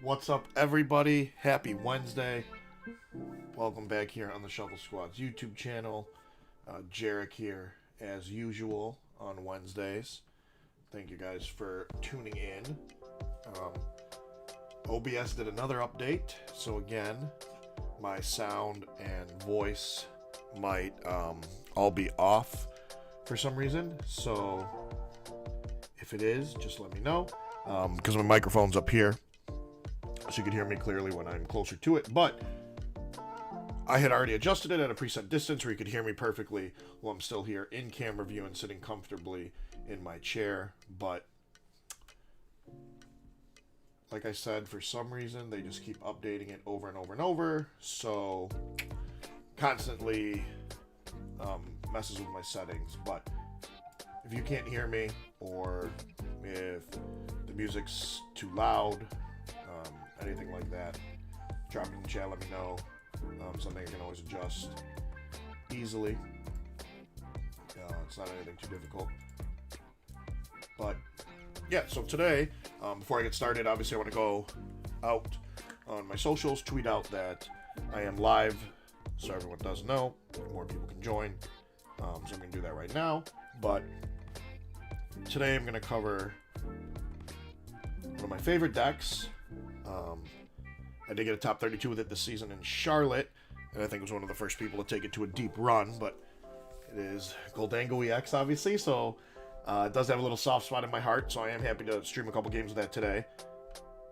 What's up, everybody? Happy Wednesday. Welcome back here on the Shuffle Squad's YouTube channel. Jerrick here, as usual, on Wednesdays. Thank you guys for tuning in. OBS did another update, so again, my sound and voice might all be off for some reason. So if it is, just let me know, because my microphone's up here, so you can hear me clearly when I'm closer to it. But I had already adjusted it at a preset distance where you could hear me perfectly while I'm still here in camera view and sitting comfortably in my chair. But like I said, for some reason they just keep updating it over and over and over, so constantly messes with my settings. But if you can't hear me, or if the music's too loud, anything like that, drop it in the chat, let me know. Something I can always adjust easily. It's not anything too difficult. But yeah, so today, before I get started, obviously I want to go out on my socials, tweet out that I am live, so everyone does know, more people can join. So I'm going to do that right now. But today I'm going to cover one of my favorite decks. I did get a top 32 with it this season in Charlotte, and I think was one of the first people to take it to a deep run, but it is Gholdengo EX, obviously, so it does have a little soft spot in my heart, so I am happy to stream a couple games of that today.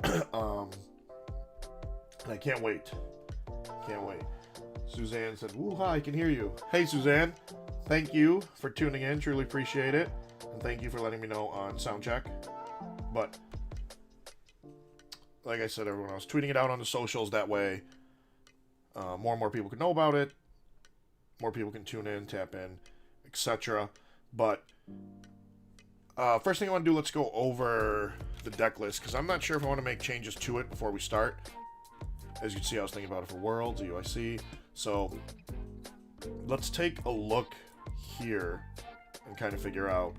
And I can't wait. Can't wait. Suzanne said, "Woo, hi, I can hear you." Hey, Suzanne. Thank you for tuning in. Truly appreciate it. And thank you for letting me know on soundcheck. But like I said, everyone, I was tweeting it out on the socials. That way, more and more people can know about it. More people can tune in, tap in, etc. But first thing I want to do, let's go over the deck list, because I'm not sure if I want to make changes to it before we start. As you can see, I was thinking about it for Worlds, UIC. So let's take a look here and kind of figure out.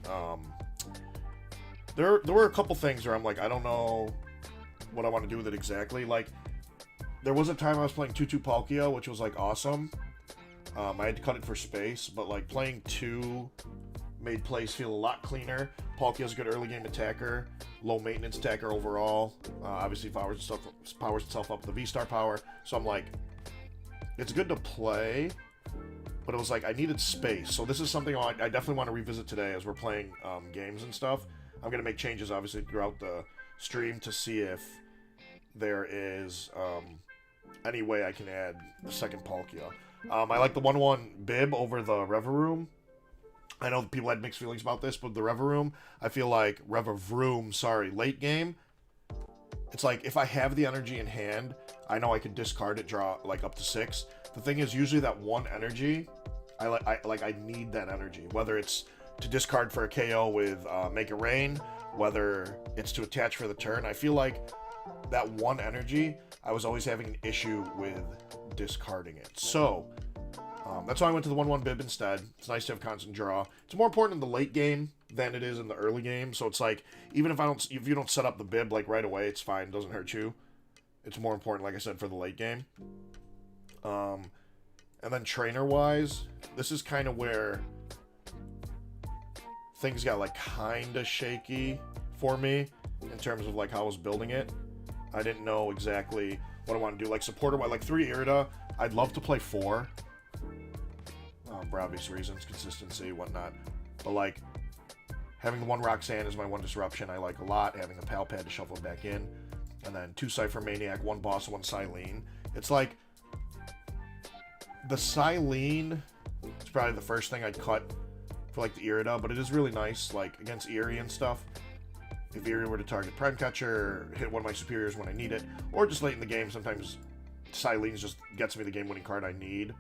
There were a couple things where I'm like, I don't know what I want to do with it exactly. Like, there was a time I was playing 2-2 Palkia, which was like awesome. I had to cut it for space, but like playing 2 made plays feel a lot cleaner. Palkia's a good early game attacker, low maintenance attacker overall. Obviously powers itself up with the V-Star power. So I'm like, it's good to play, but it was like I needed space. So this is something I definitely want to revisit today as we're playing games and stuff. I'm gonna make changes obviously throughout the stream to see if there is any way I can add the second Palkia. I like the 1/1 Bib over the Revavroom. I know people had mixed feelings about this, but the Revavroom, I feel like late game, it's like if I have the energy in hand, I know I can discard it, draw like up to 6. The thing is, usually that 1 energy, I need that energy, whether it's to discard for a KO with Make It Rain, whether it's to attach for the turn. I feel like that 1 energy, I was always having an issue with discarding it. So that's why I went to the 1/1 Bib instead. It's nice to have constant draw. It's more important in the late game than it is in the early game. So it's like, even if you don't set up the Bib like right away, it's fine. It doesn't hurt you. It's more important, like I said, for the late game. And then trainer-wise, this is kind of where things got like kind of shaky for me in terms of like how I was building it. I didn't know exactly what I want to do. Like supporter-wise, like 3 Irida, I'd love to play 4. For obvious reasons, consistency, whatnot. But like, having the 1 Roxanne as my 1 disruption, I like a lot. Having a Pal Pad to shuffle it back in. And then 2 Cypher Maniac, 1 Boss, 1 Silene. It's like, the Silene is probably the first thing I'd cut for like the Irida, but it is really nice, like against Eerie and stuff. If Eerie were to target Prime Catcher, hit one of my superiors when I need it, or just late in the game, sometimes Silene just gets me the game-winning card I need.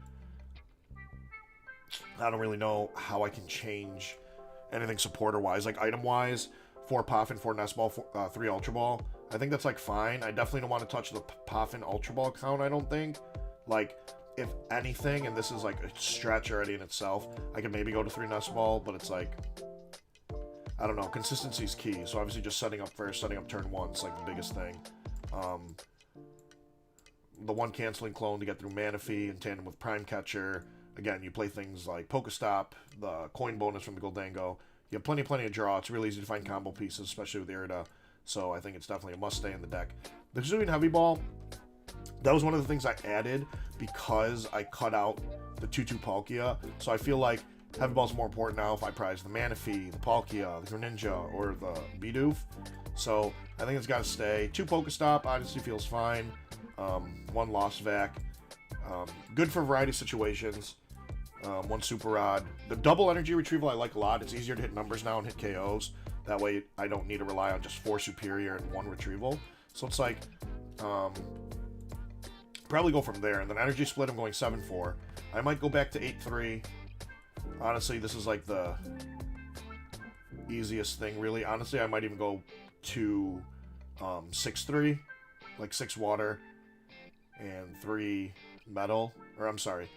I don't really know how I can change anything supporter-wise. Like item-wise, 4 Palafin, 4 Nest Ball, 3 Ultra Ball. I think that's like fine. I definitely don't want to touch the Palafin Ultra Ball count, I don't think. Like, if anything, and this is like a stretch already in itself, I could maybe go to 3 Nest Ball, but it's like, I don't know, consistency is key. So obviously just setting up first, setting up turn 1 is like the biggest thing. The one canceling clone to get through Manaphy in tandem with Prime Catcher. Again, you play things like Pokestop, the coin bonus from the Gholdengo. You have plenty of draw. It's really easy to find combo pieces, especially with Irida. So I think it's definitely a must stay in the deck. The Kazooie Heavy Ball, that was one of the things I added because I cut out the 2/2 Palkia. So I feel like Heavy Ball is more important now if I prize the Manaphy, the Palkia, the Greninja, or the Bidoof. So I think it's got to stay. 2 Pokestop honestly feels fine. 1 Lost Vac. Good for a variety of situations. 1 Super Rod. The double energy retrieval I like a lot. It's easier to hit numbers now and hit KOs. That way I don't need to rely on just 4 superior and 1 retrieval. So it's like, probably go from there. And then energy split, I'm going 7-4. I might go back to 8-3. Honestly, this is like the easiest thing, really. Honestly, I might even go to 6-3. Like 6 water and 3 metal. Or I'm sorry,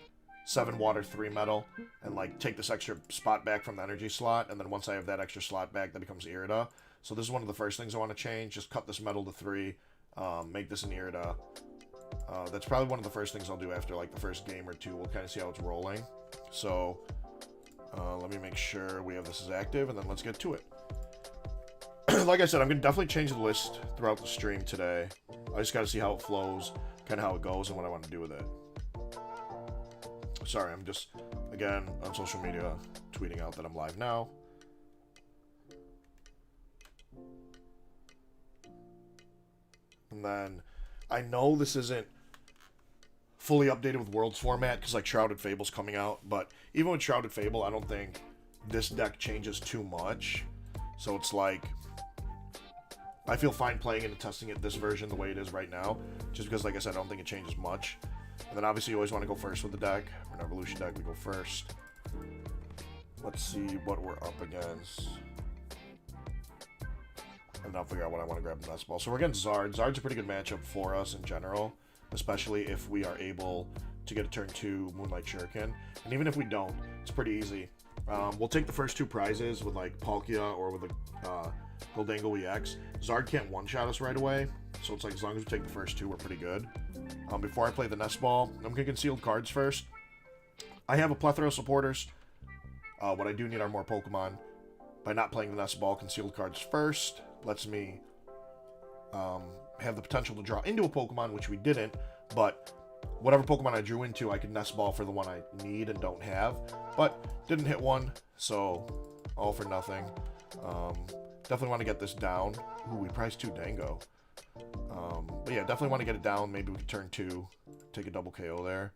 7 water, 3 metal, and like take this extra spot back from the energy slot, and then once I have that extra slot back, that becomes Irida. So this is one of the first things I want to change. Just cut this metal to 3, make this an Irida. That's probably one of the first things I'll do after like the first game or 2. We'll kind of see how it's rolling. So let me make sure we have this as active, and then let's get to it. Like I said, I'm going to definitely change the list throughout the stream today. I just got to see how it flows, kind of how it goes, and what I want to do with it. Sorry, I'm just, again, on social media, tweeting out that I'm live now. And then, I know this isn't fully updated with Worlds format, because like Shrouded Fable's coming out, but even with Shrouded Fable, I don't think this deck changes too much. So it's like, I feel fine playing it and testing it this version the way it is right now, just because, like I said, I don't think it changes much. And then obviously you always want to go first with the deck. For an Evolution deck, we go first. Let's see what we're up against. And I'll figure out what I want to grab in Nest Ball. So we're against Zard. Zard's a pretty good matchup for us in general, especially if we are able to get a turn 2 Moonlight Shuriken. And even if we don't, it's pretty easy. We'll take the first 2 prizes with like Palkia or with a Gholdengo EX. Zard can't one-shot us right away, so it's like as long as we take the first 2, we're pretty good. Before I play the Nest Ball, I'm going to conceal cards first. I have a plethora of supporters. What I do need are more Pokemon. By not playing the Nest Ball, concealed cards first lets me have the potential to draw into a Pokemon, which we didn't, but whatever Pokemon I drew into, I could Nest Ball for the one I need and don't have, but didn't hit one, so all for nothing. Definitely want to get this down. Ooh, we priced 2 Dango. But yeah, definitely want to get it down. Maybe we could turn 2, take a double KO there.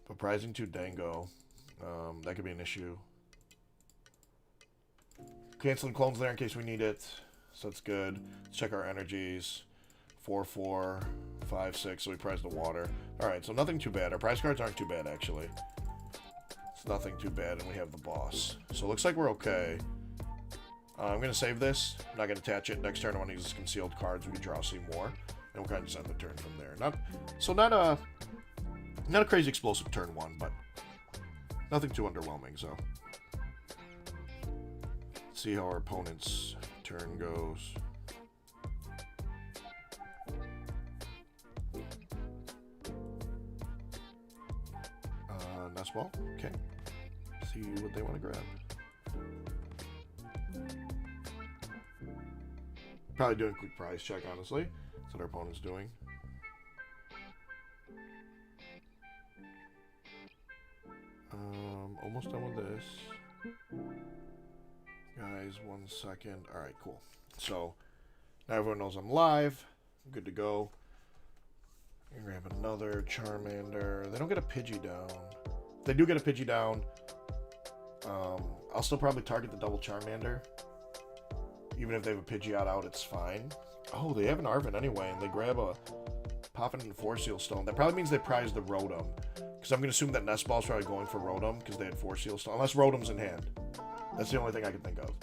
But prizing 2 Dango, that could be an issue. Canceling clones there in case we need it, so that's good. Let's check our energies. 4-4, 5-6, so we prized the water. Alright, so nothing too bad. Our prize cards aren't too bad, actually. It's nothing too bad, and we have the boss. So it looks like we're okay. I'm going to save this. I'm not going to attach it. Next turn I want to use this concealed cards. We can draw some more. And we'll kind of just end the turn from there. Not a crazy explosive turn 1, but nothing too underwhelming, so. Let's see how our opponent's turn goes. Nest Ball. Okay. See what they want to grab. Probably doing a quick prize check, honestly. That's what our opponent's doing. Almost done with this. Guys, 1 second. Alright, cool. So, now everyone knows I'm live. I'm good to go. I'm gonna grab another Charmander. They don't get a Pidgey down. If they do get a Pidgey down, I'll still probably target the double Charmander. Even if they have a Pidgeot out, it's fine. Oh, they have an Arven anyway, and they grab a Poppin' and Force Seal Stone. That probably means they prize the Rotom. Because I'm going to assume that Nest Ball's probably going for Rotom, because they had Force Seal Stone. Unless Rotom's in hand. That's the only thing I can think of.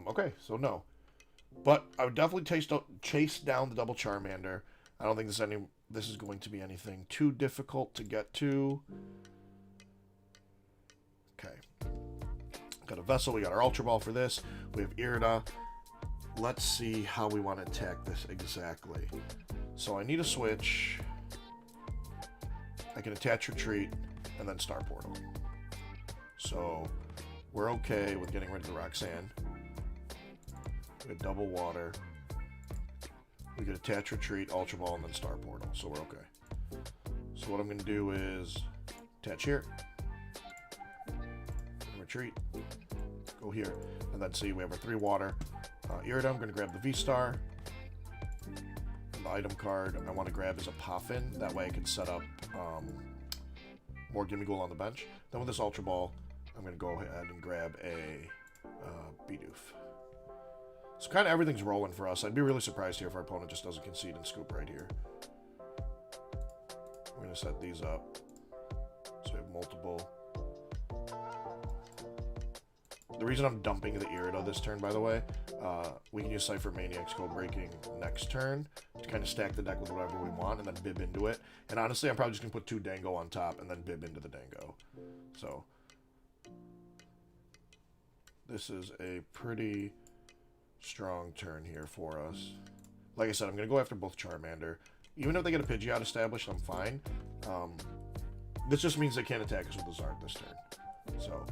Okay, so no. But I would definitely chase down the double Charmander. I don't think this is going to be anything too difficult to get to. Okay. Got a Vessel. We got our Ultra Ball for this. We have Irida. let's see how we want to attack this exactly. So I need a switch. I can attach retreat and then Star Portal. So we're okay with getting rid of the Roxanne. We have double water. We could attach retreat, Ultra Ball, and then Star Portal. So we're okay. So what I'm going to do is attach here. And retreat. Go here. And then see we have our 3 water. Irida, I'm going to grab the V-Star. And the item card I want to grab is a Palafin. That way I can set up more Gimme Ghoul on the bench. Then with this Ultra Ball, I'm going to go ahead and grab a Bidoof. So kind of everything's rolling for us. I'd be really surprised here if our opponent just doesn't concede and scoop right here. We're going to set these up. So we have multiple. The reason I'm dumping the Irida this turn, by the way, we can use Cypher Maniac's Code Breaking next turn to kind of stack the deck with whatever we want and then bib into it. And honestly, I'm probably just going to put 2 Dango on top and then bib into the Dango. So this is a pretty strong turn here for us. Like I said, I'm going to go after both Charmander. Even if they get a Pidgeot established, I'm fine. This just means they can't attack us with a Zard this turn. So,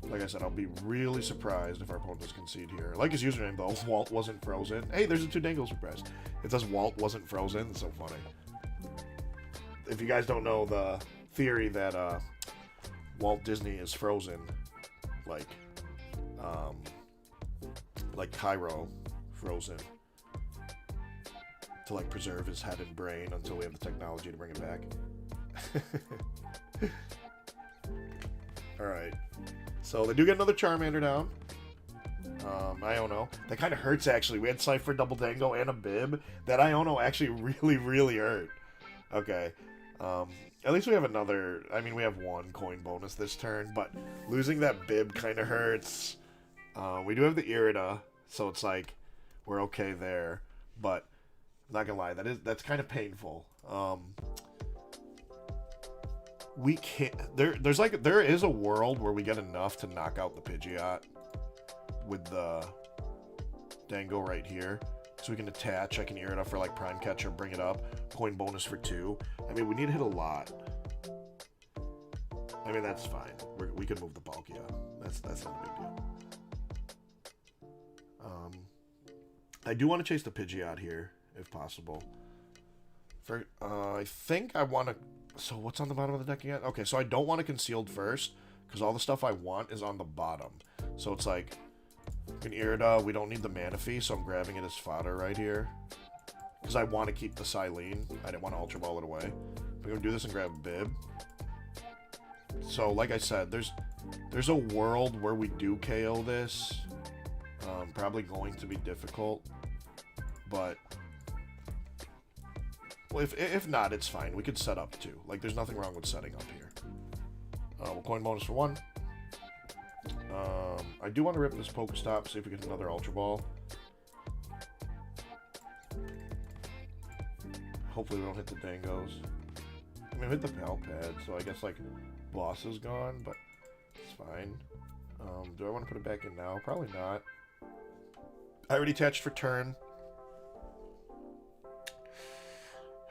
like I said, I'll be really surprised if our opponent does concede here. Like his username, though, Walt wasn't frozen. Hey, there's a 2 Dangles surprise. It says Walt wasn't frozen. It's so funny. If you guys don't know the theory that Walt Disney is frozen, like Cairo frozen to like preserve his head and brain until we have the technology to bring it back. Alright. So they do get another Charmander down. Iono. That kind of hurts actually. We had Cypher, Double Dango, and a Bib. That Iono actually really, really hurt. Okay. At least we have another. I mean, we have 1 coin bonus this turn, but losing that Bib kind of hurts. We do have the Irida, so it's like we're okay there. But I'm not gonna lie, that's kind of painful. We can't. There is a world where we get enough to knock out the Pidgeot with the Dango right here, so we can attach. I can Irida for like Prime Catcher, bring it up, coin bonus for 2. I mean, we need to hit a lot. I mean, that's fine. We could move the Palkia. That's not a big deal. I do want to chase the Pidgeot here, if possible. I think I want to... So what's on the bottom of the deck again? Okay, so I don't want to Concealed first, because all the stuff I want is on the bottom. So it's like, an Irida, we don't need the Manaphy, so I'm grabbing it as fodder right here. Because I want to keep the Silene. I didn't want to Ultra Ball it away. I'm going to do this and grab Bib. So, like I said, there's a world where we do KO this. Probably going to be difficult. But well, if not, it's fine. We could set up too. Like, there's nothing wrong with setting up here. We'll coin bonus for 1. I do want to rip this Pokestop, see if we get another Ultra Ball. Hopefully we don't hit the Dangos. I mean, we hit the Palpad, so I guess, like, Boss is gone, but it's fine. Do I want to put it back in now? Probably not. I already attached for turn.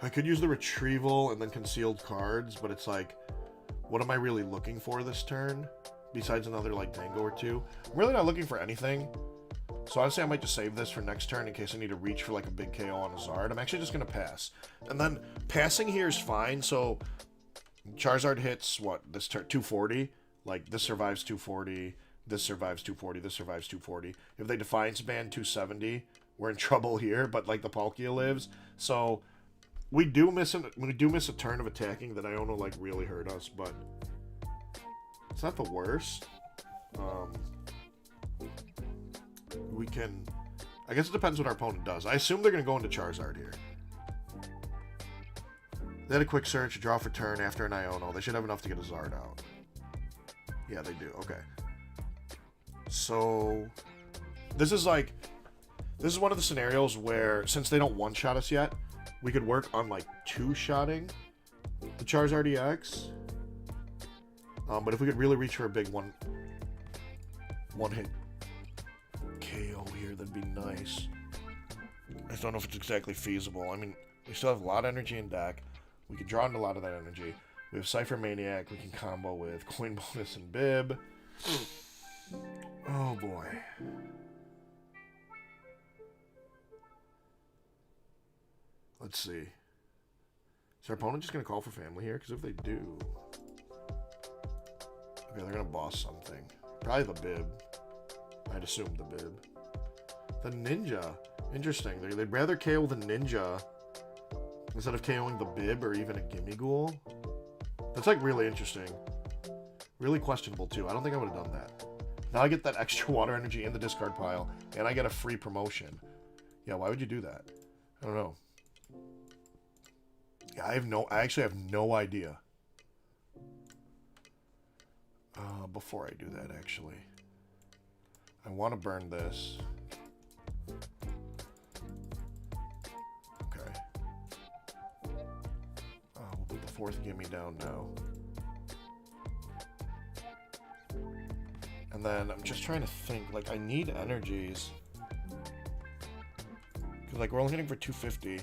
I could use the Retrieval and then Concealed cards, but it's like, what am I really looking for this turn? Besides another, like, Dango or 2. I'm really not looking for anything. So honestly, I might just save this for next turn in case I need to reach for, like, a big KO on a Zard. I'm actually just going to pass. And then passing here is fine. So Charizard hits, what, this turn? 240. Like, this survives 240. This survives 240. This survives 240. If they Defiance ban 270, we're in trouble here. But, like, the Palkia lives. So we do miss a turn of attacking that Iono, like, really hurt us. But it's not the worst. We can... I guess it depends what our opponent does. I assume they're going to go into Charizard here. They had a quick search, draw for turn after an Iono. They should have enough to get a Zard out. Yeah, they do. Okay. So, this is like... This is one of the scenarios where, since they don't one-shot us yet, we could work on, like, two-shotting the Charizard EX. But if we could really reach for a big one-hit KO here, that'd be nice. I just don't know if it's exactly feasible. I mean, we still have a lot of energy in deck. We can draw into a lot of that energy. We have Cypher Maniac. We can combo with Coin Bonus and Bib. Oh boy. Let's see. Is our opponent just going to call for family here? Because if they do... Okay, they're going to boss something. Probably the Bib. I'd assume the Bib. The Ninja. Interesting. They'd rather KO the Ninja instead of KOing the Bib or even a Gimmighoul. That's like really interesting. Really questionable too. I don't think I would have done that. Now I get that extra water energy in the discard pile, and I get a free promotion. Yeah, why would you do that? I don't know. Yeah, I actually have no idea. Before I do that, actually. I want to burn this. Okay. We'll put the fourth gimme down now. And then I'm just trying to think, like, I need energies. Because, like, we're only hitting for 250.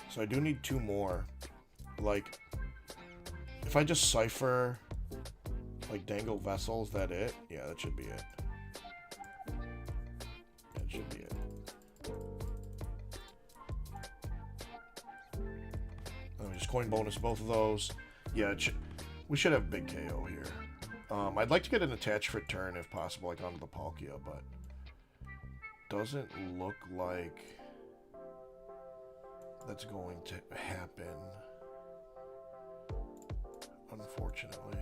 So I do need 2 more. Like, if I just cipher, like, Dango Vessel, is that it? Yeah, that should be it. That should be it. Let me just coin bonus both of those. Yeah, we should have big KO here. I'd like to get an attach for turn if possible, like onto the Palkia, but doesn't look like that's going to happen, unfortunately.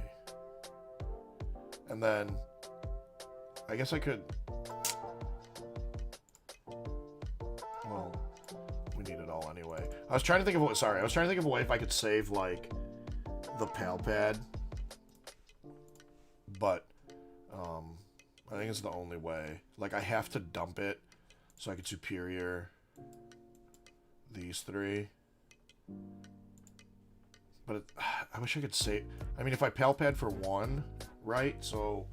And then I guess I could, well, we need it all anyway. I was trying to think of a way if I could save like the Palpad. But, I think it's the only way. Like, I have to dump it so I can superior these 3. But I wish I could save... I mean, if I Palpad for 1, right? So,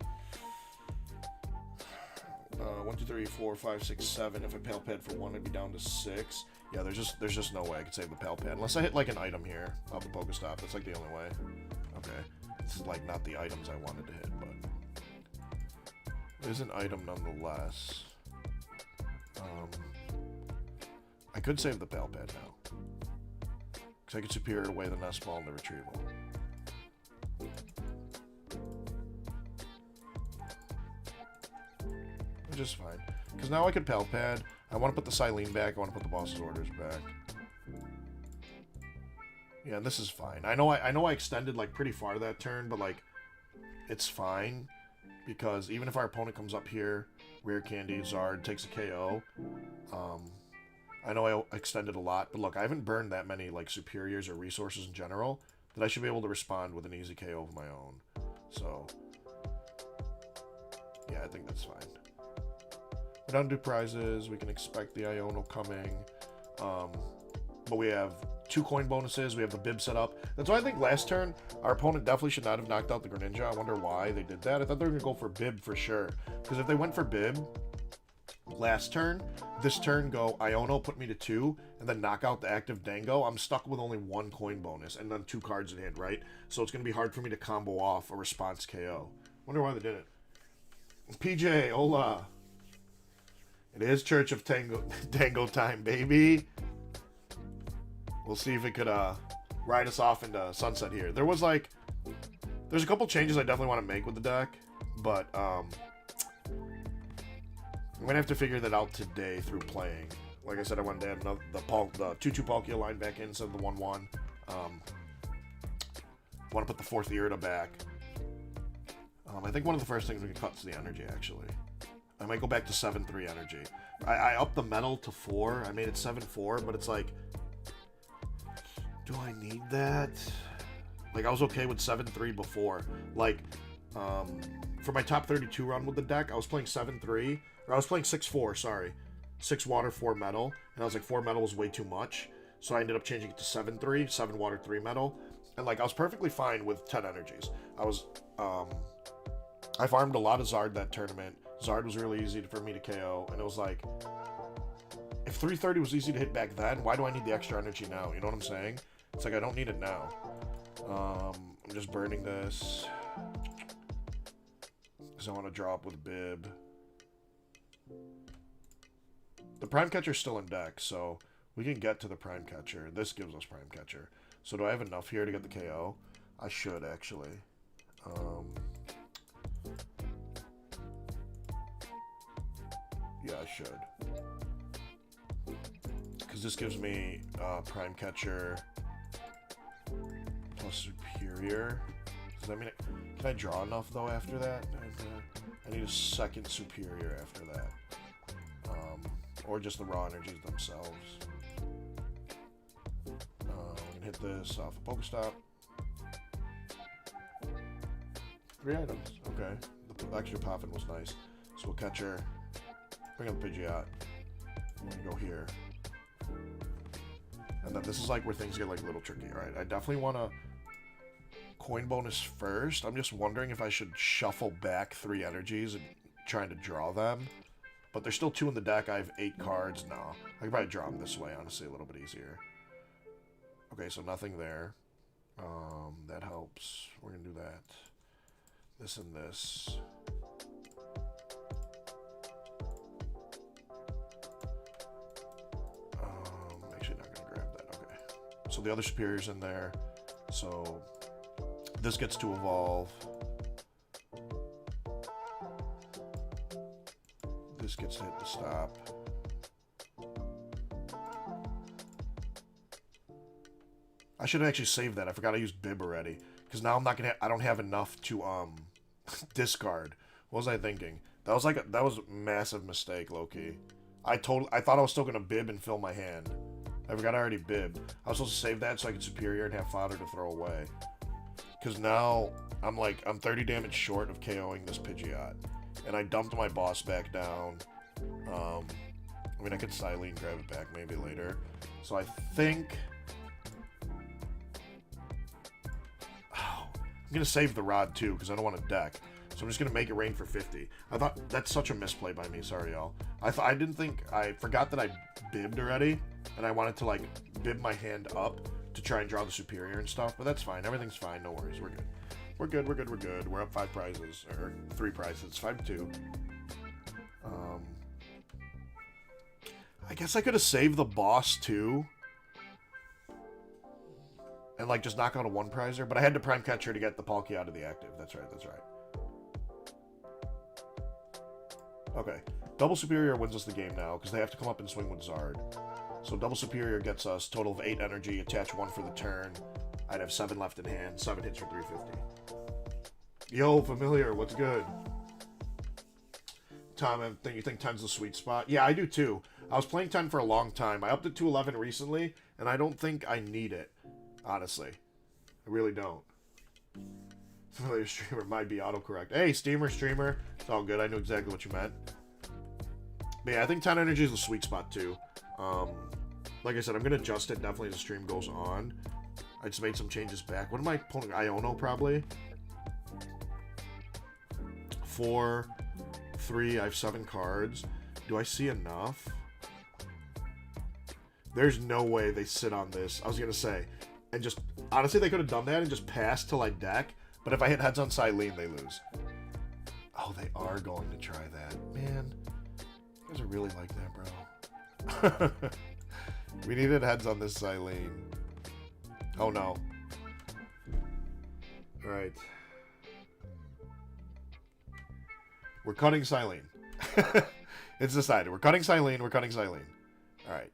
1, 2, 3, 4, 5, 6, 7. If I Palpad for 1, I'd be down to 6. Yeah, there's just no way I could save the Palpad. Unless I hit, like, an item here off the Pokestop. That's, like, the only way. Okay. This is, like, not the items I wanted to hit, but... It is an item nonetheless. I could save the Palpad now. Because I could superior away the Nest Ball and the Retrieval. Which is fine. Because now I could Palpad. I want to put the Silene back. I want to put the Boss's Orders back. Yeah, and this is fine. I know I extended like pretty far that turn, but like it's fine because even if our opponent comes up here, Rare Candy, Zard takes a KO. I know I extended a lot, but look, I haven't burned that many like superiors or resources in general that I should be able to respond with an easy KO of my own. So yeah, I think that's fine. We don't do prizes. We can expect the Iono coming. But we have 2 coin bonuses. We have the Bib set up. That's why I think last turn, our opponent definitely should not have knocked out the Greninja. I wonder why they did that. I thought they were going to go for Bib for sure. Because if they went for Bib last turn, this turn go Iono, put me to 2, and then knock out the active Dango, I'm stuck with only 1 coin bonus and then 2 cards in hand, right? So it's going to be hard for me to combo off a response KO. Wonder why they did it. PJ, hola. It is Church of Tango time, baby. We'll see if it could ride us off into sunset here. There's a couple changes I definitely want to make with the deck, but I'm gonna have to figure that out today through playing. Like I said, I wanted to add the 2/2 Palkia line back in instead of the 1/1. Want to put the 4th Irida back. I think one of the first things we can cut is the energy, actually. I might go back to 7/3 energy. I upped the metal to 4. I made it 7/4, but it's like, do I need that? Like, I was okay with 7/3 before. Like, for my top 32 run with the deck, I was playing 7/3, or I was playing 6/4, sorry. 6 water, 4 metal, and I was like, 4 metal was way too much, so I ended up changing it to 7/3, 7 water, 3 metal, and like, I was perfectly fine with 10 energies. I farmed a lot of Zard that tournament. Zard was really easy for me to KO, and it was like, if 330 was easy to hit back then, why do I need the extra energy now? You know what I'm saying? It's like I don't need it now. I'm just burning this. Because I want to drop with Bib. The Prime Catcher's still in deck, so we can get to the Prime Catcher. This gives us Prime Catcher. So do I have enough here to get the KO? I should, actually. Yeah, I should. Because this gives me Prime Catcher plus Superior. Does that mean can I draw enough, though, after that? I need a second Superior after that. Or just the raw energies themselves. We can hit this off a Pokestop. 3 items. Okay. The extra Palafin was nice. So we'll catch her. Bring up the Pidgeot. We're gonna go here. And then this is like where things get like a little tricky. Alright, I definitely want to coin bonus first. I'm just wondering if I should shuffle back 3 energies and trying to draw them. But there's still 2 in the deck. I have 8 cards. No. I can probably draw them this way, honestly, a little bit easier. Okay, so nothing there. That helps. We're going to do that. This and this. Actually not going to grab that. Okay. So the other Superior's in there. So this gets to evolve. This gets to hit the stop. I should actually save that. I forgot I used Bib already. Because now I'm not gonna I don't have enough to discard. What was I thinking? That was a massive mistake, low-key. I thought I was still gonna Bib and fill my hand. I forgot I already bibbed. I was supposed to save that so I could Superior and have fodder to throw away. Because now I'm 30 damage short of KOing this Pidgeot. And I dumped my boss back down. I mean, I could Silene grab it back maybe later. So I think... Oh, I'm going to save the Rod too, because I don't want to deck. So I'm just going to make it rain for 50. I thought... That's such a misplay by me. Sorry, y'all. I forgot that I bibbed already. And I wanted to, bib my hand up to try and draw the Superior and stuff. But that's fine. Everything's fine. No worries. We're good. We're good, we're good, we're good. We're up 5 prizes, or 3 prizes, 5-2. I guess I could have saved the boss too. And just knock out a 1 prizer, but I had to Prime Catcher to get the Palkia out of the active. That's right, that's right. Okay. Double Superior wins us the game now, because they have to come up and swing with Zard. So Double Superior gets us total of 8 energy, attach 1 for the turn. I'd have 7 left in hand, 7 hits for 350. Yo, familiar, what's good? Tom, you think 10's the sweet spot? Yeah, I do too. I was playing 10 for a long time. I upped it to 11 recently, and I don't think I need it, honestly. I really don't. Familiar streamer might be autocorrect. Hey, streamer. It's all good. I knew exactly what you meant. But yeah, I think 10 energy is the sweet spot too. Like I said, I'm going to adjust it definitely as the stream goes on. I just made some changes back. What am I pulling? Iono, probably? 4, 3, I have 7 cards. Do I see enough? There's no way they sit on this. I was going to say. And just, honestly, they could have done that and just passed till I deck. But if I hit heads on Silene, they lose. Oh, they are going to try that. Man, you guys are really like that, bro. We needed heads on this Silene. Oh, no. Alright. We're cutting Silene. It's decided. We're cutting Silene. We're cutting Silene. Alright.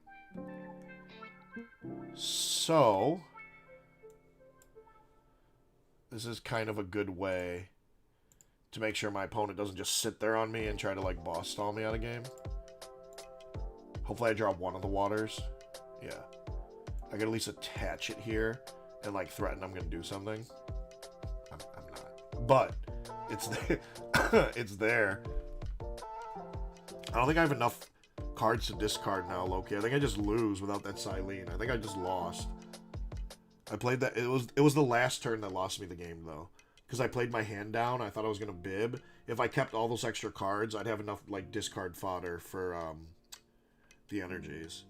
So... This is kind of a good way to make sure my opponent doesn't just sit there on me and try to, boss stall me out of game. Hopefully I draw one of the waters. Yeah. I can at least attach it here and, threaten I'm going to do something. I'm not. But, it's there. It's there. I don't think I have enough cards to discard now, Loki. I think I just lose without that Silene. I think I just lost. I played that. It was the last turn that lost me the game, though. Because I played my hand down. I thought I was going to bib. If I kept all those extra cards, I'd have enough, discard fodder for the energies.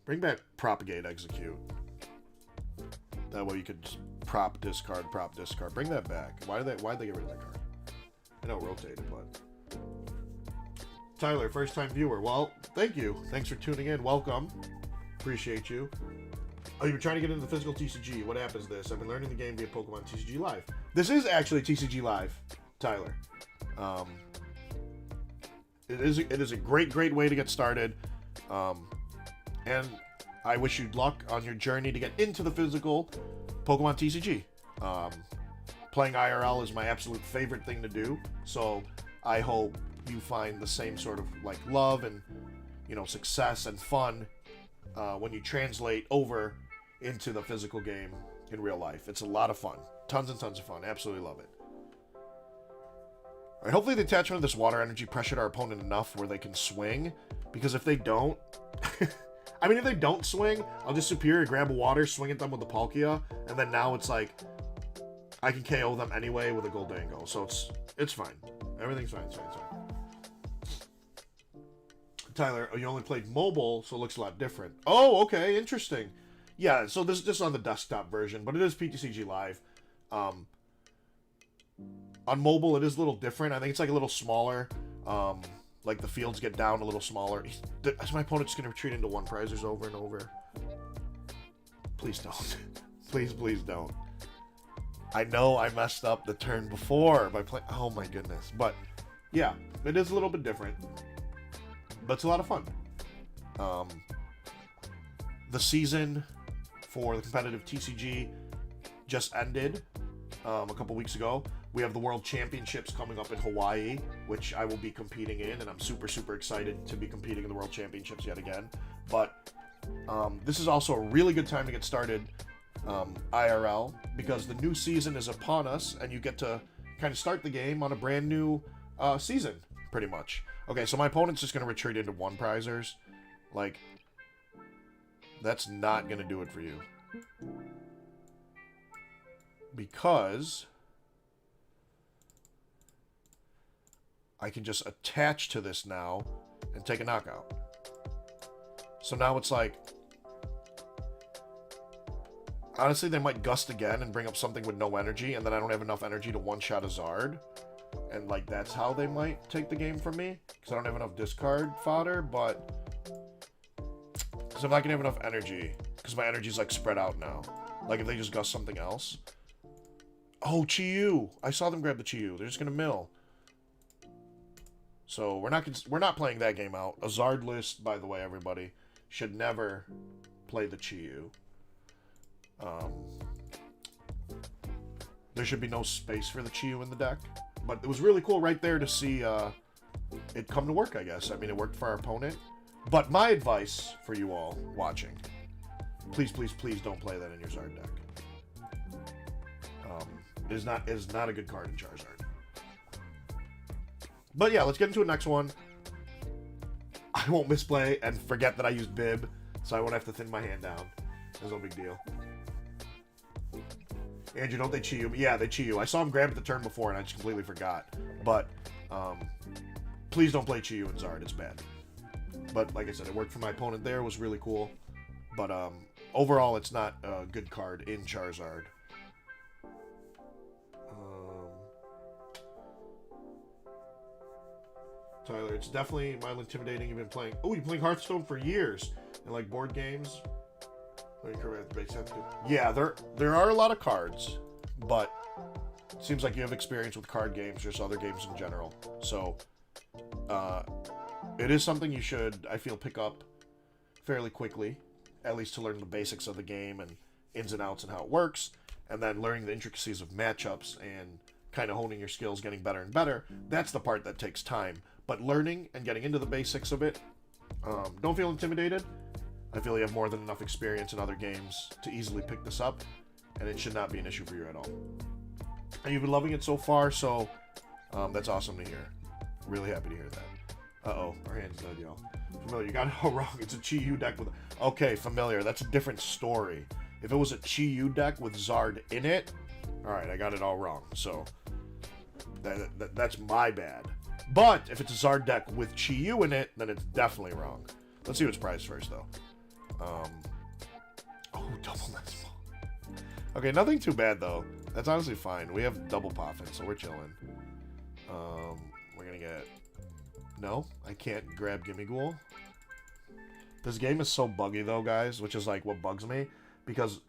Bring back Propagate, Execute. That way you could just prop, discard. Bring that back. Why'd they get rid of that card? I know it rotated, but... Tyler, first time viewer. Well, thank you. Thanks for tuning in. Welcome. Appreciate you. Oh, you were trying to get into the physical TCG. What app is this? I've been learning the game via Pokemon TCG Live. This is actually TCG Live, Tyler. It is a great way to get started. And I wish you luck on your journey to get into the physical Pokemon TCG. Playing IRL is my absolute favorite thing to do, so I hope you find the same sort of like love and, you know, success and fun when you translate over into the physical game in real life. It's a lot of fun. Tons and tons of fun. Absolutely love it. All right, hopefully the attachment of this water energy pressured our opponent enough where they can swing, because if they don't... I mean, if they don't swing, I'll just superior grab a water, swing at them with the Palkia, and then now it's like, I can KO them anyway with a Gholdengo, so it's fine. Everything's fine, it's fine. Tyler, you only played mobile, so it looks a lot different. Oh, okay, interesting. Yeah, so this is just on the desktop version, but it is PTCG Live. On mobile, it is a little different. I think it's like a little smaller. Like the fields get down a little smaller. Is my opponent just going to retreat into one prizers over and over? Please don't. Please don't. I know I messed up the turn before by playing... Oh my goodness. But, yeah, it is a little bit different. But it's a lot of fun. The season for the competitive TCG just ended a couple weeks ago. We have the World Championships coming up in Hawaii, which I will be competing in, and I'm super excited to be competing in the World Championships yet again. But this is also a really good time to get started IRL, because the new season is upon us, and you get to kind of start the game on a brand new season, pretty much. Okay, so my opponent's just going to retreat into one prizers. Like, that's not going to do it for you. Because I can just attach to this now and take a knockout. So now it's like, honestly, they might gust again and bring up something with no energy, and then I don't have enough energy to one-shot a Zard. And, like, that's how they might take the game from me, because I don't have enough discard fodder, but... Because I'm not going to have enough energy, because my energy's, like, spread out now. Like, if they just gust something else. Oh, Chi-Yu! I saw them grab the Chi-Yu. They're just going to mill. So, we're not playing that game out. A Zard list, by the way, everybody, should never play the Chi-Yu. There should be no space for the Chi-Yu in the deck. But it was really cool right there to see it come to work, I guess. I mean, it worked for our opponent. But my advice for you all watching, please don't play that in your Zard deck. It is not a good card in Charizard. But yeah, let's get into the next one. I won't misplay and forget that I used Bib, so I won't have to thin my hand down. There's no big deal. Andrew, don't they Chi-Yu? Yeah, they Chi-Yu. I saw him grab it the turn before, and I just completely forgot. But, please don't play Chi-Yu and Zard. It's bad. But, like I said, it worked for my opponent there. It was really cool. But, overall, it's not a good card in Charizard. Tyler, it's definitely mildly intimidating. You've been playing... Oh, you've been playing Hearthstone for years. And, like, board games... Yeah, there are a lot of cards, but it seems like you have experience with card games, just other games in general. So, it is something you should, I feel, pick up fairly quickly, at least to learn the basics of the game and ins and outs and how it works, and then learning the intricacies of matchups and kind of honing your skills, getting better and better. That's the part that takes time. But learning and getting into the basics of it, don't feel intimidated. I feel you have more than enough experience in other games to easily pick this up, and it should not be an issue for you at all. And you've been loving it so far, so that's awesome to hear. Really happy to hear that. Uh-oh, our hand's dead, y'all. Familiar, you got it all wrong. It's a Chi-Yu deck with... Okay, Familiar, that's a different story. If it was a Chi-Yu deck with Zard in it, alright, I got it all wrong. So, that's my bad. But, if it's a Zard deck with Chi-Yu in it, then it's definitely wrong. Let's see what's priced first, though. Oh, double Nesmo. Okay, nothing too bad, though. That's honestly fine. We have double Palafin, so we're chilling. We're gonna get... No, I can't grab Gimme Ghoul. This game is so buggy, though, guys, which is, like, what bugs me. Because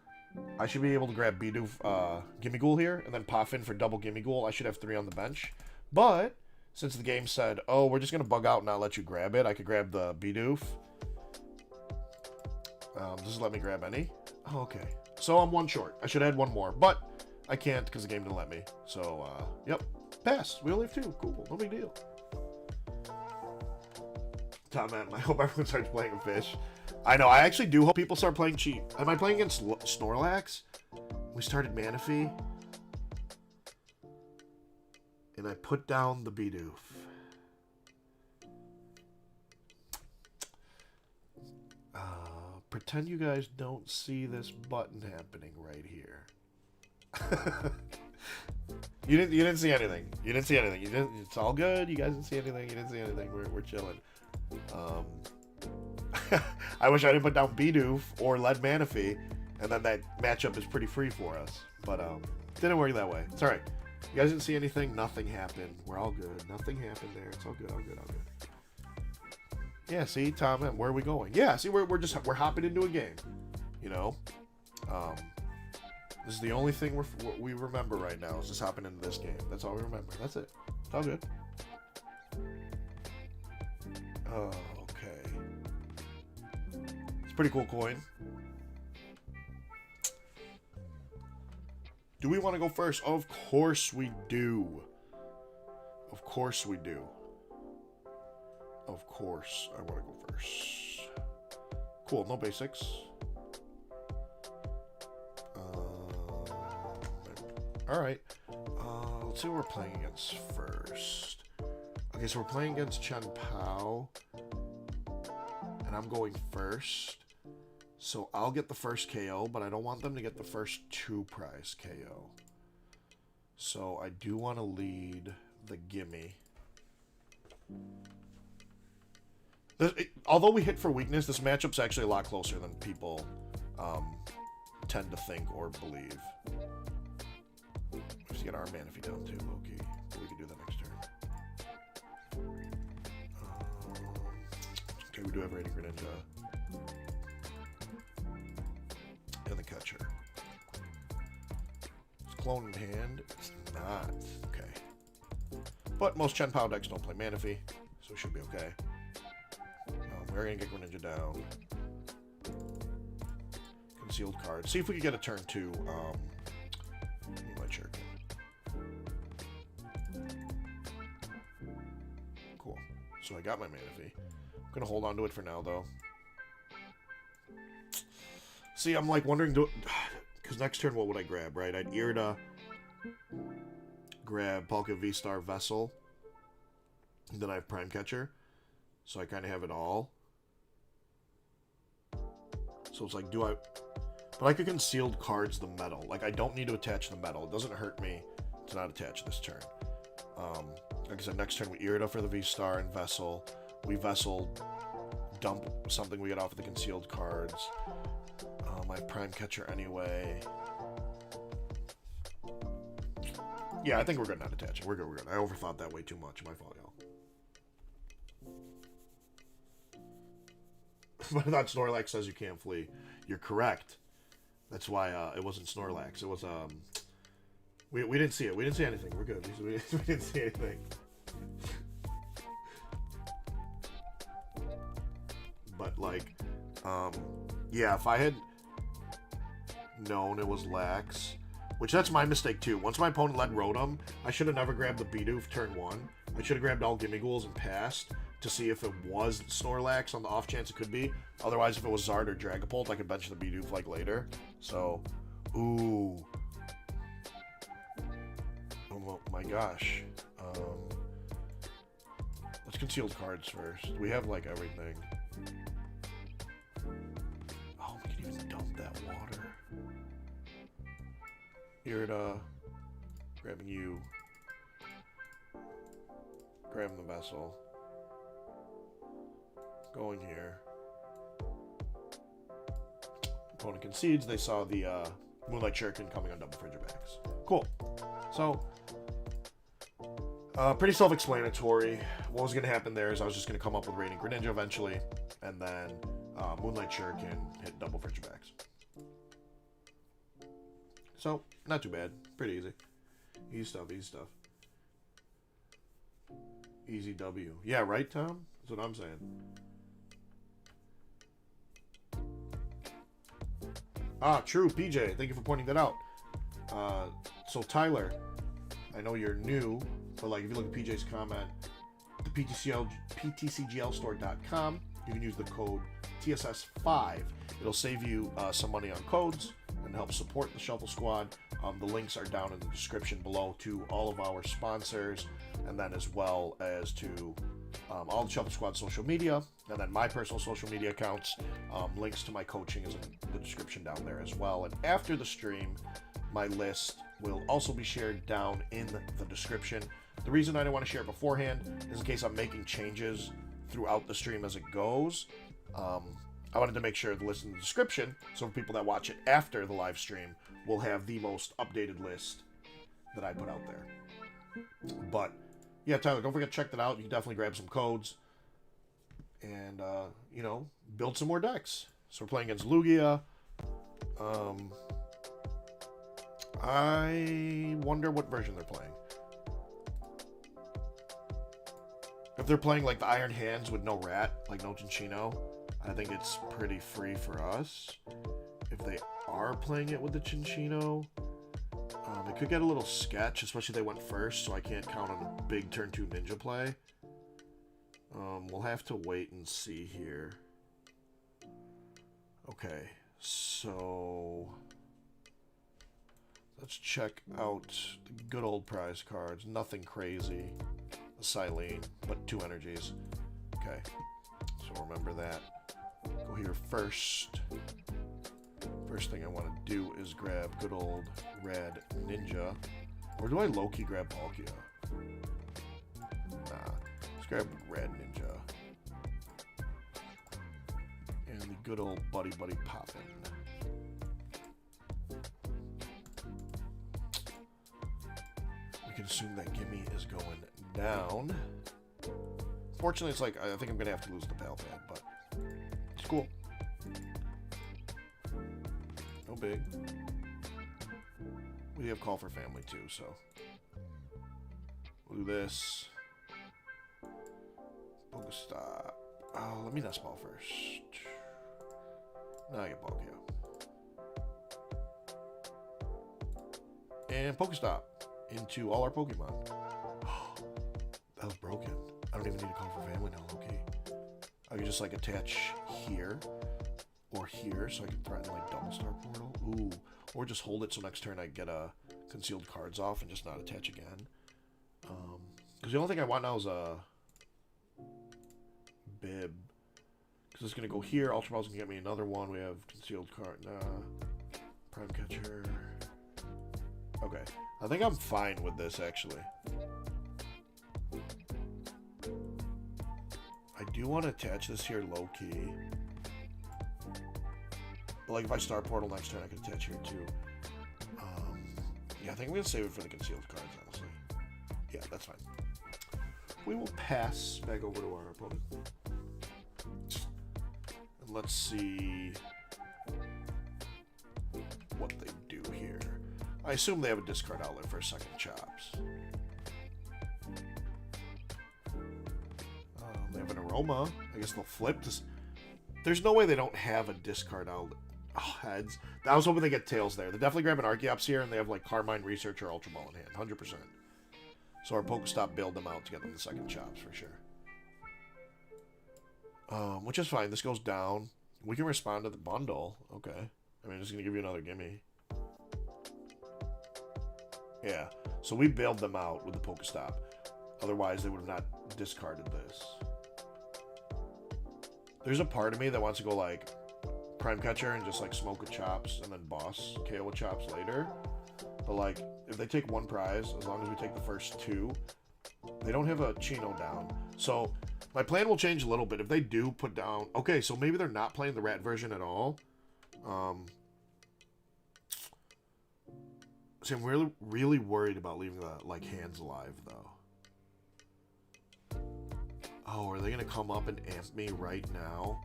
I should be able to grab Bidoof, Gimme Ghoul here, and then Palafin for double Gimme Ghoul. I should have 3 on the bench. But, since the game said, oh, we're just gonna bug out and not let you grab it, I could grab the Bidoof. Does it let me grab any? Oh, okay. So I'm 1 short. I should add 1 more, but I can't because the game didn't let me. So, yep. Pass. We only have 2. Cool. No big deal. Tom, man, I hope everyone starts playing a fish. I know. I actually do hope people start playing cheap. Am I playing against Snorlax? We started Manaphy. And I put down the Bidoof. Pretend you guys don't see this button happening right here. You didn't see anything. You didn't see anything. It's all good. You guys didn't see anything. You didn't see anything. We're chilling. I wish I didn't put down Bidoof or Lead Manaphy, and then that matchup is pretty free for us. But didn't work that way. It's all right. You guys didn't see anything. Nothing happened. We're all good. Nothing happened there. It's all good. All good. All good. Yeah, see, Tom, where are we going? Yeah, see, we're hopping into a game, you know. This is the only thing we remember right now is just hopping into this game. That's all we remember. That's it. It's all good. Oh, okay. It's a pretty cool coin. Do we want to go first? Of course we do. Of course we do. Of course, I want to go first. Cool, no basics. Alright. Let's see what we're playing against first. Okay, so we're playing against Chen-Pao. And I'm going first. So I'll get the first KO, but I don't want them to get the first 2 prize KO. So I do want to lead the gimme. Although we hit for weakness, this matchup's actually a lot closer than people tend to think or believe. We have to get our Manaphy down too, Loki. We can do that next turn. Okay, we do have Rating Greninja. And the catcher. It's clone in hand. It's not. Okay. But most Chen-Pao decks don't play Manaphy, so it should be okay. We're going to get Greninja down. Concealed card. See if we can get a turn 2. My Jerrick. Cool. So I got my Manaphy. I'm going to hold on to it for now, though. See, I'm like wondering, because next turn, what would I grab, right? I'd Irida, grab Palkia V-Star Vessel, and then I have Prime Catcher. So I kind of have it all. So it's like, do I... But I could concealed cards the metal. Like, I don't need to attach the metal. It doesn't hurt me to not attach this turn. Like I said, next turn we Irida for the V-Star and Vessel. We Vessel, dump something we get off of the concealed cards. My Prime Catcher anyway. Yeah, I think we're good not attaching. We're good, we're good. I overthought that way too much. My fault, y'all. But I thought Snorlax says you can't flee. You're correct. That's why it wasn't Snorlax. It was we didn't see it. We didn't see anything. We're good. We didn't see anything. But like, yeah, if I had known it was Lax, which that's my mistake too. Once my opponent led Rotom, I should have never grabbed the Bidoof turn 1. I should have grabbed all Gimme Ghouls and passed to see if it was Snorlax on the off chance it could be. Otherwise, if it was Zard or Dragapult, I could bench the Bidoof like later. So, ooh. Oh my gosh. Let's concealed cards first. We have like everything. Oh, we can even dump that water. Irida, grabbing you. Grabbing the Vessel. Going here. opponent concedes, they saw the Moonlight Shuriken coming on double Frigibax. Cool. So, pretty self-explanatory. What was going to happen there is I was just going to come up with Raining Greninja eventually, and then Moonlight Shuriken hit double Frigibax. So, not too bad. Pretty easy. Easy stuff, easy stuff. Easy W. Yeah, right, Tom? That's what I'm saying. Ah, true, PJ. Thank you for pointing that out. So, Tyler, I know you're new, but like if you look at PJ's comment, the PTCGLstore.com, you can use the code TSS5. It'll save you some money on codes and help support the Shuffle Squad. The links are down in the description below to all of our sponsors, and then as well as to all the Shuffle Squad social media, and then my personal social media accounts. Links to my coaching is in the description down there as well. And after the stream, my list will also be shared down in the description. The reason I didn't want to share it beforehand is in case I'm making changes throughout the stream as it goes. I wanted to make sure the list in the description, so for people that watch it after the live stream, will have the most updated list that I put out there. But, yeah, Tyler, don't forget to check that out. You can definitely grab some codes and, you know, build some more decks. So we're playing against Lugia. I wonder what version they're playing. If they're playing, like, the Iron Hands with no Rat, like no Chinchino, I think it's pretty free for us. If they are playing it with the Chinchino, it could get a little sketch, especially if they went first, so I can't count on a big turn 2 ninja play. We'll have to wait and see here. Okay, so let's check out the good old prize cards. Nothing crazy. A Silene, but 2 energies. Okay, so remember that. Go here first. First thing I want to do is grab good old Red Ninja. Or do I low-key grab Palkia? Nah. Let's grab Red Ninja. And the good old Buddy Poppin'. We can assume that Gimme is going down. Fortunately, it's like, I think I'm going to have to lose the Palafin, but it's cool. No big. We have Call for Family too, so we'll do this. Pokestop. Oh, let me not small first. Now I get Palkia. And Pokestop into all our Pokemon. That was broken. I don't even need to Call for Family now, okay? I can just like attach here or here, so I can threaten like double star portal. Ooh, or just hold it so next turn I get concealed cards off and just not attach again. Because the only thing I want now is a Bib. Because it's gonna go here. Ultra Ball's gonna get me another one. We have concealed card. Prime Catcher. Okay, I think I'm fine with this actually. I do want to attach this here low-key. But like if I Star Portal next turn, I can attach here too. Yeah, I think I'm going to save it for the concealed cards, honestly. Yeah, that's fine. We will pass back over to our opponent. And let's see what they do here. I assume they have a discard outlet for a second Chops. They have an Aroma. I guess they'll flip this. There's no way they don't have a discard outlet. Oh, heads. I was hoping they get tails there. They're definitely grabbing Archeops here, and they have like Carmine Research or Ultra Ball in hand. 100%. So our Pokestop bailed them out to get them the second Chops for sure. Which is fine. This goes down. We can respond to the bundle. Okay. I mean, it's going to give you another gimme. Yeah. So we bailed them out with the Pokestop. Otherwise, they would have not discarded this. There's a part of me that wants to go like Prime Catcher and just like smoke with Chops and then boss KO with Chops later. But like, if they take one prize, as long as we take the first 2, they don't have a Chino down. So my plan will change a little bit. If they do put down... Okay, so maybe they're not playing the Rat version at all. See, I'm really, really worried about leaving the, like, hands alive, though. Oh, are they going to come up and amp me right now?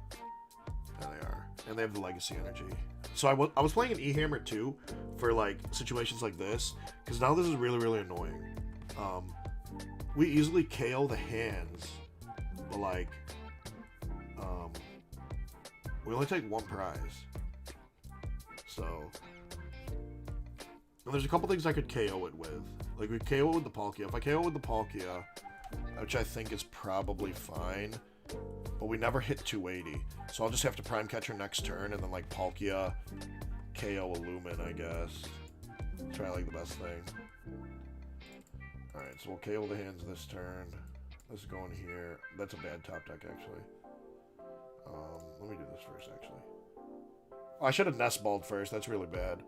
There they are. And they have the legacy energy. So I was playing an E-Hammer, too, for, like, situations like this. Because now this is really, really annoying. We easily KO the hands. But, like, we only take one prize. So... And there's a couple things I could KO it with. Like, we KO it with the Palkia. If I KO it with the Palkia, which I think is probably fine, but we never hit 280. So I'll just have to Prime Catcher next turn, and then, like, Palkia, KO Illumin, I guess. That's probably, like, the best thing. Alright, so we'll KO the hands this turn. Let's go in here. That's a bad top deck, actually. Let me do this first, actually. Oh, I should have Nest Balled first. That's really bad.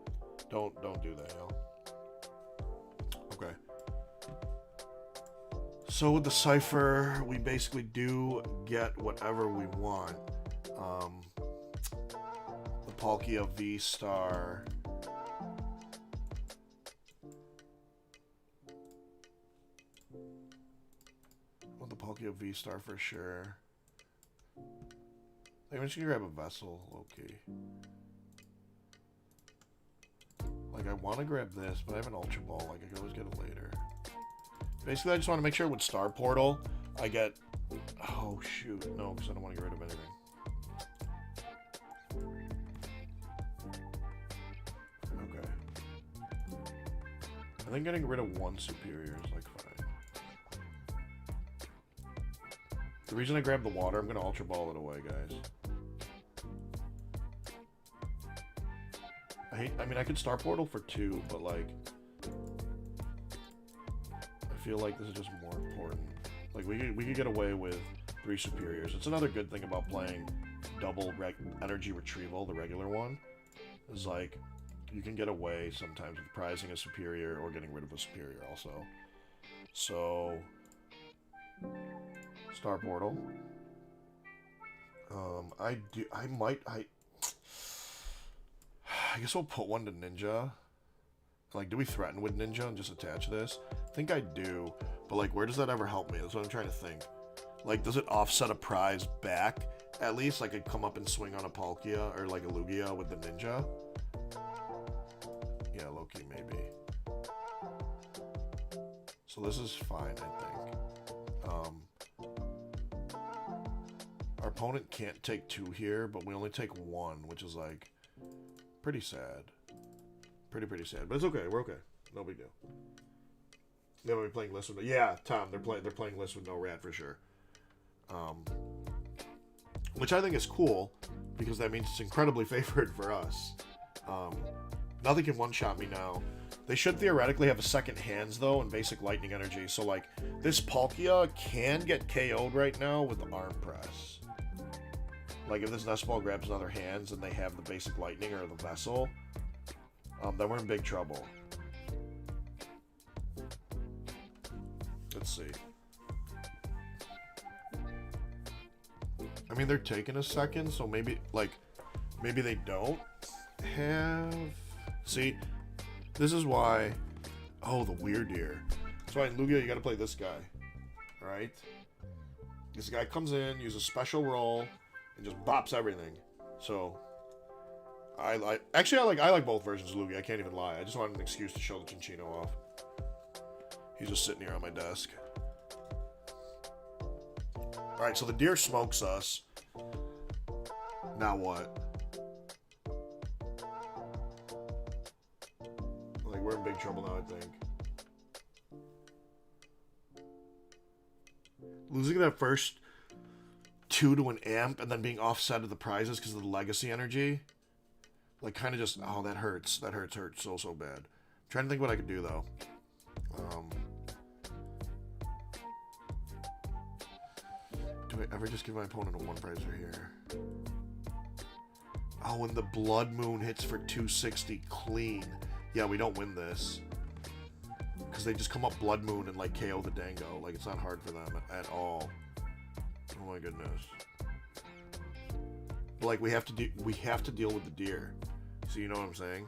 Don't do that, yo. Okay. So with the Cypher, we basically do get whatever we want. The Palkia V-Star. With the Palkia V-Star for sure. I'm just gonna grab a Vessel, low-key. Like, I want to grab this, but I have an Ultra Ball. Like, I can always get it later. Basically, I just want to make sure with Star Portal, I get... Oh, shoot. No, because I don't want to get rid of anything. Okay. I think getting rid of one Superior is, like, fine. The reason I grabbed the water, I'm going to Ultra Ball it away, guys. I mean, I could Star Portal for 2, but, like, I feel like this is just more important. Like, we could get away with 3 Superiors. It's another good thing about playing double energy retrieval, the regular one, is, like, you can get away sometimes with prizing a Superior or getting rid of a Superior also. So, Star Portal. I guess we'll put one to Ninja. Like, do we threaten with Ninja and just attach this? I think I do. But, like, where does that ever help me? That's what I'm trying to think. Like, does it offset a prize back? At least, like, I could come up and swing on a Palkia or, like, a Lugia with the Ninja. Yeah, low-key, maybe. So this is fine, I think. Our opponent can't take 2 here, but we only take 1, which is, like... pretty sad. Pretty sad. But it's okay. We're okay. No big deal. They might be playing list with no... Yeah, Tom, they're playing list with no rat for sure. Which I think is cool, because that means it's incredibly favored for us. Nothing can one-shot me now. They should theoretically have a second hands, though, and basic lightning energy. So, like, this Palkia can get KO'd right now with the arm press. Like, if this Nest Ball grabs another hands and they have the basic lightning or the Vessel, then we're in big trouble. Let's see. I mean, they're taking a second, so maybe, like, maybe they don't have... See, this is why... Oh, the Weird Ear. That's why in Lugia, you gotta play this guy. Alright? This guy comes in, uses special roll, and just bops everything. So, I like both versions of Lugia. I can't even lie. I just wanted an excuse to show the Chinchino off. He's just sitting here on my desk. Alright, so the deer smokes us. Now what? Like, we're in big trouble now, I think. Losing that first 2 to an amp and then being offset of the prizes because of the legacy energy. Like, kind of just... Oh, that hurts. That hurts so bad. I'm trying to think what I could do, though. Do I ever just give my opponent a 1 prizer here? Oh, when the Blood Moon hits for 260 clean. Yeah, we don't win this. Because they just come up Blood Moon and, like, KO the Dango. Like, it's not hard for them at all. Oh my goodness. But like we have to deal with the deer. So you know what I'm saying?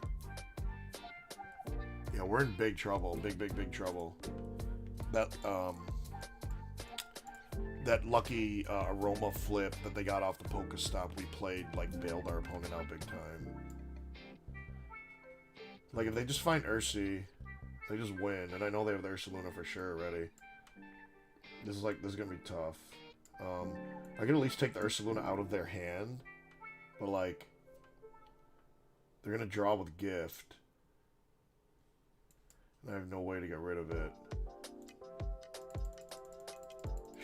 Yeah, we're in big trouble. Big trouble. That lucky aroma flip that they got off the Pokestop we played, like, bailed our opponent out big time. Like, if they just find Ursi, they just win. And I know they have the Ursaluna for sure already. This is gonna be tough. I can at least take the Ursaluna out of their hand. But, like, they're gonna draw with Gift. And I have no way to get rid of it.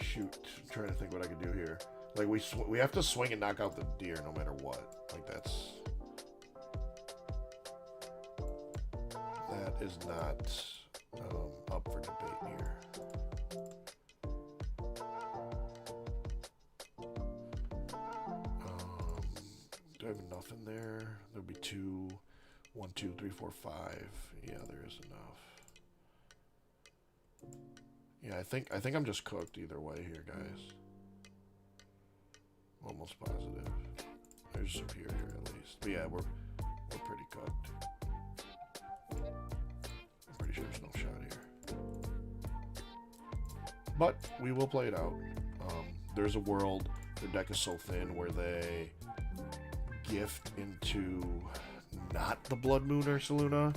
Shoot, I'm trying to think what I could do here. Like, we have to swing and knock out the deer no matter what. Like, that is not up for debate here. Do I have enough in there? There'll be 2, 1, 2, 3, 4, 5. Yeah, there is enough. Yeah, I think I'm just cooked either way here, guys. Almost positive. There's Superior at least. But yeah, we're pretty cooked. I'm pretty sure there's no shot here. But we will play it out. There's a world, their deck is so thin where they gift into not the Blood Moon Ursaluna.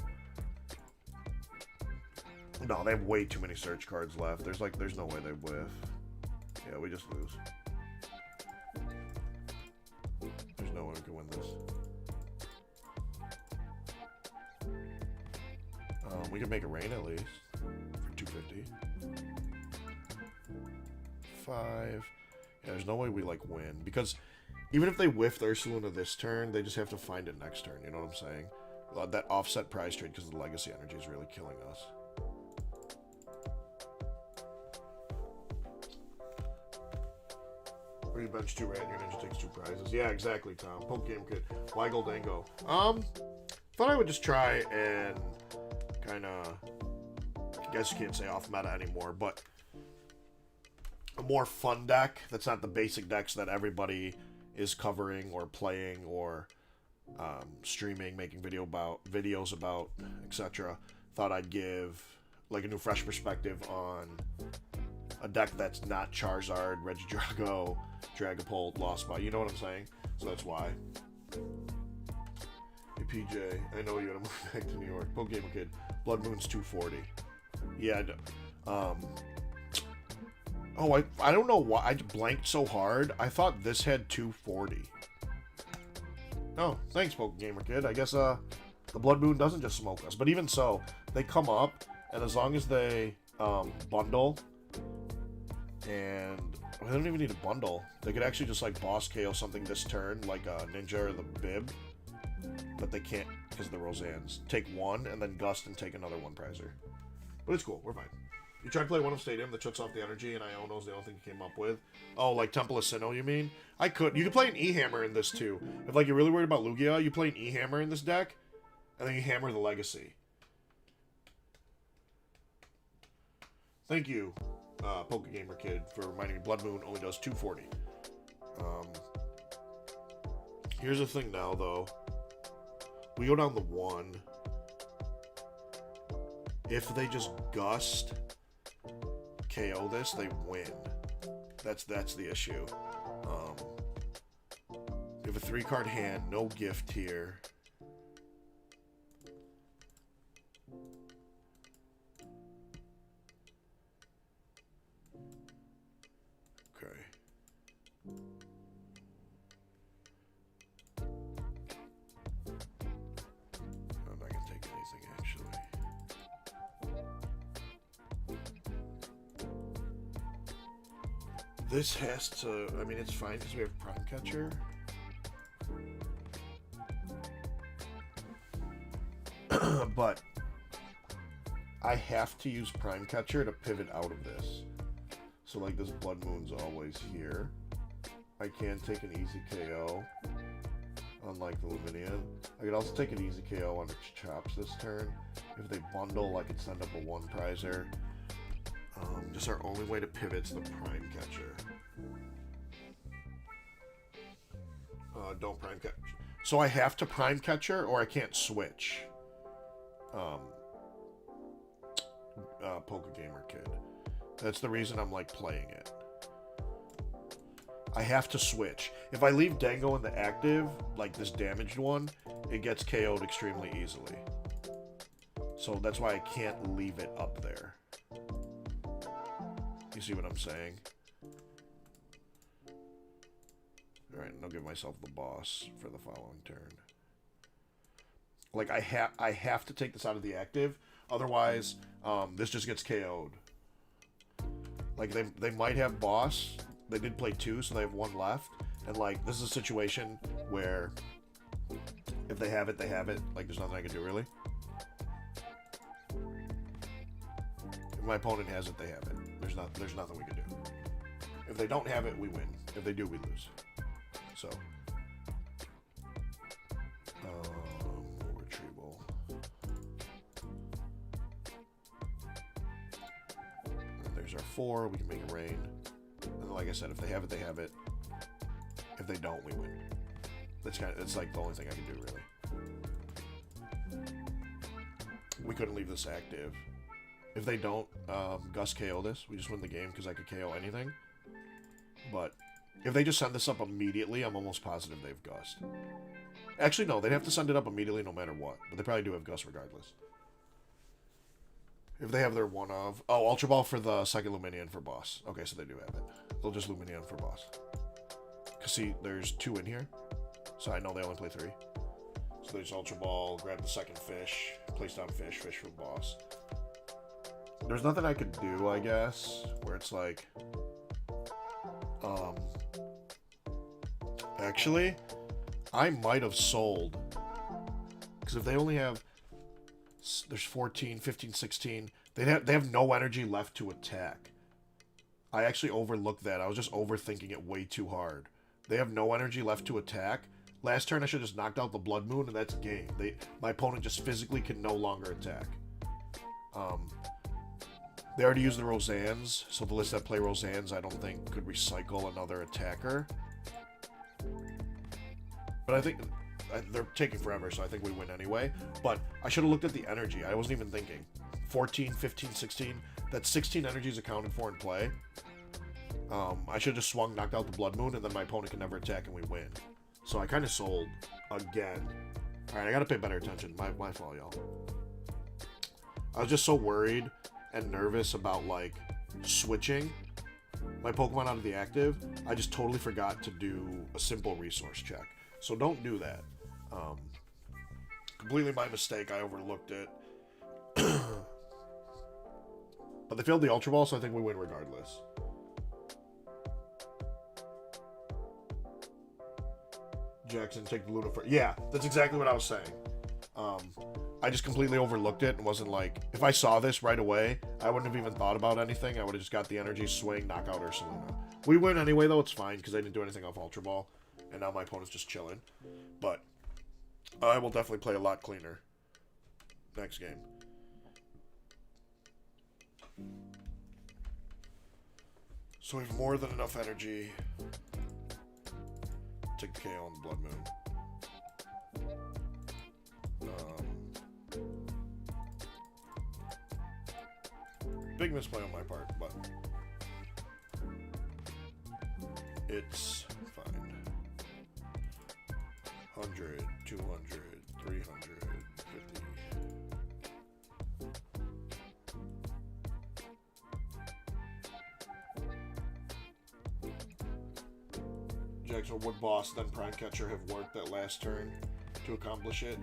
No, they have way too many search cards left. There's no way they whiff. Yeah, we just lose. There's no way we can win this. We can make a rain at least for 250. 5. Yeah, there's no way we like win because even if they whiff the Ursaluna this turn, they just have to find it next turn. You know what I'm saying? That offset prize trade because the legacy energy is really killing us. Or you bench 2 red, your ninja takes 2 prizes. Yeah, exactly, Tom. Poke Game Kid. Why Gholdengo? Thought I would just try and kind of, I guess you can't say off meta anymore, but a more fun deck that's not the basic decks that everybody is covering or playing or streaming, making videos about, etc. Thought I'd give like a new fresh perspective on a deck that's not Charizard, Regidrago, Dragapult, Lost Spot. You know what I'm saying? So that's why. Hey PJ, I know you gotta move back to New York. Pokemon Kid. Blood Moon's 240. Yeah, oh, I don't know why I blanked so hard. I thought this had 240. Oh, thanks, Pokegamer Kid. I guess the Blood Moon doesn't just smoke us, but even so, they come up, and as long as they bundle, and they don't even need a bundle. They could actually just like boss KO something this turn, like a Ninja or the Bib, but they can't because of the Roseannes. Take 1 and then Gust and take another 1 prizer. But it's cool. We're fine. You tried to play One of Stadium that shuts off the energy, and Iono's the only thing you came up with. Oh, like Temple of Sinnoh, you mean? I could. You could play an E-Hammer in this, too. If, like, you're really worried about Lugia, you play an E-Hammer in this deck, and then you hammer the Legacy. Thank you, Pokegamer Kid, for reminding me Blood Moon only does 240. Here's the thing now, though. We go down the 1. If they just Gust... KO this, they win. That's the issue. We have a 3-card hand, no gift here. Okay. I'm not gonna take anything actually. This has to, I mean, it's fine because we have Prime Catcher. But I have to use Prime Catcher to pivot out of this. So, like, this Blood Moon's always here. I can take an easy KO, unlike the Luminian. I could also take an easy KO on its Chops this turn. If they bundle, I could send up a 1 prizer. Just our only way to pivot is the Prime Catcher. Don't prime catch. So I have to prime catcher or I can't switch. Poke Gamer Kid. That's the reason I'm like playing it. I have to switch. If I leave Dango in the active, like this damaged one, it gets KO'd extremely easily. So that's why I can't leave it up there. You see what I'm saying? Alright, and I'll give myself the boss for the following turn. Like, I have to take this out of the active, otherwise, this just gets KO'd. Like, they might have boss. They did play 2, so they have 1 left. And, like, this is a situation where if they have it, they have it. Like, there's nothing I can do, really. If my opponent has it, they have it. There's nothing we can do. If they don't have it, we win. If they do, we lose. So, retrieval. And there's our 4. We can make it rain. And like I said, if they have it, they have it. If they don't, we win. That's like the only thing I can do, really. We couldn't leave this active. If they don't, Gus KO this. We just win the game because I could KO anything. But if they just send this up immediately, I'm almost positive they've Gust. Actually, no, they'd have to send it up immediately no matter what. But they probably do have Gust regardless. If they have their one of... Oh, Ultra Ball for the second Luminion for boss. Okay, so they do have it. They'll just Luminion for boss. Because, see, there's 2 in here. So I know they only play 3. So there's Ultra Ball, grab the second fish, place down fish for boss. There's nothing I could do, I guess, where it's like... Actually, I might have sold. Because if they only have... There's 14, 15, 16. They have no energy left to attack. I actually overlooked that. I was just overthinking it way too hard. They have no energy left to attack. Last turn, I should have just knocked out the Blood Moon, and that's game. My opponent just physically can no longer attack. They already used the Roseannes, so the list that play Roseannes, I don't think, could recycle another attacker. But I think they're taking forever, so I think we win anyway. But I should have looked at the energy. I wasn't even thinking. 14, 15, 16. That's 16 energies accounted for in play. I should have just swung, knocked out the Blood Moon, and then my opponent can never attack, and we win. So I kind of sold again. Alright, I gotta pay better attention. My fault, y'all. I was just so worried and nervous about, like, switching my Pokemon out of the active. I just totally forgot to do a simple resource check. So don't do that. Completely my mistake. I overlooked it. But they failed the Ultra Ball, so I think we win regardless. Jackson, take the Luna first. Yeah, that's exactly what I was saying. I just completely overlooked it and wasn't like... If I saw this right away, I wouldn't have even thought about anything. I would have just got the energy, swing, knock out Ursaluna. We win anyway, though. It's fine, because I didn't do anything off Ultra Ball. And now my opponent's just chilling. But I will definitely play a lot cleaner next game. So we have more than enough energy to KO on the Blood Moon. Big misplay on my part, but it's fine. 100, 200, 350. Jackson, would boss then Prime Catcher have worked that last turn to accomplish it?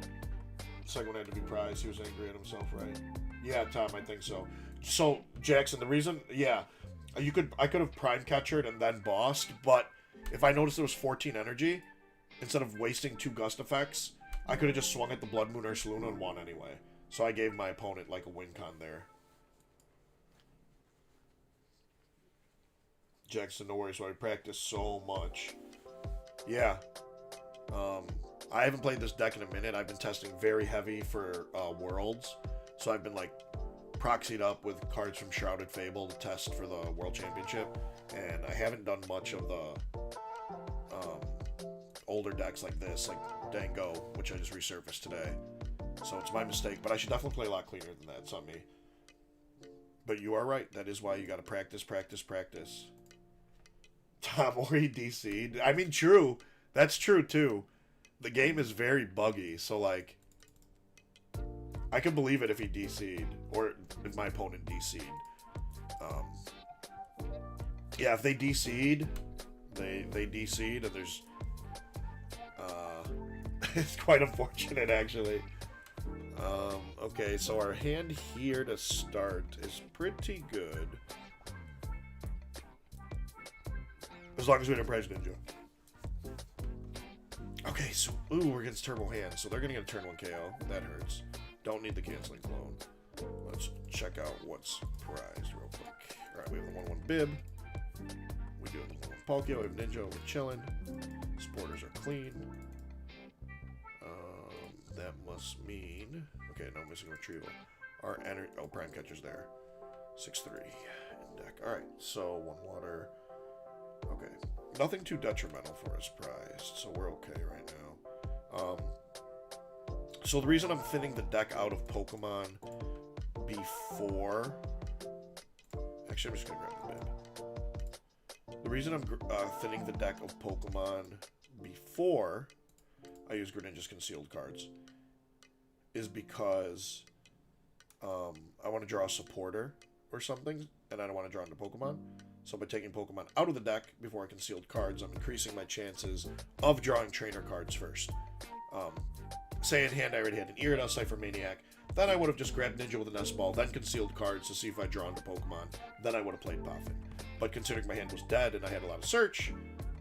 The second one had to be prized. He was angry at himself, right? Yeah, Tom, I think so. So, Jackson, the reason, yeah, I could have Prime Catchered and then bossed, but if I noticed there was 14 energy, instead of wasting 2 Gust effects, I could have just swung at the Blood Moon or Ursaluna and won anyway. So I gave my opponent, like, a win con there. Jackson, no worries, so I practice so much. Yeah. I haven't played this deck in a minute. I've been testing very heavy for Worlds. So I've been, like, proxied up with cards from Shrouded Fable to test for the World Championship. And I haven't done much of the older decks like this, like Dango, which I just resurfaced today. So it's my mistake, but I should definitely play a lot cleaner than that. It's on me. But you are right. That is why you got to practice, practice, practice. Tom Ori DC'd. I mean, true. That's true, too. The game is very buggy, so, like, I can believe it if he DC'd, or if my opponent DC'd. Yeah, if they DC'd, they DC'd, and there's, it's quite unfortunate, actually. Okay, so our hand here to start is pretty good. As long as we don't prize Ninja. Okay, so, ooh, we're against Turbo Hand, so they're gonna get a turn 1 KO. That hurts. Don't need the canceling clone. Let's check out what's prized real quick. Alright, we have the 1/1 Bib. We do have the 1/1 Palkia. We have Ninja. We're chilling. Sporters are clean. That must mean... Okay, no missing retrieval. Our energy... Oh, Prime Catcher's there. 6/3 in deck. Alright, so 1 water. Okay. Nothing too detrimental for us prized, so we're okay right now. So the reason I'm thinning the deck out of Pokemon before... Actually, I'm just going to grab the bib. The reason I'm thinning the deck of Pokemon before I use Greninja's concealed cards is because I want to draw a supporter or something, and I don't want to draw into Pokemon. So by taking Pokemon out of the deck before I concealed cards, I'm increasing my chances of drawing trainer cards first. Say in hand I already had an Iridos, Cypher Maniac, then I would have just grabbed Ninja with an S-Ball, then concealed cards to see if I draw into Pokemon, then I would have played Palafin. But considering my hand was dead and I had a lot of search,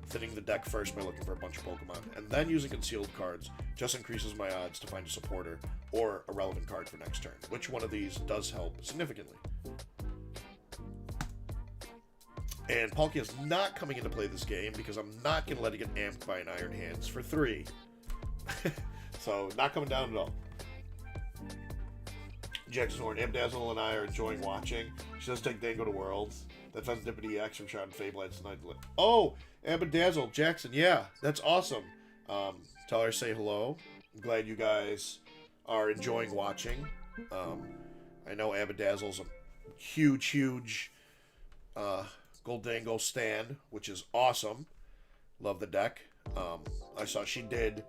thinning the deck first by looking for a bunch of Pokemon, and then using concealed cards just increases my odds to find a supporter or a relevant card for next turn, which one of these does help significantly. And Palkia is not coming into play this game because I'm not going to let it get amped by an Iron Hands for 3. So, not coming down at all. Jackson Horn, Abdazzle and I are enjoying watching. She does take Dango to Worlds. That Fendipity EX from Shroud and Fable tonight. Oh, Abdazzle, Jackson, yeah, that's awesome. Tell her say hello. I'm glad you guys are enjoying watching. I know Abdazzle's a huge Gholdengo stand, which is awesome. Love the deck. I saw she did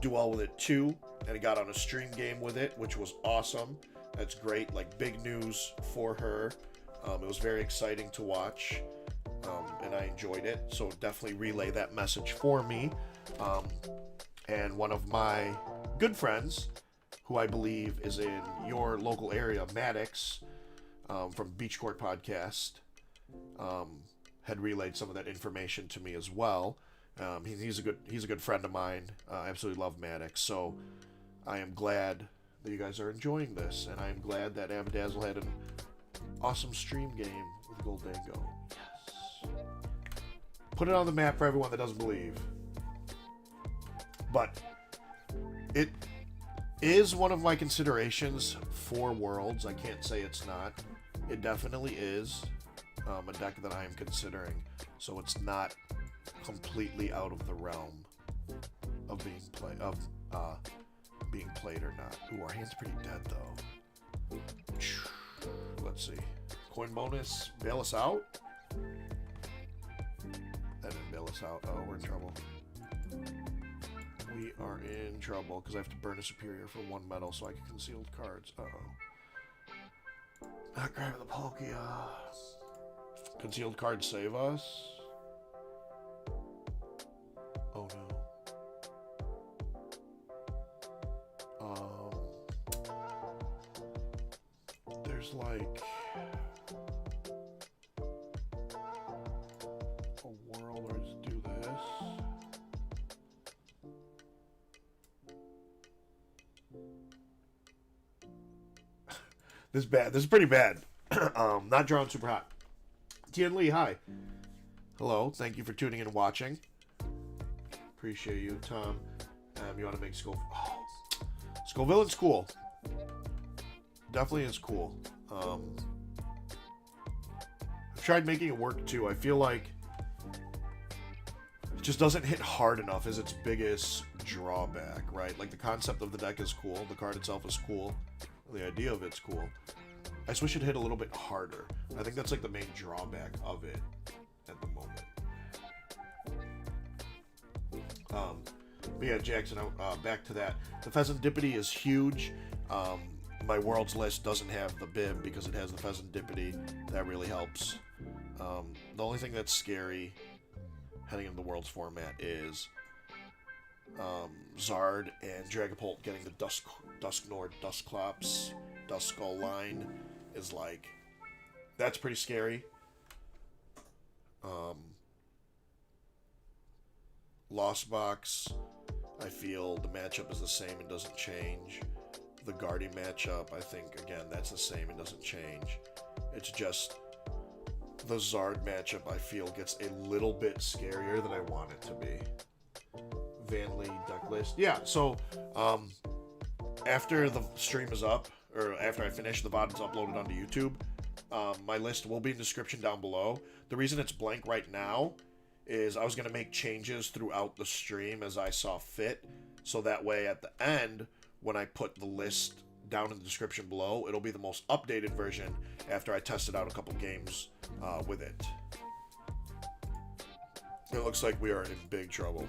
do well with it too, and it got on a stream game with it, which was awesome. That's great, like big news for her. It was very exciting to watch, and I enjoyed it, so definitely relay that message for me. And one of my good friends, who I believe is in your local area, Maddox, from Beach Court Podcast, had relayed some of that information to me as well. He's a good friend of mine. I absolutely love Maddox, so I am glad that you guys are enjoying this, and I am glad that Abdazzle had an awesome stream game with Gholdengo. Yes. Put it on the map for everyone that doesn't believe. But it is one of my considerations for Worlds. I can't say it's not. It definitely is a deck that I am considering. So it's not completely out of the realm of being played or not. Ooh, our hand's pretty dead though. Let's see. Coin bonus, bail us out. That didn't bail us out. Oh, we're in trouble. We are in trouble because I have to burn a superior for 1 metal so I can conceal cards. Uh-oh. Not grabbing the Palkia. Concealed cards save us. Oh no. There's like a world where I just do this. This is bad. This is pretty bad. Not drawn super hot. Tian Lee, hi. Hello. Thank you for tuning in and watching. Appreciate you, Tom. You want to make Scoville? Oh, Scovillain's cool. Definitely is cool. I've tried making it work too. I feel like just doesn't hit hard enough is its biggest drawback, right? Like, the concept of the deck is cool, the card itself is cool, the idea of it's cool. I just wish it hit a little bit harder. I think that's like the main drawback of it at the moment. But yeah, Jackson, back to that. The Pheasantipity is huge. My Worlds list doesn't have the bib because it has the Pheasantipity. That really helps. The only thing that's scary heading into the Worlds format is Zard and Dragapult getting the Dusknord Dusclops Duskull line is like, that's pretty scary. Lost Box, I feel the matchup is the same and doesn't change. The Guardy matchup, I think, again, that's the same and doesn't change. It's just the Zard matchup, I feel, gets a little bit scarier than I want it to be. Van Lee deck list. Yeah, so after the stream is up, or after I finish, the VOD is uploaded onto YouTube. My list will be in the description down below. The reason it's blank right now is I was going to make changes throughout the stream as I saw fit. So that way at the end, when I put the list down in the description below, it'll be the most updated version after I tested out a couple games with it. It looks like we are in big trouble.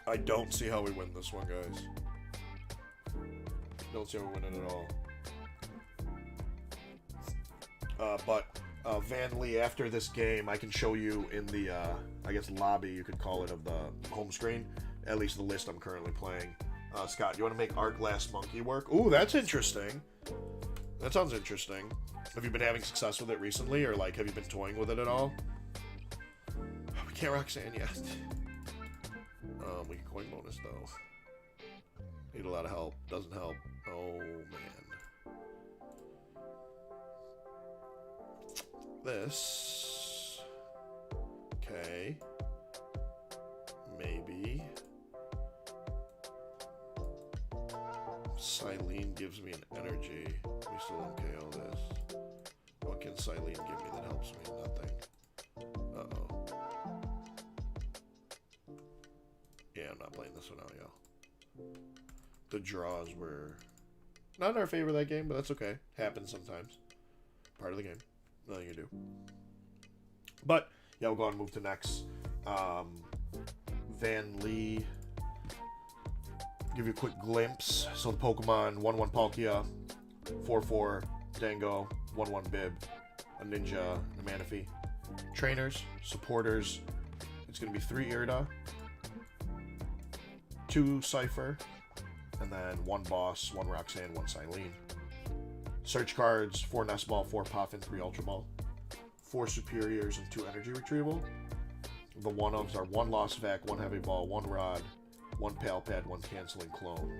I don't see how we win this one, guys. Don't see how we win it at all. But Van Lee, after this game, I can show you in the, I guess, lobby, you could call it, of the home screen, at least the list I'm currently playing. Scott, you want to make Arcglass Monkey work? Ooh, that's interesting. That sounds interesting. Have you been having success with it recently, or, like, have you been toying with it at all? We can't Roxanne yet. We can coin bonus, though. Need a lot of help. Doesn't help. Oh, man. This. Okay. Maybe. Silene gives me an energy. We still don't KO this. What can Silene give me that helps me? Nothing. Uh-oh. Yeah, I'm not playing this one out, yo. The draws were not in our favor that game, but that's okay. Happens sometimes. Part of the game. Nothing you do. But, yeah, we'll go on and move to next. Van Lee. Give you a quick glimpse. So the Pokemon, 1-1 Palkia, 4-4 Dango, 1-1 Bib, a Ninja, and a Manaphy. Trainers, supporters. It's going to be 3 Irida, 2 Cypher, and then 1 Boss, 1 Roxanne, 1 Silene. Search cards, 4 Nest Ball, 4 Poffin, 3 Ultra Ball, 4 Superiors, and 2 Energy Retrieval. The one-ofs are 1 Lost Vac, 1 Heavy Ball, 1 Rod, 1 Pal Pad, 1 Canceling Clone.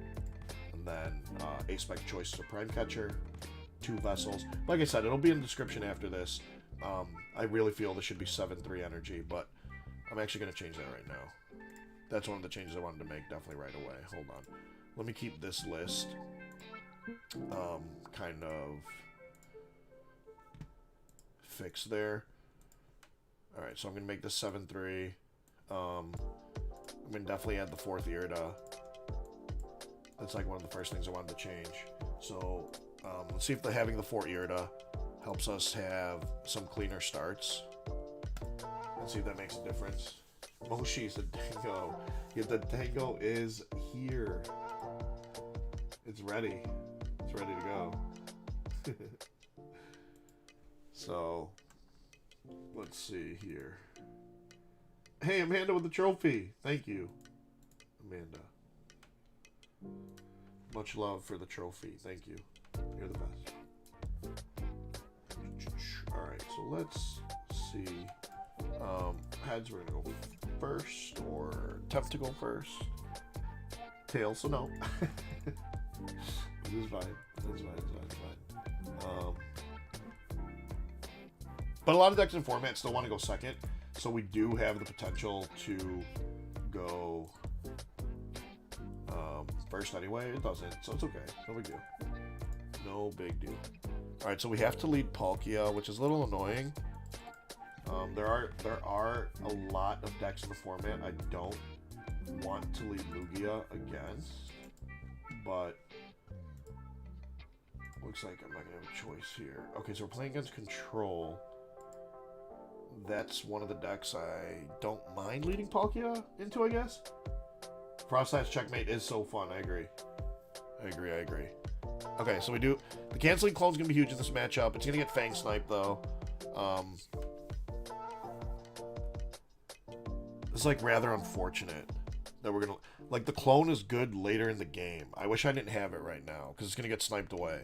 And then A-Spec Choices of Prime Catcher, 2 Vessels. Like I said, it'll be in the description after this. I really feel this should be 7-3 Energy, but I'm actually going to change that right now. That's one of the changes I wanted to make definitely right away. Hold on. Let me keep this list kind of fixed there. Alright, so I'm going to make this 7-3. I'm going to definitely add the 4th Irida. That's like one of the first things I wanted to change. So, let's see if having the 4 Irida helps us have some cleaner starts. Let's see if that makes a difference. Moshi's a Dango. Yeah, the Dango is here. It's ready. It's ready to go. So, let's see here. Hey, Amanda with the trophy. Thank you, Amanda. Much love for the trophy. Thank you. You're the best. Alright, so let's see. Heads, we're going to go first, or attempt to go first. Tails, so no. This is fine. It's fine. But a lot of decks and formats still want to go second, so we do have the potential to go first anyway. It doesn't, so it's okay. No big deal. No big deal. Alright, so we have to lead Palkia, which is a little annoying. There are a lot of decks in the format I don't want to leave Lugia against, but looks like I'm not gonna have a choice here. Okay, so we're playing against Control. That's one of the decks I don't mind leading Palkia into, I guess. Frost Knight's Checkmate is so fun. I agree. Okay, so we do... The Canceling Clone's going to be huge in this matchup. It's going to get Fang Snipe, though. It's, like, rather unfortunate that we're going to... Like, the Clone is good later in the game. I wish I didn't have it right now, because it's going to get sniped away.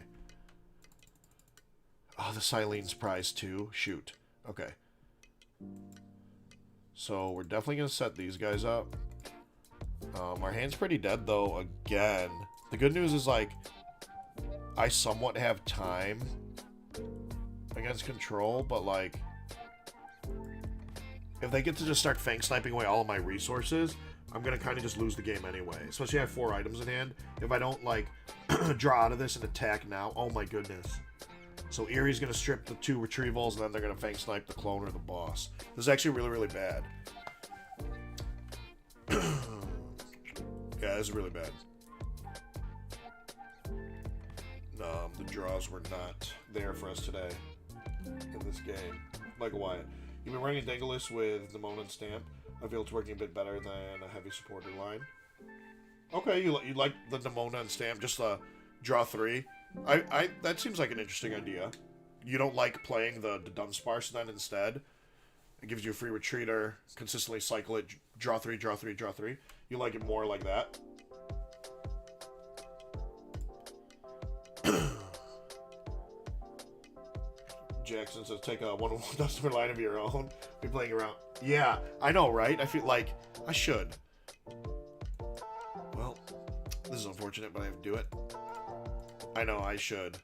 Oh, the Silene's prize, too? Shoot. Okay. So, we're definitely going to set these guys up. Our hand's pretty dead, though, again. The good news is, like, I somewhat have time against Control, but, like, if they get to just start Fang Sniping away all of my resources, I'm going to kind of just lose the game anyway. Especially I have 4 items in hand. If I don't, like, draw out of this and attack now, oh my goodness. So Erie's going to strip the 2 retrievals, and then they're going to Fang Snipe the Clone or the boss. This is actually really, really bad. Yeah, this is really bad. The draws were not there for us today in this game. Michael Wyatt. You've been running a Dangleus with Nimona and Stamp. I feel it's working a bit better than a heavy supporter line. Okay, you like the Nimona and Stamp, just draw 3. That seems like an interesting idea. You don't like playing the Dunsparce then instead? It gives you a free retreater, consistently cycle it, draw 3, draw 3, draw 3. You like it more like that? Jackson says, take a 1-1 Dunsparce line of your own. Be playing around. Yeah, I know, right? I feel like I should. Well, this is unfortunate, but I have to do it. I know, I should.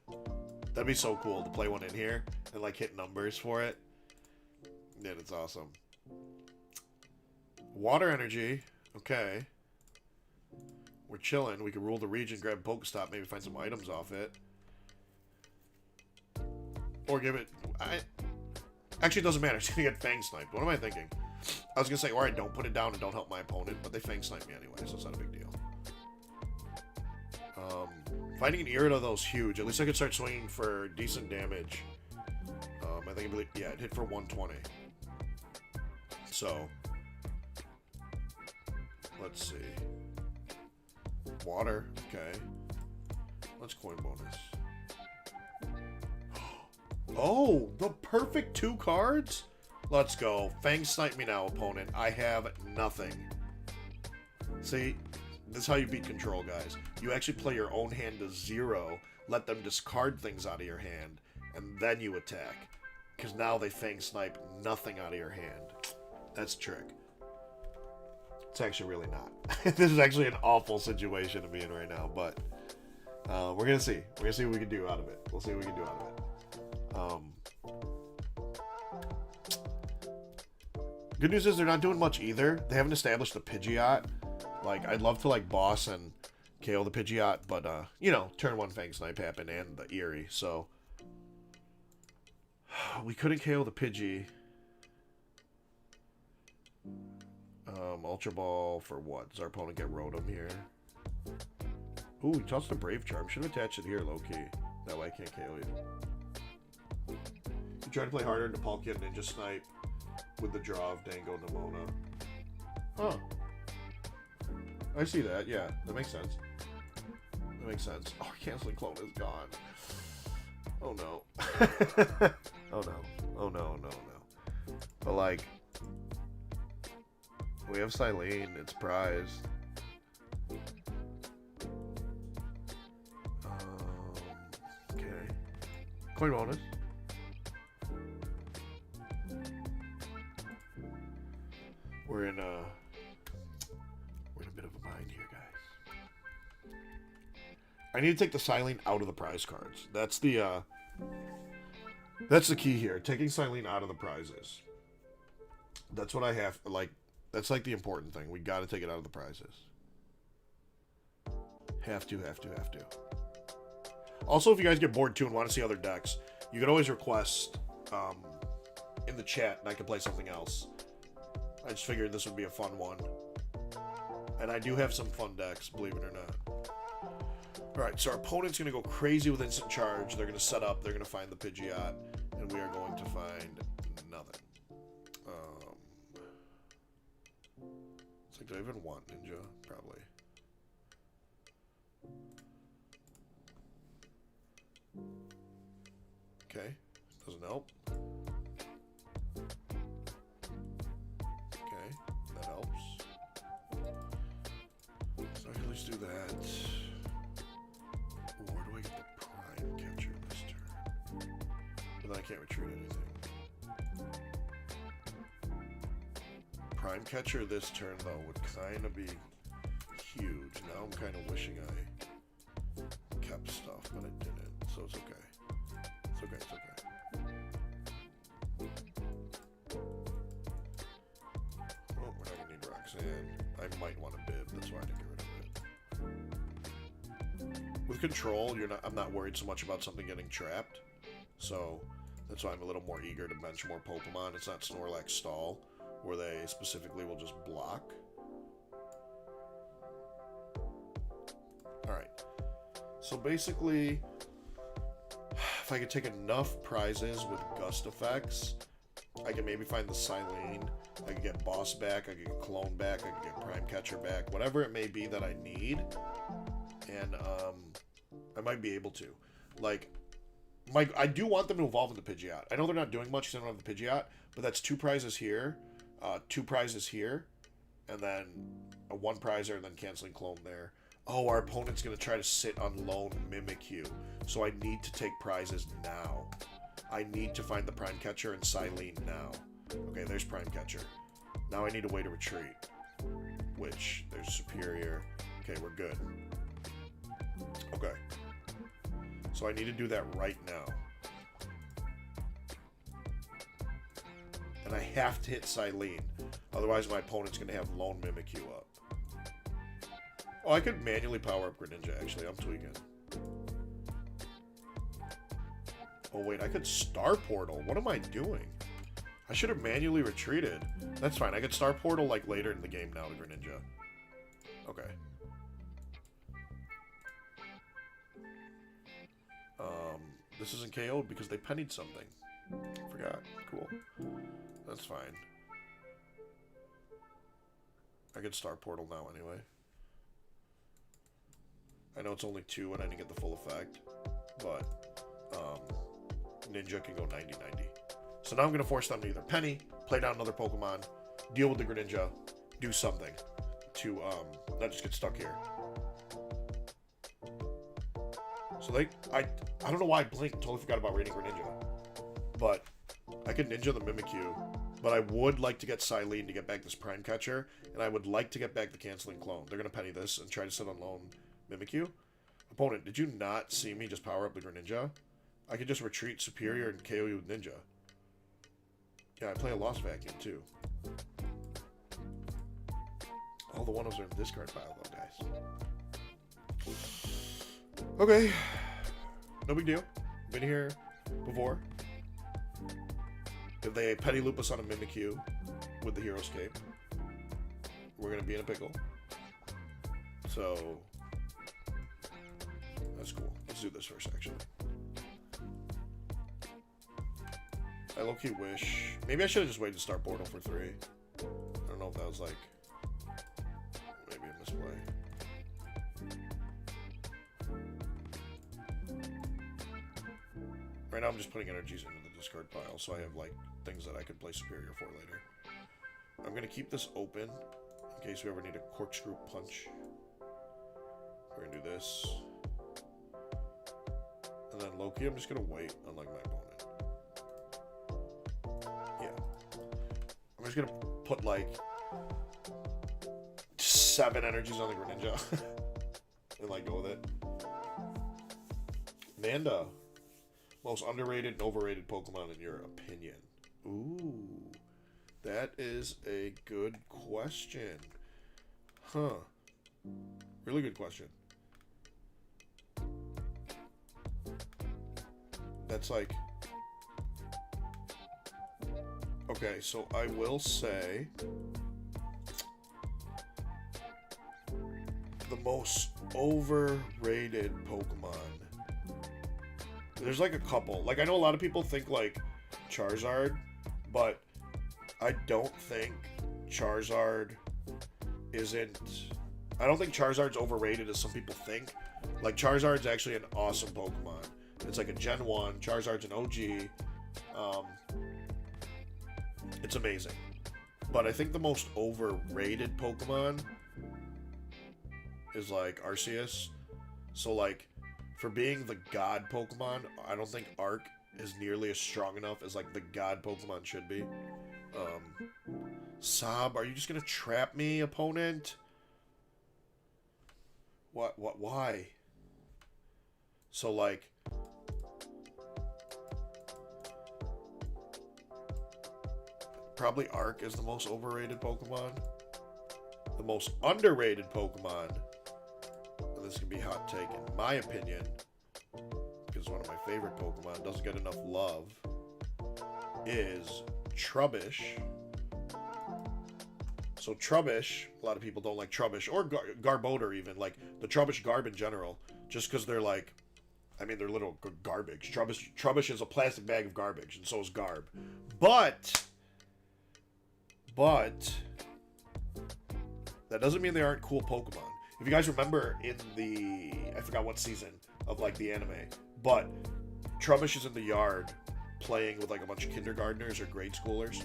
That'd be so cool to play one in here and, like, hit numbers for it. Yeah, that's awesome. Water Energy. Okay. We're chilling. We can rule the region, grab Pokestop, maybe find some items off it. Or give it... Actually, it doesn't matter. It's going to get Fang Sniped. What am I thinking? I was going to say, or I don't put it down and don't help my opponent, but they Fang Snipe me anyway, so it's not a big deal. Finding an Irida, though, is huge. At least I could start swinging for decent damage. I think it hit for 120. So, let's see. Water, okay. Let's coin bonus. Oh, the perfect 2 cards? Let's go. Fang Snipe me now, opponent. I have nothing. See? This is how you beat Control, guys. You actually play your own hand to 0, let them discard things out of your hand, and then you attack. Because now they Fang Snipe nothing out of your hand. That's a trick. It's actually really not. This is actually an awful situation to be in right now, but we're going to see. We're going to see what we can do out of it. We'll see what we can do out of it. Good news is they're not doing much either. They haven't established the Pidgeot. Like, I'd love to, like, boss and KO the Pidgeot, but, you know, turn 1 Fang Snipe happened and the Eerie, so... We couldn't KO the Pidgey. Ultra Ball for what? Does our opponent get Rotom here? Ooh, he tossed a Brave Charm. Should have attached it here, low-key. That way I can't KO you. You try to play harder into Palkia Ninja Snipe with the draw of Dango Nimona. Huh. I see that, yeah. That makes sense. That makes sense. Oh, Canceling Clone is gone. Oh no. Oh no. Oh no, no, no. But like, we have Silene, it's prized. Okay. Coin bonus. We're in a bit of a bind here, guys. I need to take the Silene out of the prize cards. That's the key here. Taking Silene out of the prizes. That's what I have, like, that's like the important thing. We gotta take it out of the prizes. Have to. Also, if you guys get bored too and want to see other decks, you can always request in the chat and I can play something else. I just figured this would be a fun one. And I do have some fun decks, believe it or not. Alright, so our opponent's going to go crazy with instant charge. They're going to set up, they're going to find the Pidgeot, and we are going to find nothing. It's like, do I even want Ninja? Probably. Okay, doesn't help. Okay, that helps. So I can at least do that. Ooh, where do I get the Prime Catcher this turn? But then I can't retreat anything. Prime Catcher this turn, though, would kind of be huge. Now I'm kind of wishing I kept stuff, but I didn't, so it's okay. It's okay, it's okay. Oh, we're not gonna need Roxanne. I might want a bib, that's why I didn't get rid of it. With control, I'm not worried so much about something getting trapped. So that's why I'm a little more eager to bench more Pokemon. It's not Snorlax Stall, where they specifically will just block. Alright. So basically, if I could take enough prizes with Gust effects, I can maybe find the Silene, I can get Boss back, I can get Clone back, I can get Prime Catcher back, whatever it may be that I need, and I might be able to. Like, I do want them to evolve into Pidgeot. I know they're not doing much because I don't have the Pidgeot, but that's 2 prizes here, 2 prizes here, and then a 1 prizer, and then canceling Clone there. Oh, our opponent's going to try to sit on lone Mimikyu. So I need to take prizes now. I need to find the Prime Catcher and Silene now. Okay, there's Prime Catcher. Now I need a way to retreat. Which, there's Superior. Okay, we're good. Okay. So I need to do that right now. And I have to hit Silene. Otherwise my opponent's going to have lone Mimikyu up. Oh, I could manually power up Greninja, actually. I'm tweaking. Oh, wait. I could Star Portal. What am I doing? I should have manually retreated. That's fine. I could Star Portal, like, later in the game now to Greninja. Okay. This isn't KO'd because they pennied something. Forgot. Cool. That's fine. I could Star Portal now anyway. I know it's only 2 and I didn't get the full effect, but Ninja can go 90-90. So now I'm going to force them to either penny, play down another Pokemon, deal with the Greninja, do something to not just get stuck here. So I don't know why I blinked, totally forgot about raiding Greninja. But I could Ninja the Mimikyu, but I would like to get Silene to get back this Prime Catcher, and I would like to get back the canceling Clone. They're going to penny this and try to sit on lone Mimikyu. Opponent, did you not see me just power up the Greninja? I could just retreat Superior and KO you with Ninja. Yeah, I play a Lost Vacuum too. All the one-offs are in the discard pile though, guys. Okay. No big deal. Been here before. If they Petty Loop us on a Mimikyu with the Hero Scape, we're going to be in a pickle. So that's cool. Let's do this first, actually. I low-key wish... Maybe I should have just waited to start Portal for 3. I don't know if that was, like... Maybe a misplay. Right now I'm just putting energies into the discard pile, so I have, like, things that I could play Superior for later. I'm going to keep this open in case we ever need a Corkscrew Punch. We're going to do this. And then Loki, I'm just going to wait, unlike my opponent. Yeah. I'm just going to put, like, 7 energies on the Greninja. And, like, go with it. Manda. Most underrated and overrated Pokemon in your opinion? Ooh. That is a good question. Huh. Really good question. That's like... Okay, so I will say the most overrated Pokemon. There's like a couple. Like, I know a lot of people think like Charizard, but I don't think Charizard isn't... I don't think Charizard's overrated as some people think. Like, Charizard's actually an awesome Pokemon. It's like a Gen 1. Charizard's an OG. It's amazing. But I think the most overrated Pokemon is like Arceus. So like, for being the god Pokemon, I don't think Arc is nearly as strong enough as like the god Pokemon should be. Sob, are you just gonna trap me, opponent? Why? So like, probably Arc is the most overrated Pokemon. The most underrated Pokemon, and this can be a hot take in my opinion, because one of my favorite Pokemon doesn't get enough love, is Trubbish. So Trubbish, a lot of people don't like Trubbish, or Garbodor even, like the Trubbish Garb in general, just because they're like, I mean, they're little garbage. Trubbish is a plastic bag of garbage, and so is Garb. But that doesn't mean they aren't cool Pokemon. If you guys remember in the, I forgot what season of like the anime, but Trubbish is in the yard playing with like a bunch of kindergartners or grade schoolers,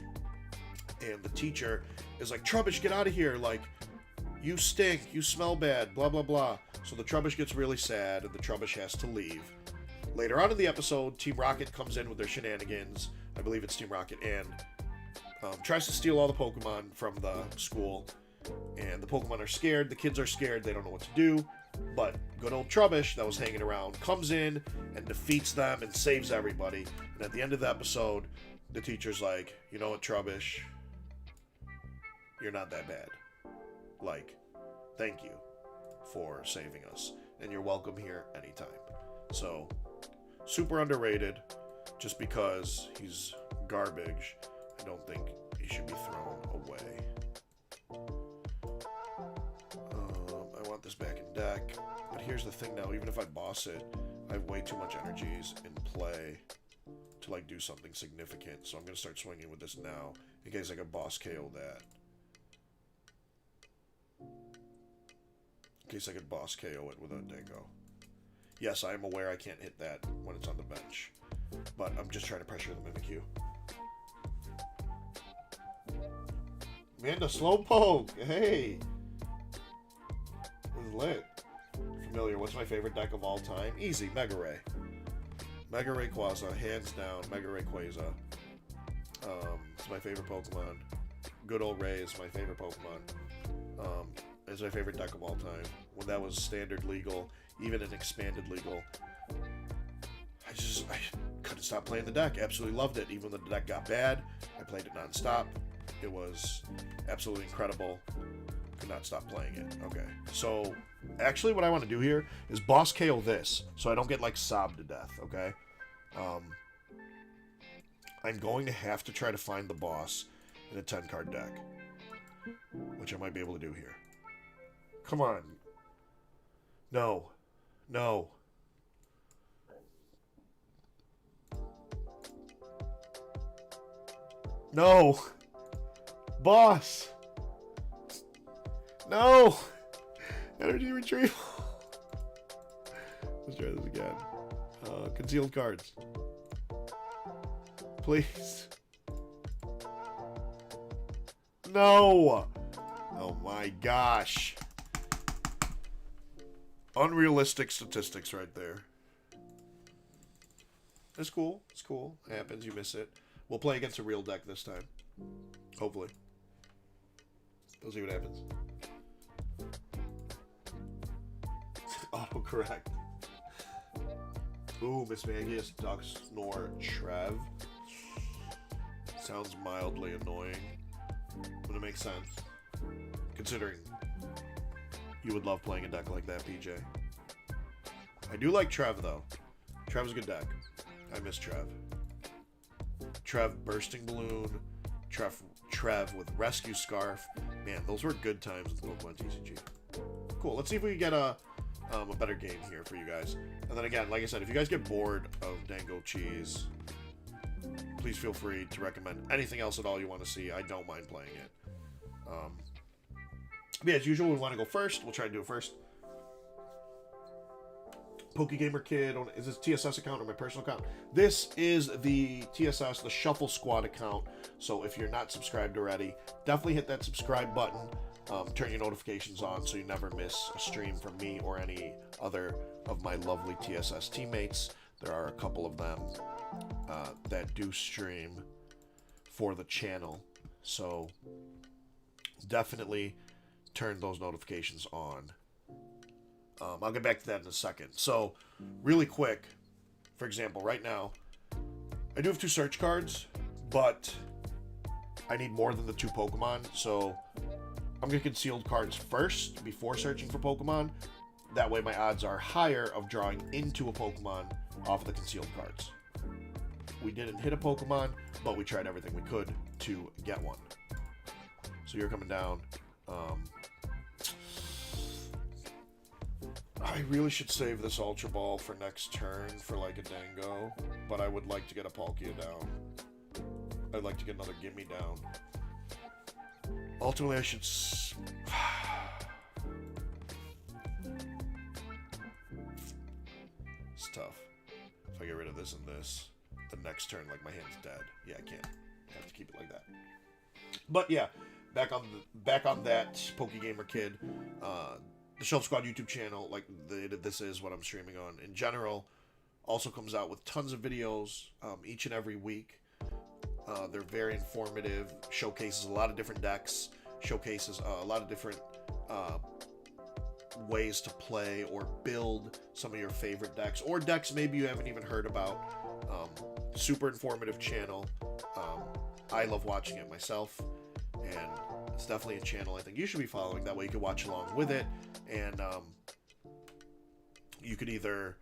and the teacher is like, Trubbish, get out of here, like, you stink, you smell bad, blah blah blah. So the Trubbish gets really sad and the Trubbish has to leave. Later on in the episode, Team Rocket comes in with their shenanigans. I believe it's Team Rocket, and tries to steal all the Pokemon from the school. And the Pokemon are scared, the kids are scared, they don't know what to do. But good old Trubbish that was hanging around comes in and defeats them and saves everybody. And at the end of the episode, the teacher's like, you know what, Trubbish? You're not that bad. Like, thank you for saving us. And you're welcome here anytime. So, super underrated. Just because he's garbage, I don't think he should be thrown away. I want this back in deck. But here's the thing now, even if I boss it, I have way too much energies in play to like do something significant. So I'm going to start swinging with this now, in case I can boss KO that. In case I could boss KO it with a Dingo. Yes, I am aware I can't hit that when it's on the bench, but I'm just trying to pressure the Mimikyu. Man, the Slowpoke! Hey! This is lit. Familiar, what's my favorite deck of all time? Easy, Mega Ray. Mega Rayquaza, hands down, Mega Rayquaza. It's my favorite Pokemon. Good old Ray is my favorite Pokemon. It's my favorite deck of all time. When that was standard legal, even in expanded legal, I couldn't stop playing the deck. Absolutely loved it. Even when the deck got bad, I played it non-stop. It was absolutely incredible. Could not stop playing it. Okay, so actually what I want to do here is boss KO this, so I don't get like sobbed to death, okay? I'm going to have to try to find the boss in a 10-card deck, which I might be able to do here. Come on. No. No. No. Boss. No. Energy retrieval. Let's try this again. Concealed cards. Please. No. Oh my gosh. Unrealistic statistics right there. It's cool. It's cool. It happens. You miss it. We'll play against a real deck this time. Hopefully. We'll see what happens. Autocorrect. Ooh, Mismagius, Ducksnor, Trev. Sounds mildly annoying. But it makes sense. Considering you would love playing a deck like that, PJ. I do like Trev, though. Trev's a good deck. I miss Trev. Trev, Bursting Balloon, Trev with Rescue Scarf. Man, those were good times with Pokemon TCG. Cool. Let's see if we can get a better game here for you guys. And then again, like I said, if you guys get bored of Dango Cheese, please feel free to recommend anything else at all you want to see. I don't mind playing it. But yeah, as usual, we want to go first. We'll try to do it first. PokeGamer Kid, is this TSS account or my personal account? This is the TSS, the Shuffle Squad account. So if you're not subscribed already, definitely hit that subscribe button. Turn your notifications on so you never miss a stream from me or any other of my lovely TSS teammates. There are a couple of them that do stream for the channel. So definitely turn those notifications on. I'll get back to that in a second. So, really quick, for example, right now, I do have 2 search cards, but I need more than the 2 Pokemon, so I'm going to concealed cards first before searching for Pokemon. That way my odds are higher of drawing into a Pokemon off the concealed cards. We didn't hit a Pokemon, but we tried everything we could to get one. So you're coming down. I really should save this Ultra Ball for next turn for like a Dango, but I would like to get a Palkia down. I'd like to get another Gimme down. Ultimately, I should... It's tough. If I get rid of this and this, the next turn, like, my hand's dead. Yeah, I can't. I have to keep it like that. But yeah, back on that PokeGamer Kid. The Shelf Squad YouTube channel, like this is what I'm streaming on in general, also comes out with tons of videos each and every week. They're very informative, showcases a lot of different decks, showcases a lot of different ways to play or build some of your favorite decks, or decks maybe you haven't even heard about. Super informative channel. I love watching it myself, and it's definitely a channel I think you should be following. That way you can watch along with it, and you could either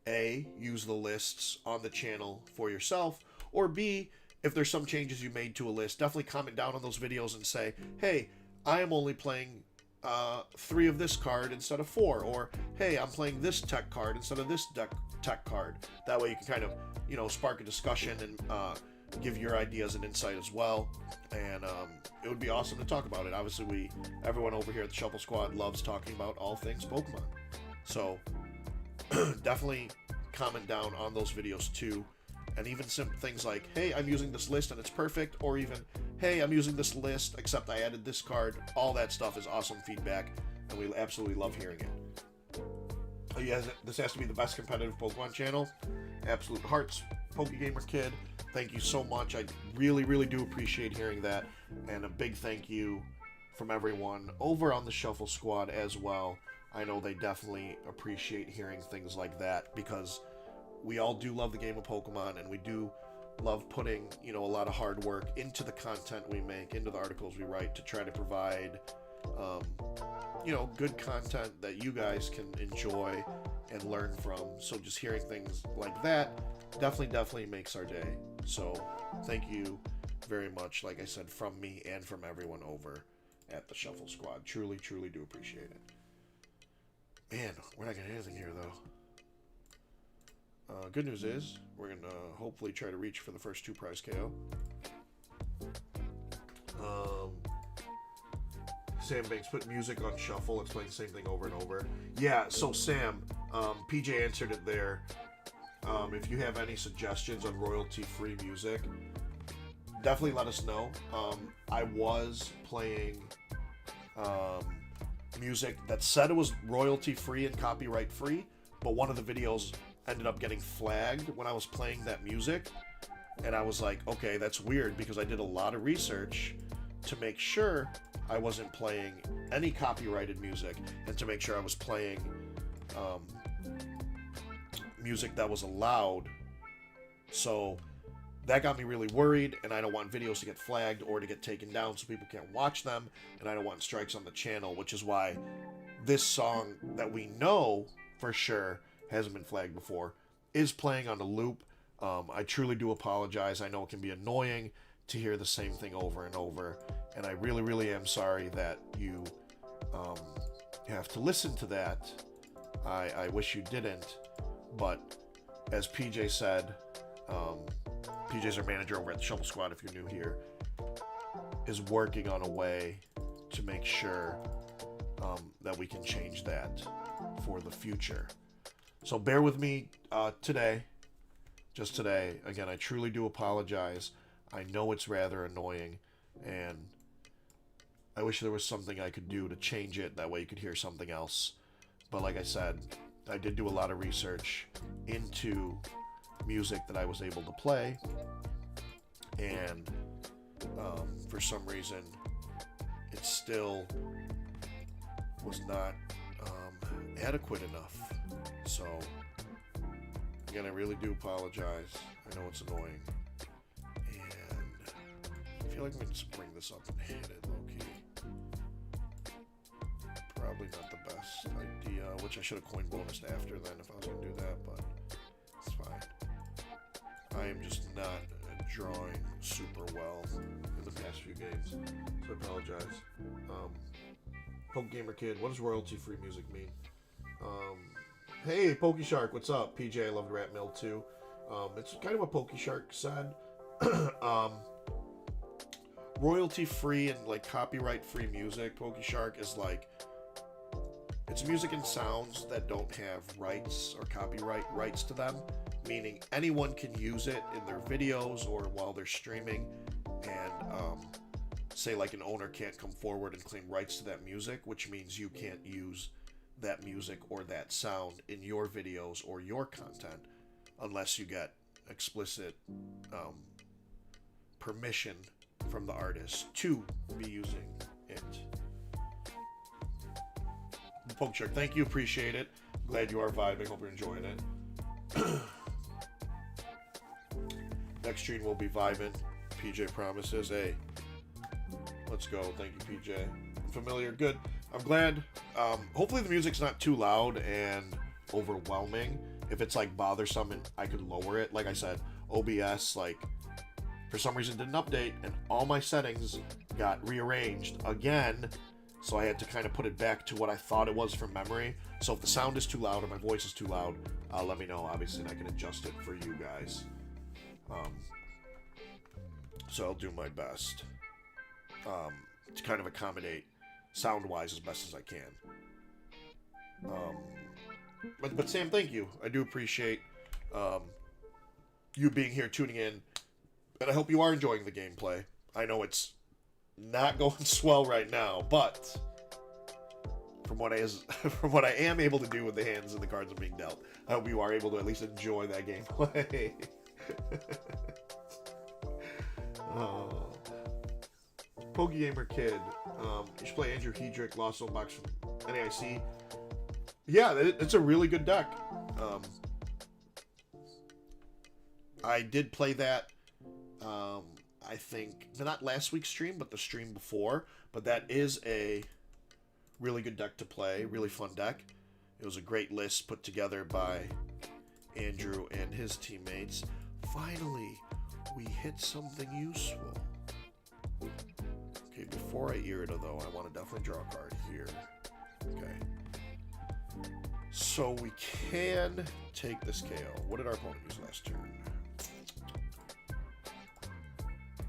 A, use the lists on the channel for yourself, or B, if there's some changes you made to a list, definitely comment down on those videos and say, hey, I am only playing 3 of this card instead of 4, or hey, I'm playing this tech card instead of this tech card. That way you can kind of, spark a discussion and give your ideas and insight as well, and it would be awesome to talk about it. Obviously, everyone over here at the Shuffle Squad loves talking about all things Pokemon, so definitely comment down on those videos too, and even simple things like, hey, I'm using this list and it's perfect, or even, hey, I'm using this list except I added this card. All that stuff is awesome feedback, and we absolutely love hearing it. Yeah, this has to be the best competitive Pokemon channel. Absolute hearts, PokeGamer Kid. Thank you so much. I really, really do appreciate hearing that. And a big thank you from everyone over on the Shuffle Squad as well. I know they definitely appreciate hearing things like that, because we all do love the game of Pokemon, and we do love putting, a lot of hard work into the content we make, into the articles we write, to try to provide good content that you guys can enjoy and learn from. So just hearing things like that definitely makes our day. So thank you very much, like I said, from me and from everyone over at the Shuffle Squad. Truly, truly do appreciate it. Man, we're not getting anything here, though. Good news is, we're going to hopefully try to reach for the first 2 prize KO. Sam Banks put music on shuffle. It's playing the same thing over and over. Yeah, so Sam, PJ answered it there. If you have any suggestions on royalty-free music, definitely let us know. I was playing music that said it was royalty-free and copyright-free, but one of the videos ended up getting flagged when I was playing that music, and I was like, okay, that's weird, because I did a lot of research to make sure I wasn't playing any copyrighted music, and to make sure I was playing music that was allowed. So that got me really worried, and I don't want videos to get flagged or to get taken down so people can't watch them, and I don't want strikes on the channel, which is why this song that we know for sure hasn't been flagged before is playing on a loop. I truly do apologize. I know it can be annoying to hear the same thing over and over. And I really, really am sorry that you have to listen to that. I wish you didn't. But as PJ said, PJ's our manager over at the Shovel Squad, if you're new here, is working on a way to make sure that we can change that for the future. So bear with me today, just today. Again, I truly do apologize. I know it's rather annoying, and I wish there was something I could do to change it. That way you could hear something else. But like I said, I did do a lot of research into music that I was able to play, and for some reason it still was not adequate enough. So again, I really do apologize. I know it's annoying, and I feel like I'm going to bring this up and hit it low-key. Probably not the best idea, which I should have coin bonused after then if I was going to do that, but it's fine. I am just not drawing super well in the past few games, so I apologize. Poke Gamer Kid, what does royalty-free music mean? Hey, Pokey Shark, what's up? PJ, I love Rat Mill too. It's kind of what Pokey Shark said. Royalty-free and like copyright-free music, Pokey Shark, is like, it's music and sounds that don't have rights or copyright rights to them, meaning anyone can use it in their videos or while they're streaming, and say like an owner can't come forward and claim rights to that music, which means you can't use that music or that sound in your videos or your content unless you get explicit permission from the artist to be using it. Pokeshark, thank you, appreciate it. Glad you are vibing, hope you're enjoying it. Next stream will be vibing. PJ promises. Hey, let's go. Thank you, PJ. Familiar, good. I'm glad. Hopefully the music's not too loud and overwhelming. If it's like bothersome, and I could lower it. Like I said, OBS like for some reason didn't update, and all my settings got rearranged again. So I had to kind of put it back to what I thought it was from memory. So if the sound is too loud or my voice is too loud, let me know, obviously, and I can adjust it for you guys. So I'll do my best to kind of accommodate sound-wise as best as I can. But Sam, thank you. I do appreciate you being here, tuning in, and I hope you are enjoying the gameplay. I know it's not going swell right now, but from what I am able to do with the hands and the cards I'm being dealt, I hope you are able to at least enjoy that gameplay. Pokegamer Kid, you should play Andrew Hedrick, Lost Zone Box from NAIC. Yeah, it's a really good deck. I did play that, I think, not last week's stream, but the stream before. But that is a really good deck to play, really fun deck. It was a great list put together by Andrew and his teammates. Finally, we hit something useful. Okay, before I Irida, though, I want to definitely draw a card here. Okay. So we can take this KO. What did our opponent use last turn?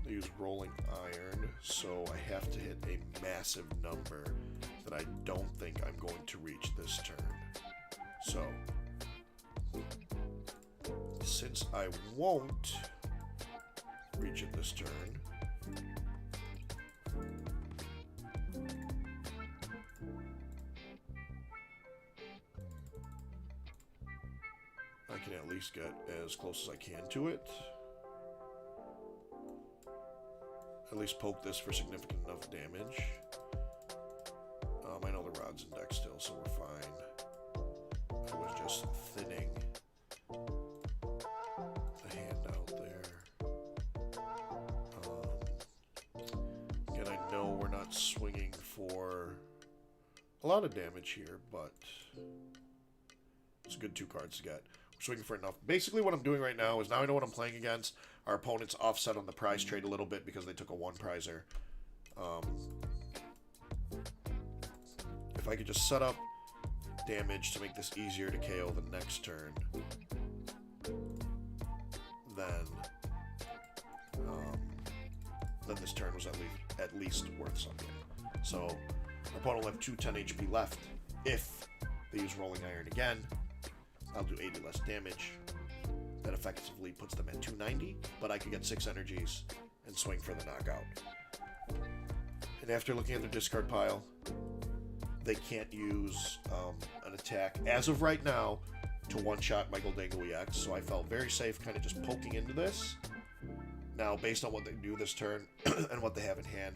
They used Rolling Iron, so I have to hit a massive number that I don't think I'm going to reach this turn. So, since I won't reach it this turn, I can at least get as close as I can to it. At least poke this for significant enough damage. I know the rod's in deck still, so we're fine. I was just thinning the hand out there. Again, I know we're not swinging for a lot of damage here, but it's a good 2 cards to get. swinging for enough. Basically, what I'm doing right now is now I know what I'm playing against. Our opponent's offset on the prize trade a little bit because they took a 1-prizer. If I could just set up damage to make this easier to KO the next turn, then this turn was at least worth something. So our opponent will have 210 HP left. If they use Rolling Iron again, I'll do 80 less damage. That effectively puts them at 290, but I could get 6 energies and swing for the knockout. And after looking at their discard pile, they can't use an attack, as of right now, to one-shot my Gholdengo EX, so I felt very safe kind of just poking into this. Now, based on what they do this turn and what they have in hand,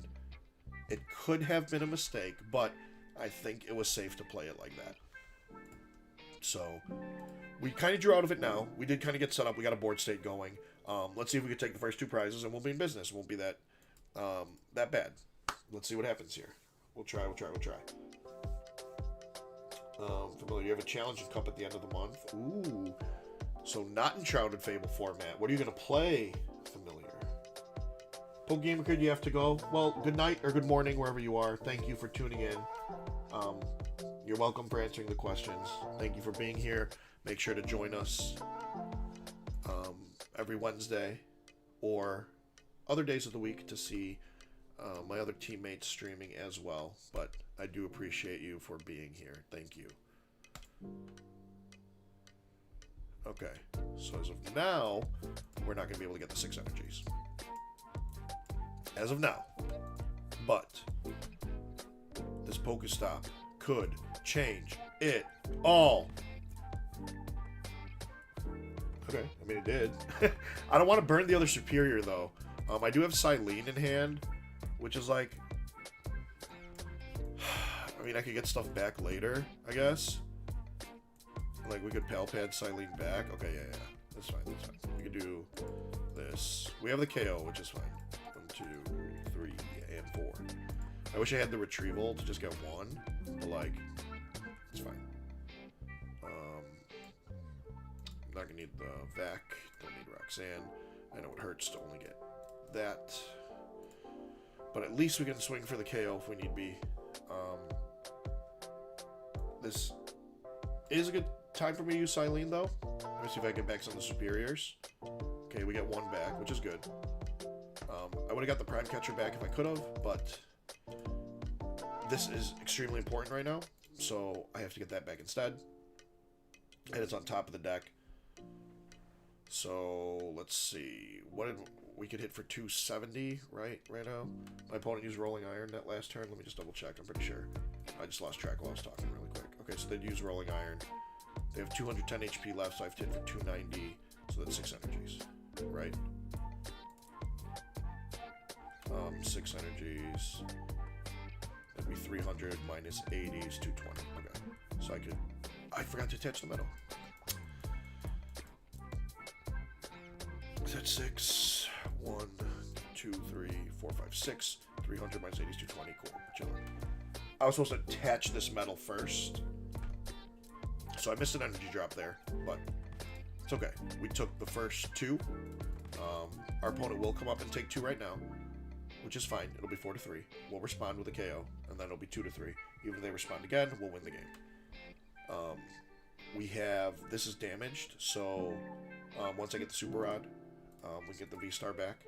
it could have been a mistake, but I think it was safe to play it like that. So, we kind of drew out of it now. We did kind of get set up. We got a board state going. Let's see if we can take the first 2 prizes, and we'll be in business. It won't be that bad. Let's see what happens here. We'll try. Familiar, you have a challenging cup at the end of the month. Ooh. So, not in Shrouded Fable format. What are you going to play, Familiar? Gamer, could you have to go? Well, good night or good morning, wherever you are. Thank you for tuning in. You're welcome for answering the questions. Thank you for being here. Make sure to join us every Wednesday or other days of the week to see my other teammates streaming as well. But I do appreciate you for being here. Thank you. Okay, so as of now, we're not going to be able to get the 6 energies. As of now. But this Pokestop could change it all. Okay, I mean it did. I don't want to burn the other Superior though. I do have Silene in hand, which is like, I mean I could get stuff back later, I guess. Like we could Palpad Silene back. Okay, yeah, that's fine. We could do this. We have the KO, which is fine. 1, 2, 3, and 4. I wish I had the retrieval to just get 1, but like, it's fine. I'm not gonna need the Vac. Don't need Roxanne. I know it hurts to only get that, but at least we can swing for the KO if we need be. This is a good time for me to use Silene though. Let me see if I can get back some of the Superiors. Okay, we get 1 back, which is good. I would have got the Prime Catcher back if I could have, but this is extremely important right now, so I have to get that back instead. And it's on top of the deck. So, let's see. What did we could hit for 270, right now? My opponent used Rolling Iron that last turn. Let me just double check. I'm pretty sure. I just lost track while I was talking really quick. Okay, so they'd use Rolling Iron. They have 210 HP left, so I have to hit for 290. So that's 6 energies, right? 6 energies. That'd be 300 minus 80 is 220. Okay, so I forgot to attach the metal. That's 6. 1, 2, 3, 4, 5, 6. 300 minus 80 is 220. Cool. Chilling. I was supposed to attach this metal first, so I missed an energy drop there, but it's okay. We took the first 2. Our opponent will come up and take 2 right now, which is fine. It'll be 4-3. We'll respond with a KO, and then it'll be 2-3. Even if they respond again, we'll win the game. We have, this is damaged, so once I get the Super Rod, we get the V-Star back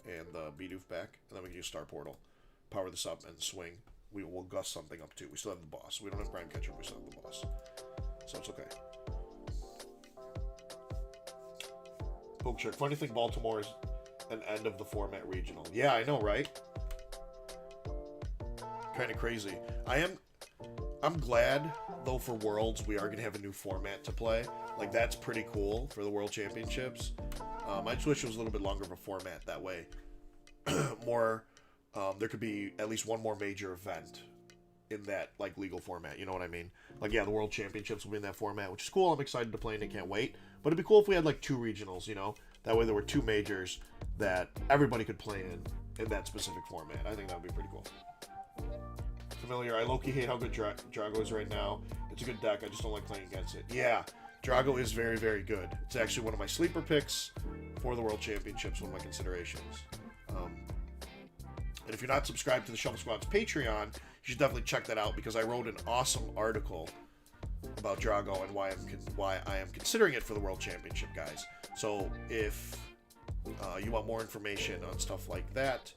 and the Bidoof back, and then we can use Star Portal, power this up, and swing. We will gust something up too. We still have the boss. We don't have Prime Catcher, but we still have the boss. So it's okay. Pokeshark. Funny thing, Baltimore is an end of the format regional. Yeah, I know, right? Kind of crazy. I'm glad, though, for Worlds, we are going to have a new format to play. Like, that's pretty cool for the World Championships. I just wish it was a little bit longer of a format that way. There could be at least one more major event in that, like, legal format. You know what I mean? Like, yeah, the World Championships will be in that format, which is cool. I'm excited to play and I can't wait. But it'd be cool if we had, like, 2 regionals, you know? That way there were 2 majors that everybody could play in that specific format. I think that would be pretty cool. Familiar, I low-key hate how good Drago is right now. It's a good deck, I just don't like playing against it. Yeah, Drago is very, very good. It's actually one of my sleeper picks for the World Championships, one of my considerations. And if you're not subscribed to the Shuffle Squad's Patreon, you should definitely check that out because I wrote an awesome article about Drago and why I am considering it for the World Championship, guys. So if you want more information on stuff like that,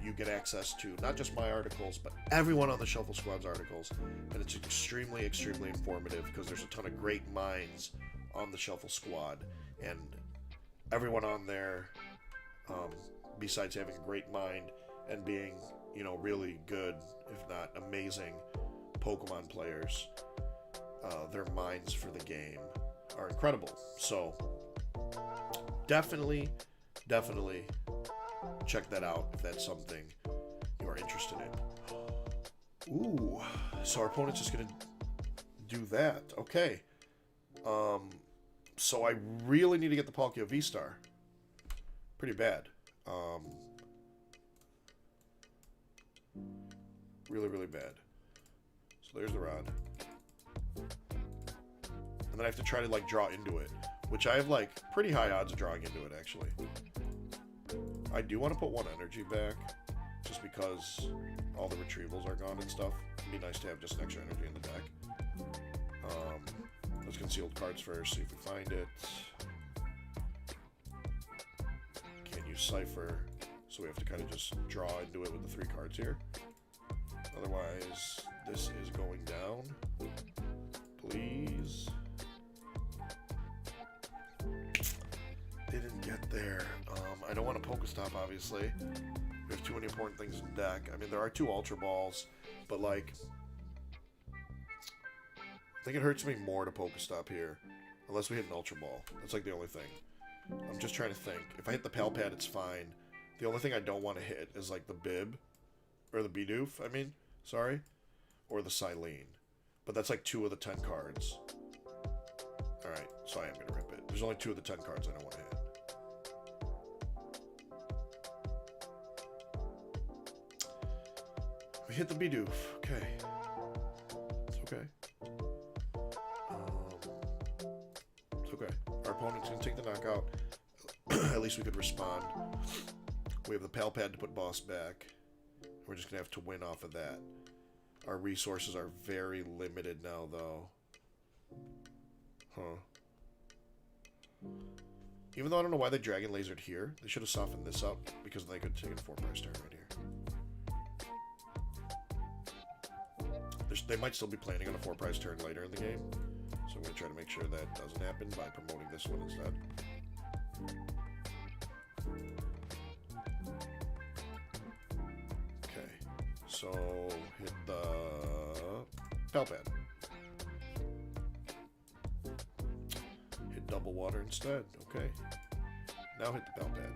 you get access to not just my articles, but everyone on the Shuffle Squad's articles. And it's extremely, extremely informative because there's a ton of great minds on the Shuffle Squad. And everyone on there, besides having a great mind and being, you know, really good, if not amazing, Pokemon players, their minds for the game are incredible. So definitely check that out if that's something you are interested in. Ooh, so our opponent's just gonna do that. Okay. So I really need to get the Palkia V-Star. Pretty bad. Really, really bad. So there's the rod. And then I have to try to, like, draw into it, which I have, like, pretty high odds of drawing into it, actually. I do want to put one energy back, just because all the retrievals are gone and stuff. It'd be nice to have just an extra energy in the deck. Let's concealed cards first, see if we find it. Can't use Cipher, so we have to kind of just draw into it with the 3 cards here. Otherwise, this is going down. Please. Didn't get there. I don't want to Pokestop, obviously. We have too many important things in deck. I mean, there are 2 Ultra Balls, but, like, I think it hurts me more to Pokestop here, unless we hit an Ultra Ball. That's, like, the only thing. I'm just trying to think. If I hit the Palpad, it's fine. The only thing I don't want to hit is, like, the Bib, or the Bidoof, I mean, sorry, or the Silene. But that's, like, 2 of the 10 cards. Alright, so I am going to rip it. There's only 2 of the 10 cards I don't want to hit. We hit the Bidoof. Okay. It's okay. It's okay. Our opponent's going to take the knockout. At least we could respond. We have the Palpad to put Boss back. We're just going to have to win off of that. Our resources are very limited now, though. Huh. Even though I don't know why they Dragon Lasered here, they should have softened this up, because they could take a 4-price turn right here. They might still be planning on a 4-price turn later in the game, so I'm going to try to make sure that doesn't happen by promoting this one instead. Okay, so hit the Palpad. Hit Double Water instead. Okay, now hit the Palpad.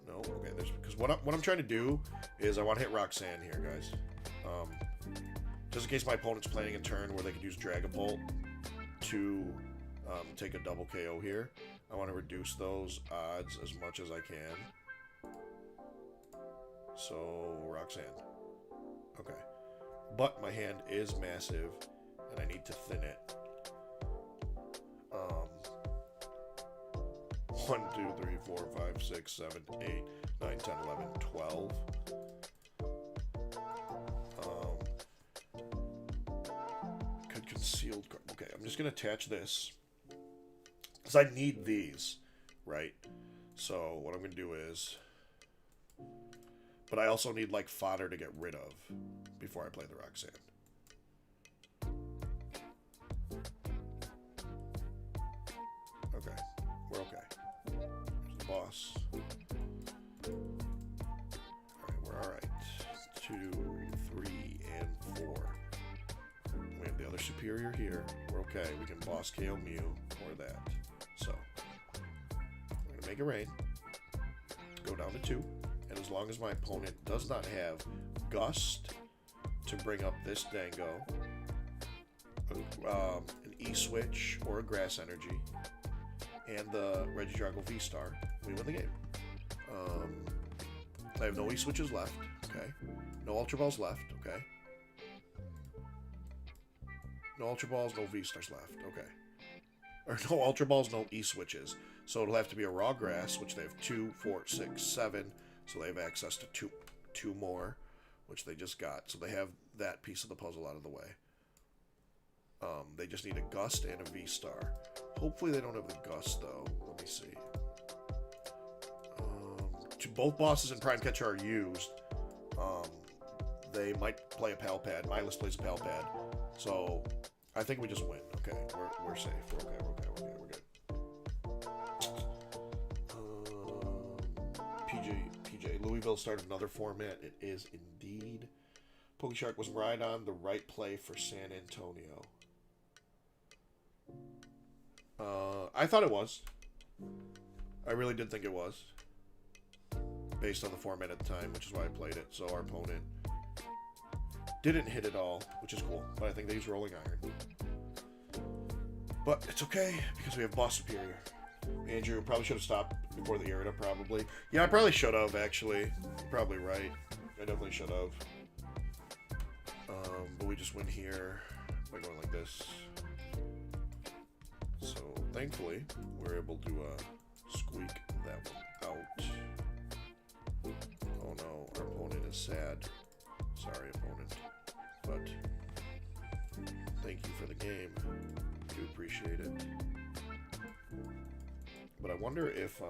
No, okay. Because what I'm trying to do is I want to hit Roxanne here, guys. Just in case my opponent's planning a turn where they could use Dragapult to take a double KO here. I want to reduce those odds as much as I can. So, Roxanne. Okay. But my hand is massive, and I need to thin it. 1, 2, 3, 4, 5, 6, 7, 8, 9, 10, 11, 12. Concealed card. Okay, I'm just going to attach this. Because I need these, right? So what I'm going to do is... But I also need, like, fodder to get rid of before I play the Roxanne. Okay, we're okay. There's the boss. Alright, we're alright. 2, 3, and 4. We have the other superior here. We're okay. We can boss KO Mew or that. So, I'm going to make it rain. Go down to 2. And as long as my opponent does not have Gust to bring up this Dango, an E-Switch or a Grass Energy, and the Regidrago V-Star, we win the game. I have no E-Switches left. Okay. No Ultra Balls left. Okay. No Ultra Balls, no V-Stars left. Okay. Or no Ultra Balls, no E-Switches. So it'll have to be a Raw Grass, which they have 2, 4, 6, 7. So they have access to two more, which they just got. So they have that piece of the puzzle out of the way. They just need a Gust and a V-Star. Hopefully they don't have the Gust, though. Let me see. Both bosses in Prime Catcher are used. They might play a Pal Pad. Milus plays a Pal Pad. So I think we just win. Okay, we're safe. We're okay. We're good. PJ. Louisville started another format. It is indeed. PokeShark was right on the right play for San Antonio. I thought it was. I really did think it was. Based on the format at the time, which is why I played it. So our opponent didn't hit it all, which is cool. But I think they use Rolling Iron. But it's okay, because we have Boss Superior. Andrew probably should have stopped before the Irida, probably. Yeah, I probably should have, actually. You're probably right. I definitely should have. But we just win here by going like this. So, thankfully, we're able to squeak that one out. Oh no, our opponent is sad. Sorry, opponent. But, thank you for the game. Do appreciate it. But I wonder if,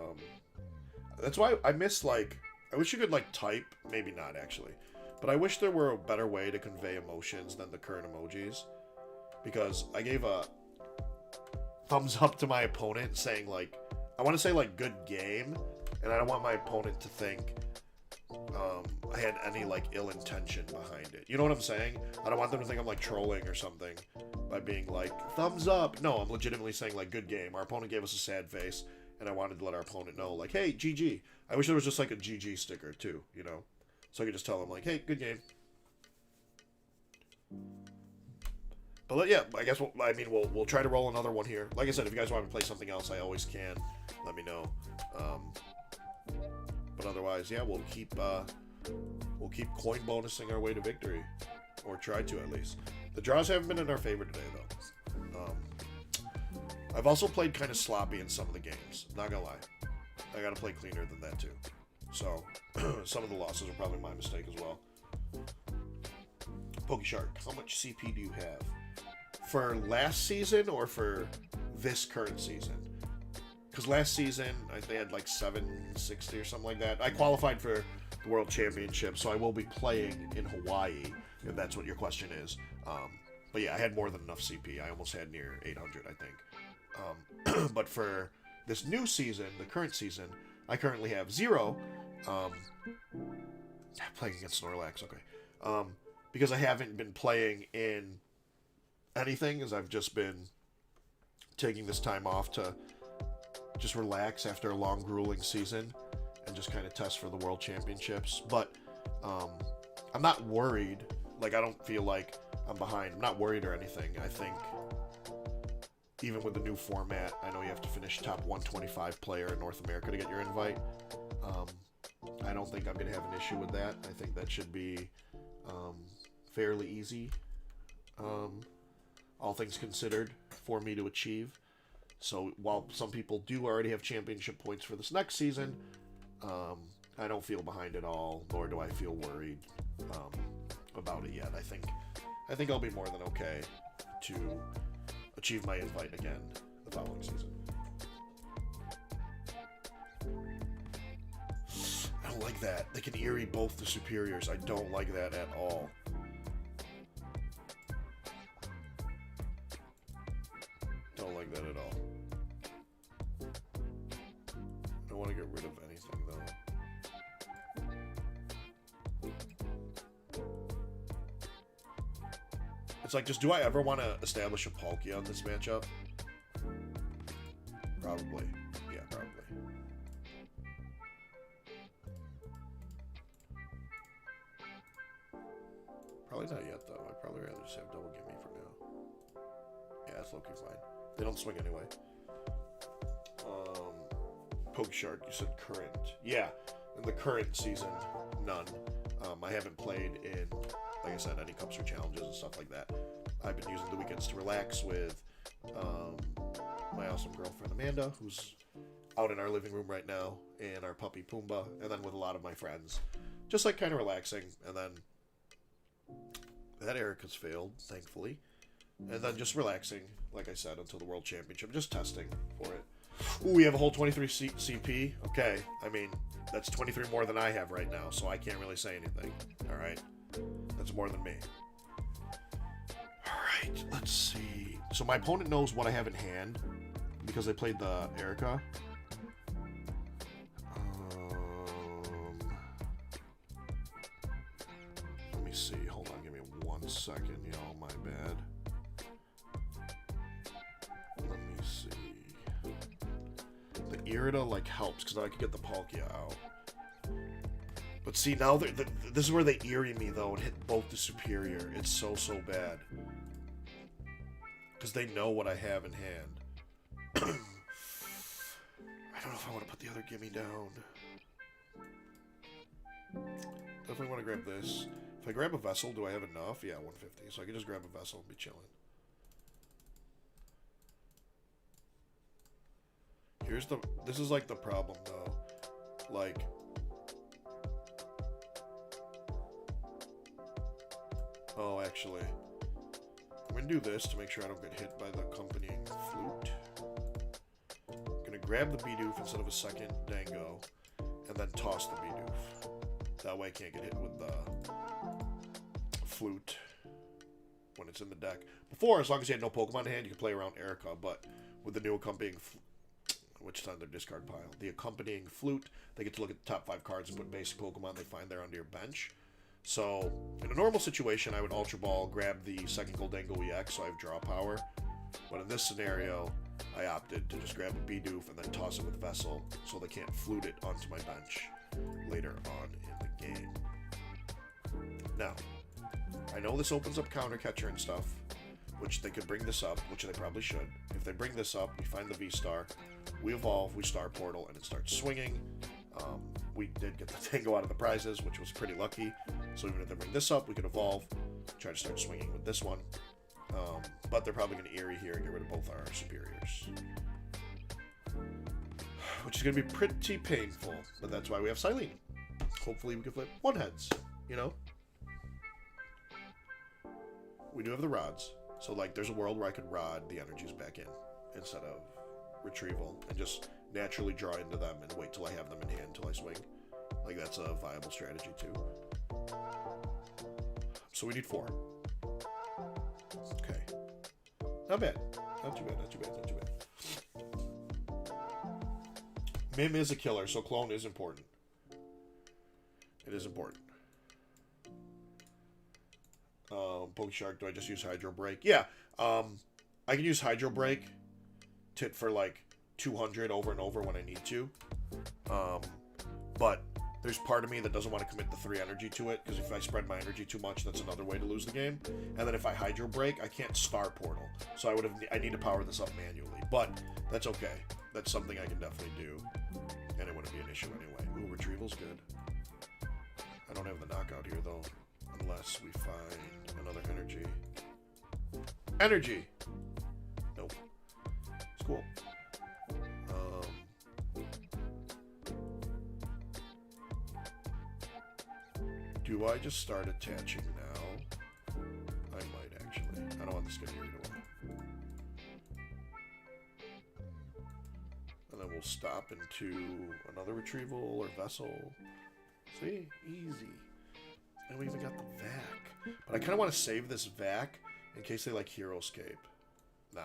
that's why I miss, like, I wish you could, like, type. Maybe not, actually. But I wish there were a better way to convey emotions than the current emojis. Because I gave a thumbs up to my opponent saying, like, I want to say, like, good game. And I don't want my opponent to think I had any, like, ill intention behind it. You know what I'm saying? I don't want them to think I'm, like, trolling or something by being like, thumbs up. No, I'm legitimately saying, like, good game. Our opponent gave us a sad face, and I wanted to let our opponent know, like, hey, GG. I wish there was just, like, a GG sticker, too, you know? So I could just tell them, like, hey, good game. But, yeah, I guess, we'll try to roll another one here. Like I said, if you guys want to play something else, I always can. Let me know. But otherwise, yeah, we'll keep coin bonusing our way to victory. Or try to, at least. The draws haven't been in our favor today, though. I've also played kind of sloppy in some of the games. Not gonna lie. I gotta play cleaner than that, too. So, some of the losses are probably my mistake as well. PokeShark, how much CP do you have? For last season or for this current season? Because last season, they had like 760 or something like that. I qualified for the World Championship, so I will be playing in Hawaii, if that's what your question is. But yeah, I had more than enough CP. I almost had near 800, I think. But for this new season, the current season, I currently have 0. Playing against Snorlax, okay. Because I haven't been playing in anything, as I've just been taking this time off to just relax after a long, grueling season and just kind of test for the World Championships. But I'm not worried. Like, I don't feel like I'm behind. I'm not worried or anything. I think even with the new format, I know you have to finish top 125 player in North America to get your invite. I don't think I'm going to have an issue with that. I think that should be fairly easy, all things considered, for me to achieve. So while some people do already have championship points for this next season, I don't feel behind at all, nor do I feel worried about it yet. I think I'll be more than okay to achieve my invite again the following season. I don't like that. They can Eerie both the superiors. I don't like that at all. Don't like that at all. I don't want to get rid of anything, though. It's like, just do I ever want to establish a Palkia on this matchup? Probably. Yeah, probably. Probably not yet, though. I'd probably rather just have double gimme for now. Yeah, that's looking fine. They don't swing anyway. PokeShark, you said current. Yeah, in the current season, none. I haven't played in, like I said, any cups or challenges and stuff like that. I've been using the weekends to relax with my awesome girlfriend Amanda, who's out in our living room right now, and our puppy Pumbaa, and then with a lot of my friends. Just like kind of relaxing, and then that Erica's failed, thankfully. And then just relaxing, like I said, until the World Championship. Just testing for it. Ooh, we have a whole 23 CP. Okay, I mean, that's 23 more than I have right now, so I can't really say anything. Alright? That's more than me. Alright, let's see. So my opponent knows what I have in hand, because I played the Erica. Let me see. Hold on, give me 1 second, y'all. My bad. Let me see. The Irida, like, helps, because now I can get the Palkia out. But see, now this is where they eerie me, though, and hit both the Superior. It's so bad. Because they know what I have in hand. I don't know if I want to put the other gimme down. Definitely want to grab this. If I grab a Vessel, do I have enough? Yeah, 150. So I can just grab a Vessel and be chilling. This is like the problem, though. Like, oh, actually, I'm gonna do this to make sure I don't get hit by the accompanying Flute. I'm gonna grab the Bidoof instead of a second Dango, and then toss the Bidoof. That way I can't get hit with the Flute when it's in the deck. Before, as long as you had no Pokemon in hand, you could play around Erica, but with the new accompanying which is on their discard pile, the accompanying Flute, they get to look at the top 5 cards and put basic Pokemon they find there under your bench. So, in a normal situation, I would Ultra Ball, grab the second Gholdengo EX, so I have draw power. But in this scenario, I opted to just grab a Bidoof and then toss it with Vessel, so they can't Flute it onto my bench later on in the game. Now, I know this opens up Counter Catcher and stuff, which they could bring this up, which they probably should. If they bring this up, we find the V-Star, we evolve, we Star Portal, and it starts swinging. We did get the Tango out of the prizes, which was pretty lucky. So even if they bring this up, we could evolve, try to start swinging with this one. But they're probably going to Eerie here and get rid of both our superiors. Which is going to be pretty painful, but that's why we have Silene. Hopefully we can flip one heads, you know? We do have the rods. So, like, there's a world where I could rod the energies back in instead of retrieval and just naturally draw into them and wait till I have them in hand until I swing. Like, that's a viable strategy, too. So we need 4. Okay. Not bad. Not too bad, not too bad, not too bad. Mim is a killer, so Clone is important. It is important. Pokeshark, do I just use Hydro Break? Yeah, I can use Hydro Break for like 200 over and over when I need to. But there's part of me that doesn't want to commit the 3 energy to it, because if I spread my energy too much, that's another way to lose the game. And then if I Hydro Break, I can't Star Portal, so I need to power this up manually. But that's okay. That's something I can definitely do, and it wouldn't be an issue anyway. Ooh, Retrieval's good. I don't have the knockout here though. Unless we find another energy. Energy! Nope. It's cool. Do I just start attaching now? I might actually. I don't want this to get carried away. And then we'll stop into another retrieval or vessel. See? Easy. And we even got the vac. But I kind of want to save this vac in case they like Heroescape. Nah.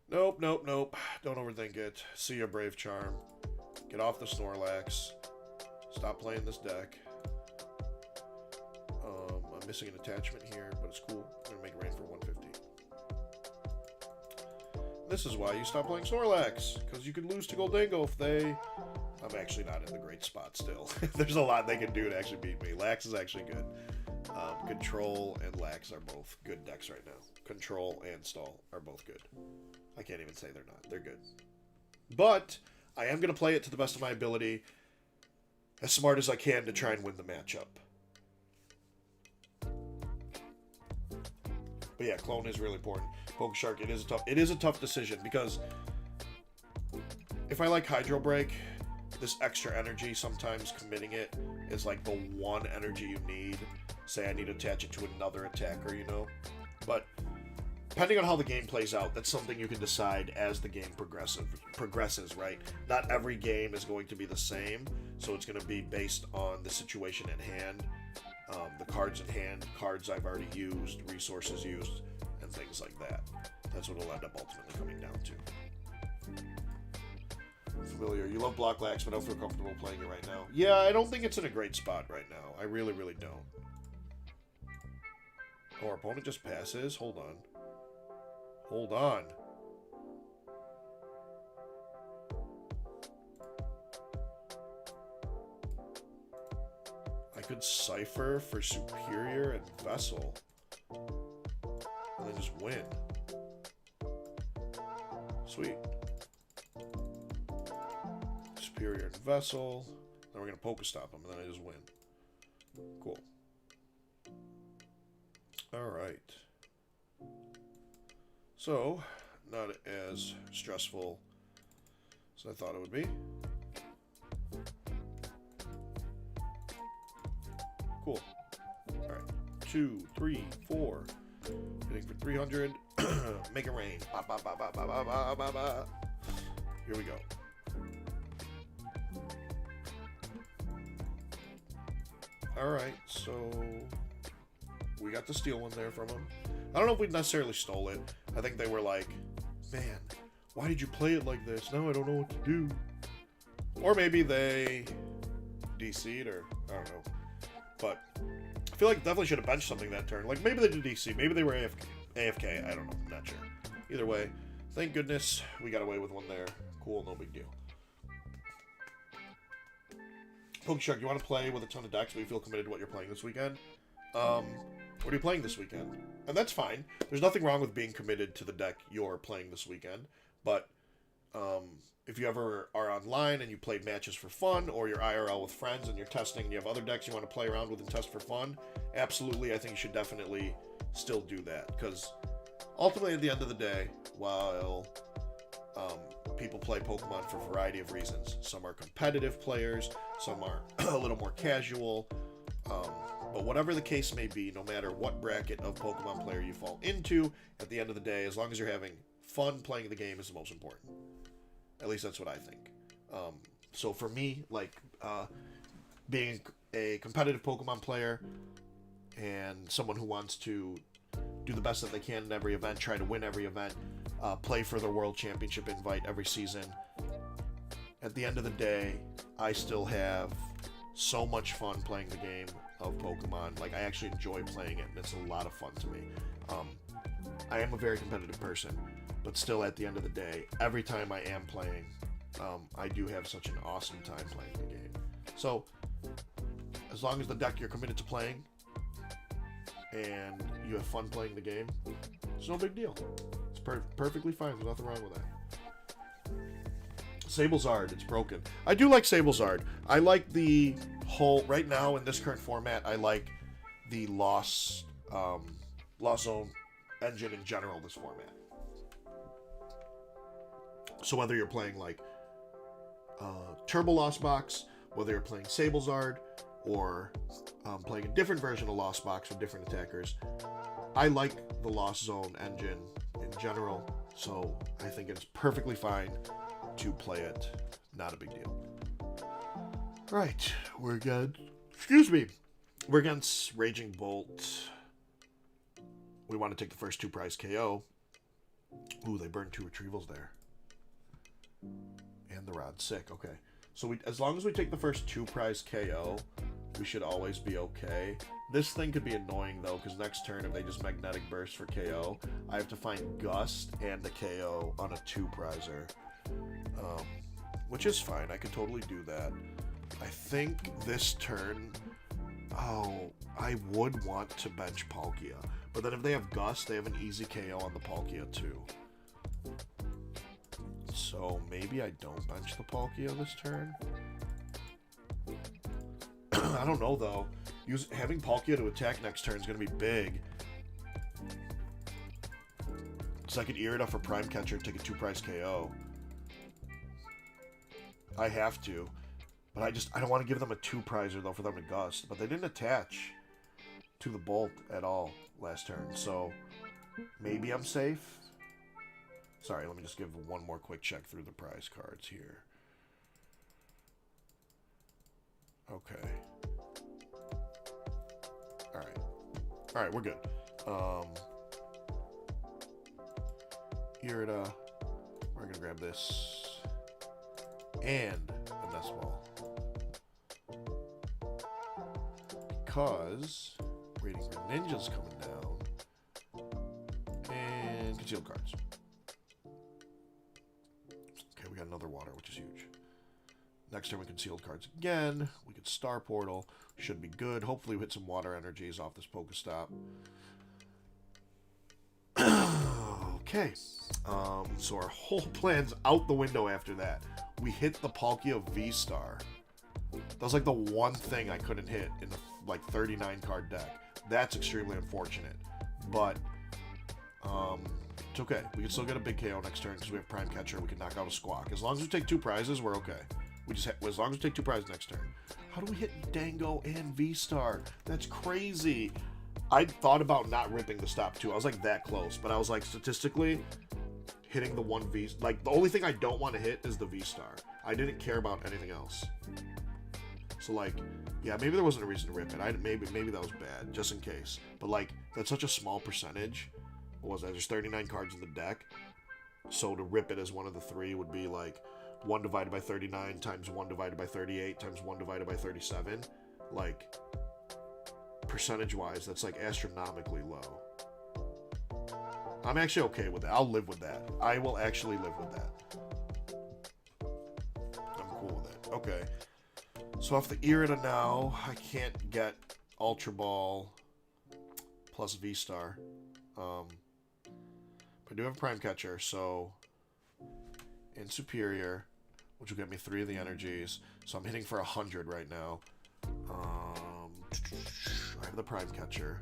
Nope. Don't overthink it. See ya, Brave Charm. Get off the Snorlax. Stop playing this deck. I'm missing an attachment here, but it's cool. I'm going to make it rain for 150. This is why you stop playing Snorlax, because you could lose to Gholdengo if they... I'm actually not in the great spot still. There's a lot they can do to actually beat me. Lax is actually good. Control and Lax are both good decks right now. Control and Stall are both good. I can't even say they're not. They're good. But I am going to play it to the best of my ability, as smart as I can to try and win the matchup. But yeah, clone is really important. Pokeshark, it is a tough decision because if I like Hydro Break, this extra energy, sometimes committing it is like the one energy you need. Say I need to attach it to another attacker, you know? But depending on how the game plays out, that's something you can decide as the game progresses, right? Not every game is going to be the same, so it's going to be based on the situation at hand, the cards in hand, cards I've already used, resources used, and things like that. That's what it'll end up ultimately coming down to. Familiar. You love Block Lax, but I don't feel comfortable playing it right now. Yeah, I don't think it's in a great spot right now. I really, really don't. Oh, our opponent just passes? Hold on. Hold on. I could Cypher for Superior and Vessel. And then just win. Sweet. Superior and Vessel. Then we're going to Pokestop him, and then I just win. Cool. Alright. So, not as stressful as I thought it would be. Cool. Alright. 2, 3, 4. Hitting for 300. Make it rain. Ba, ba, ba, ba, ba, ba, ba, ba, ba. Here we go. Alright, so we got the steal one there from him. I don't know if we necessarily stole it. I think they were like, man, why did you play it like this? Now I don't know what to do. Or maybe they DC'd, or I don't know. But I feel like definitely should have benched something that turn. Like maybe they did DC, maybe they were AFK. I don't know, I'm not sure. Either way, thank goodness we got away with one there. Cool, no big deal. Pokeshark, you want to play with a ton of decks, but you feel committed to what you're playing this weekend? What are you playing this weekend? And that's fine. There's nothing wrong with being committed to the deck you're playing this weekend. But if you ever are online and you played matches for fun, or you're IRL with friends and you're testing and you have other decks you want to play around with and test for fun, absolutely, I think you should definitely still do that. Because ultimately, at the end of the day, while people play Pokemon for a variety of reasons. Some are competitive players, some are a little more casual. But whatever the case may be, no matter what bracket of Pokemon player you fall into, at the end of the day, as long as you're having fun playing the game is the most important. At least that's what I think. So for me, like, being a competitive Pokemon player and someone who wants to do the best that they can in every event, try to win every event, play for the World Championship invite every season. At the end of the day, I still have so much fun playing the game of Pokemon. Like, I actually enjoy playing it, and it's a lot of fun to me. I am a very competitive person, but still, at the end of the day, every time I am playing, I do have such an awesome time playing the game. So, as long as the deck you're committed to playing, and you have fun playing the game, it's no big deal. It's perfectly fine. There's nothing wrong with that. Sablezard, it's broken. I do like Sablezard. I like the whole, right now in this current format, I like the Lost Zone engine in general, this format. So whether you're playing like Turbo Lost Box, whether you're playing Sablezard, or playing a different version of Lost Box with different attackers, I like the Lost Zone engine in general, so I think it's perfectly fine to play it. Not a big deal. Right, we're good. Excuse me. We're against Raging Bolt. We want to take the first 2 prize KO. Ooh, they burned 2 retrievals there. And the Rod, sick, okay. So as long as we take the first 2 prize KO, we should always be okay. This thing could be annoying, though, because next turn, if they just Magnetic Burst for KO, I have to find Gust and the KO on a 2-prizer. Which is fine. I could totally do that. I think this turn... Oh, I would want to bench Palkia. But then if they have Gust, they have an easy KO on the Palkia, too. So maybe I don't bench the Palkia this turn? I don't know, though. Having Palkia to attack next turn is going to be big. Second Irida for Prime Catcher, take a 2-prize KO. I have to. But I don't want to give them a 2-prizer, though, for them to Gust. But they didn't attach to the Bolt at all last turn. So, maybe I'm safe. Sorry, let me just give one more quick check through the prize cards here. Okay. Alright. Alright, we're good. Irida. We're gonna grab this. And a Nest Ball. Because Rating for Ninja's coming down. And concealed cards. Okay, we got another water, which is huge. Next turn we concealed cards again. We get Star Portal. Should be good. Hopefully we hit some water energies off this Pokestop. Okay. So our whole plan's out the window after that. We hit the Palkia V-Star. That was like the one thing I couldn't hit in the like 39 card deck. That's extremely unfortunate. But it's okay. We can still get a big KO next turn because we have Prime Catcher. We can knock out a Squawk. As long as we take 2 prizes, we're okay. As long as we take 2 prizes next turn. How do we hit Dango and V-Star? That's crazy. I thought about not ripping the stop too. I was like that close, but I was like statistically hitting the one V. Like the only thing I don't want to hit is the V-Star. I didn't care about anything else. So like, yeah, maybe there wasn't a reason to rip it. Maybe that was bad, just in case. But like, that's such a small percentage. What was that? There's 39 cards in the deck. So to rip it as one of the 3 would be like 1 divided by 39 times 1 divided by 38 times 1 divided by 37. Like, percentage-wise, that's like astronomically low. I'm actually okay with that. I'll live with that. I will actually live with that. I'm cool with it. Okay. So off the Irida now, I can't get Ultra Ball plus V-Star. But I do have Prime Catcher, so in Superior, which will get me 3 of the energies. So I'm hitting for 100 right now. I have the Prime Catcher.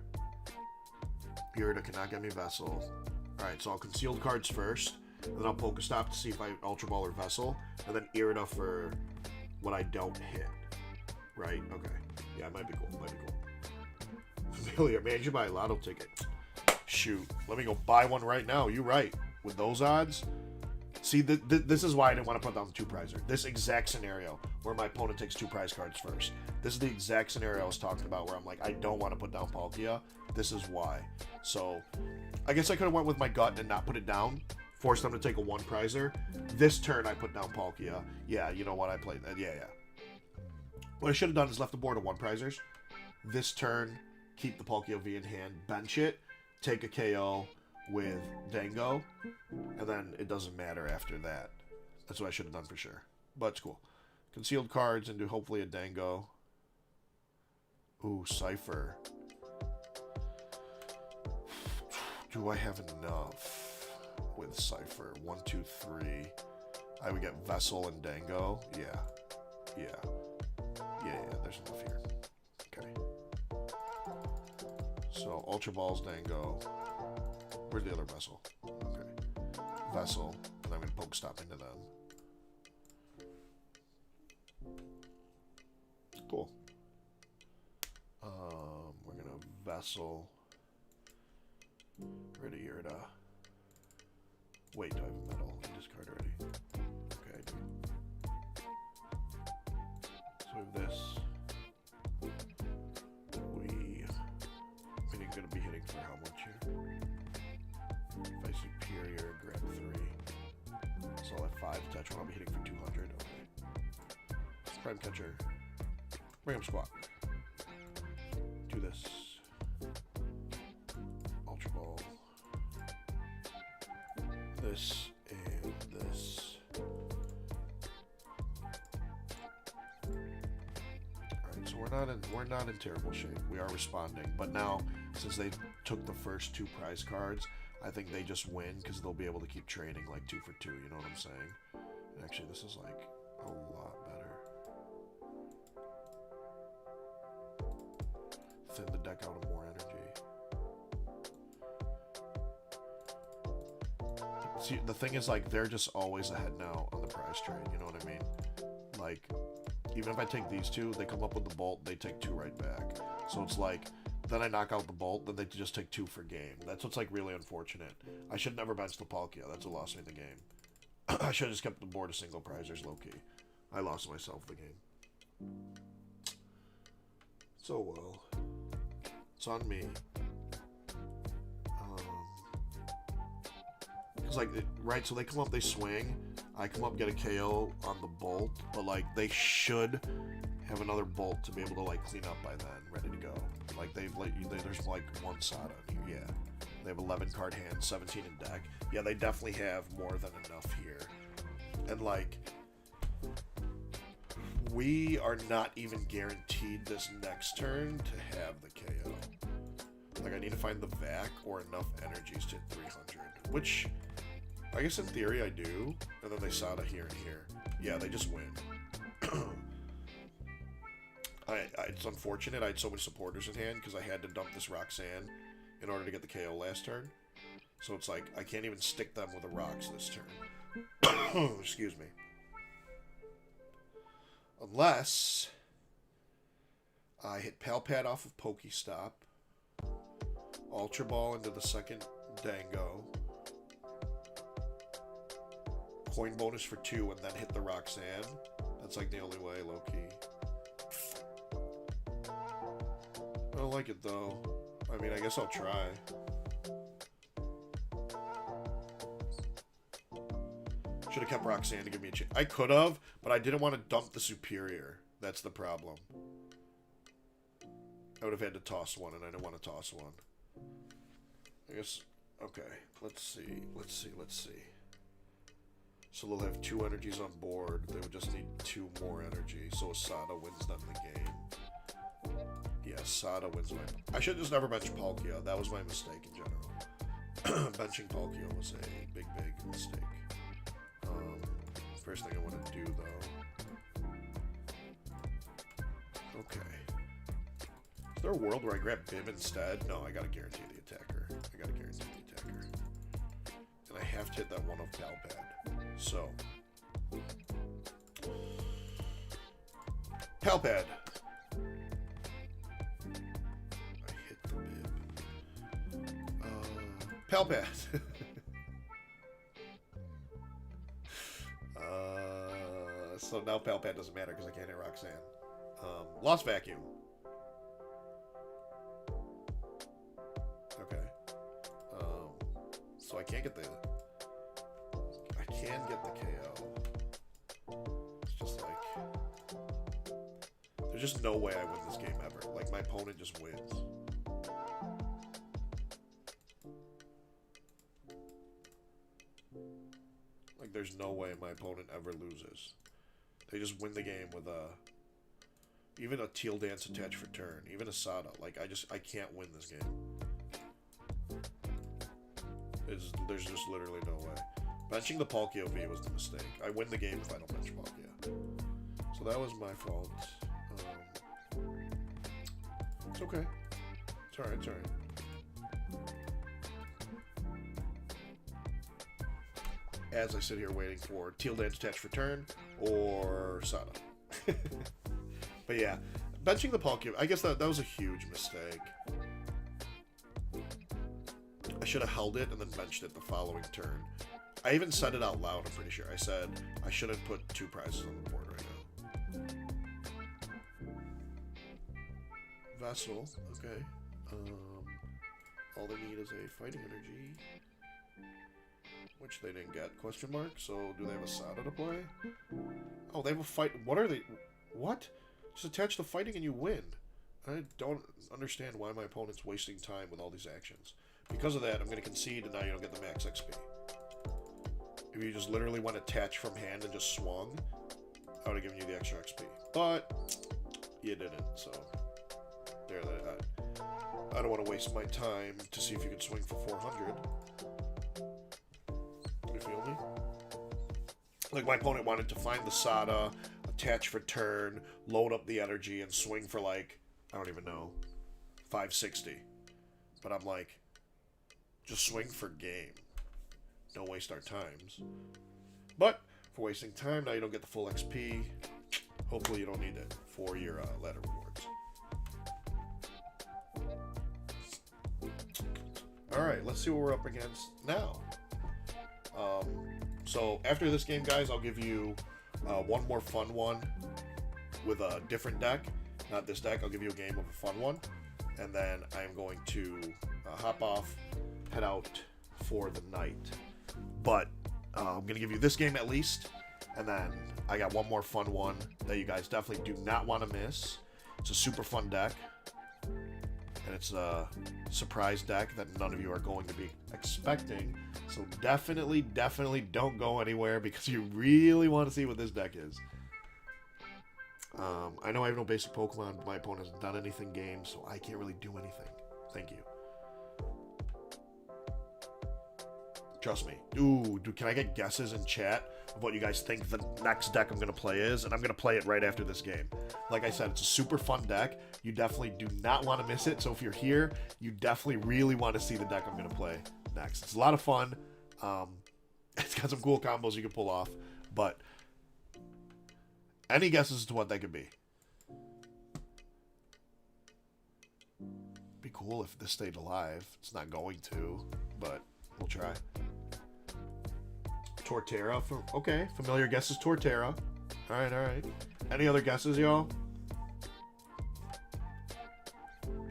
Irida cannot get me Vessel. Alright, so I'll concealed cards first, and then I'll Pokestop to see if I Ultra Ball or Vessel, and then Irida for what I don't hit. Right? Okay. Yeah, it might be cool. Might be cool. Familiar. Man, you should buy a lotto ticket. Shoot. Let me go buy one right now. You're right. With those odds. See, this is why I didn't want to put down the 2-prizer. This exact scenario where my opponent takes 2 prize cards first. This is the exact scenario I was talking about where I'm like, I don't want to put down Palkia. This is why. So, I guess I could have went with my gut and not put it down. Forced them to take a 1-prizer. This turn, I put down Palkia. Yeah, you know what? I played that. Yeah. What I should have done is left the board of 1-prizers. This turn, keep the Palkia V in hand, bench it, take a KO with Dango, and then it doesn't matter after that. That's what I should have done for sure. But it's cool. Concealed cards into hopefully a Dango. Ooh, Cypher. Do I have enough with Cypher? 1, 2, 3. I would get Vessel and Dango. Yeah, there's enough here. Okay. So, Ultra Balls, Dango. Where's the other Vessel? Okay. Vessel. And I'm going to Pokestop into them. Cool. We're going to Vessel. Ready, Irida. Wait, do I have a metal in this card already? Okay, I do. So we have this. I'm going to be hitting for how much here? If I Superior, grab 3. So I'll have 5 touch when I'll be hitting for 200. Okay. Prime Catcher. Bring him Squawk. Do this. Ultra Ball. This and this. Alright, so we're not in terrible shape. We are responding, but now since they took the first 2 prize cards, I think they just win because they'll be able to keep trading like 2 for 2, you know what I'm saying? And actually, this is like a lot better. Thin the deck out of more energy. See, the thing is, like, they're just always ahead now on the prize trade, you know what I mean? Like, even if I take these two, they come up with the bolt, they take 2 right back. So it's like, then I knock out the bolt, then they just take 2 for game. That's what's, like, really unfortunate. I should never bench the Palkia. That's what lost me the game. I should have just kept the board of single prizers low-key. I lost myself the game. So, well. It's on me. It's like, right, so they come up, they swing. I come up, get a KO on the bolt. But, like, they should have another bolt to be able to, like, clean up by then. Ready to go. Like, there's, like, 1 Sada in here. Yeah. They have 11 card hand, 17 in deck. Yeah, they definitely have more than enough here. And, like, we are not even guaranteed this next turn to have the KO. Like, I need to find the VAC or enough energies to hit 300. Which, I guess in theory I do. And then they Sada here and here. Yeah, they just win. It's unfortunate I had so many supporters in hand because I had to dump this Roxanne in order to get the KO last turn. So it's like, I can't even stick them with the rocks this turn. Excuse me. Unless I hit Palpad off of Pokestop, Ultra Ball into the second Dango, coin bonus for 2, and then hit the Roxanne. That's like the only way, low-key. I don't like it, though. I mean, I guess I'll try. Should have kept Roxanne to give me a chance. I could have, but I didn't want to dump the Superior. That's the problem. I would have had to toss one, and I didn't want to toss one. I guess, okay. Let's see. So they'll have 2 energies on board. They would just need 2 more energies. So Sada wins them the game. Yeah, Sada wins my... I should just never bench Palkia. That was my mistake in general. Benching Palkia was a big mistake. First thing I want to do, though... Okay. Is there a world where I grab Bim instead? No, I gotta guarantee the attacker. And I have to hit that one of Palpad. So... Palpad! Palpad. So now Palpad doesn't matter because I can't hit Roxanne. Lost Vacuum. Okay. So I can't get the... I can get the KO. It's just like... There's just no way I win this game ever. Like, my opponent just wins. Like, there's no way my opponent ever loses. They just win the game with a... Even a Teal Dance attached for turn. Even a Sada. Like, I can't win this game. There's just literally no way. Benching the Palkia V was the mistake. I win the game if I don't bench Palkia. So that was my fault. It's okay. It's alright, it's alright. As I sit here waiting for Teal Dance attached for turn or Sada. But yeah, benching the Palkia, I guess that was a huge mistake. I should have held it and then benched it the following turn. I even said it out loud, I'm pretty sure. I said I shouldn't put 2 prizes on the board right now. Vessel, okay. All they need is a fighting energy. Which they didn't get, question mark. So, do they have a Sada to play? Oh, they have a fight. What are they? What? Just attach the fighting and you win. I don't understand why my opponent's wasting time with all these actions. Because of that, I'm going to concede and now you don't get the max XP. If you just literally went attach from hand and just swung, I would have given you the extra XP. But, you didn't, so... There, I don't want to waste my time to see if you can swing for 400. You feel me? Like, my opponent wanted to find the Sada, attach for turn, load up the energy, and swing for, like, I don't even know, 560. But I'm like, just swing for game. don't waste our times. But for wasting time, now you don't get the full XP. Hopefully you don't need it for your ladder rewards. Alright, let's see what we're up against now. So after this game, guys, I'll give you one more fun one with a different deck. Not this deck, I'll give you a game of a fun one. And then I'm going to hop off, head out for the night. But I'm going to give you this game at least. And then I got one more fun one that you guys definitely do not want to miss. It's a super fun deck. And it's a surprise deck that none of you are going to be expecting. So definitely don't go anywhere because you really want to see what this deck is. I know I have no basic Pokemon, but my opponent hasn't done anything game, so I can't really do anything. Thank you. Trust me. Ooh, dude, can I get guesses in chat of what you guys think the next deck I'm going to play is? And I'm going to play it right after this game. Like I said, it's a super fun deck. You definitely do not want to miss it. So if you're here, you definitely really want to see the deck I'm going to play next. It's a lot of fun. It's got some cool combos you can pull off. But any guesses as to what that could be? Be cool if this stayed alive. It's not going to, but we'll try. Torterra. Okay, familiar guesses, Torterra. Alright. Any other guesses, y'all?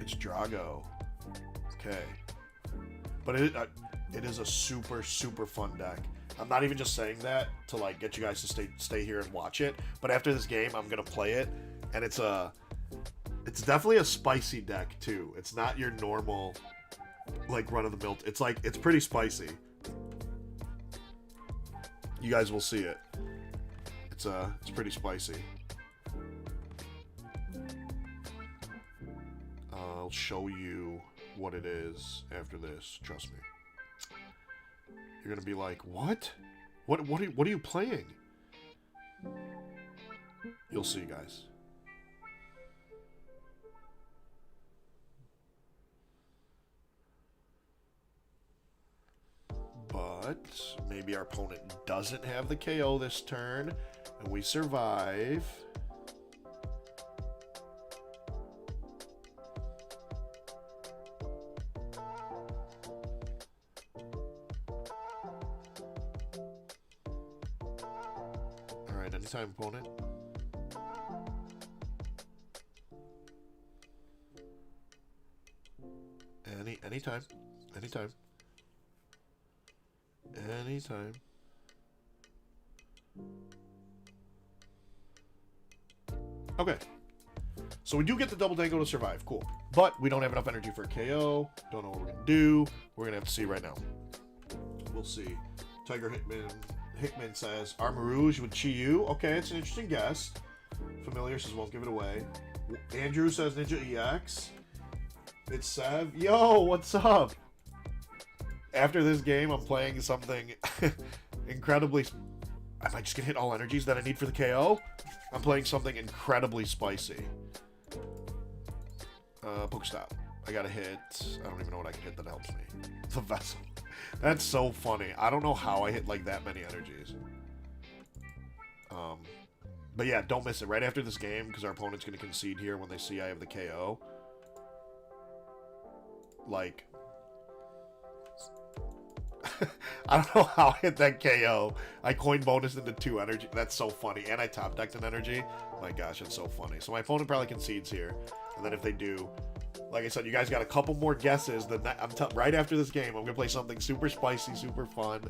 It's Drago. Okay. But it is a super fun deck. I'm not even just saying that to like get you guys to stay here and watch it. But after this game, I'm gonna play it, and it's definitely a spicy deck too. It's not your normal like run of the mill. It's pretty spicy. You guys will see it. It's pretty spicy. I'll show you what it is after this. Trust me. You're gonna be like, what? What are you playing? You'll see, guys. But maybe our opponent doesn't have the KO this turn, and we survive. Alright, anytime, opponent. Anytime. Anytime. Okay. So we do get the double dango to survive. Cool. But we don't have enough energy for a KO. Don't know what we're going to do. We're going to have to see right now. We'll see. Tiger Hickman says, Armarouge with Chi-Yu. Okay, it's an interesting guess. Familiar says won't give it away. Andrew says Ninja EX. It's Sev. Yo, what's up? After this game, I'm playing something incredibly... Am I just going to hit all energies that I need for the KO? I'm playing something incredibly spicy. Pokestop. I got to hit... I don't even know what I can hit that helps me. The Vessel. That's so funny. I don't know how I hit like that many energies. But yeah, don't miss it. Right after this game, because our opponent's going to concede here when they see I have the KO. Like... I don't know how I hit that KO. I coin bonus into 2 energy. That's so funny. And I top decked an energy. My gosh, it's so funny. So my opponent probably concedes here. And then if they do, like I said, you guys got a couple more guesses. Right after this game, I'm going to play something super spicy, super fun.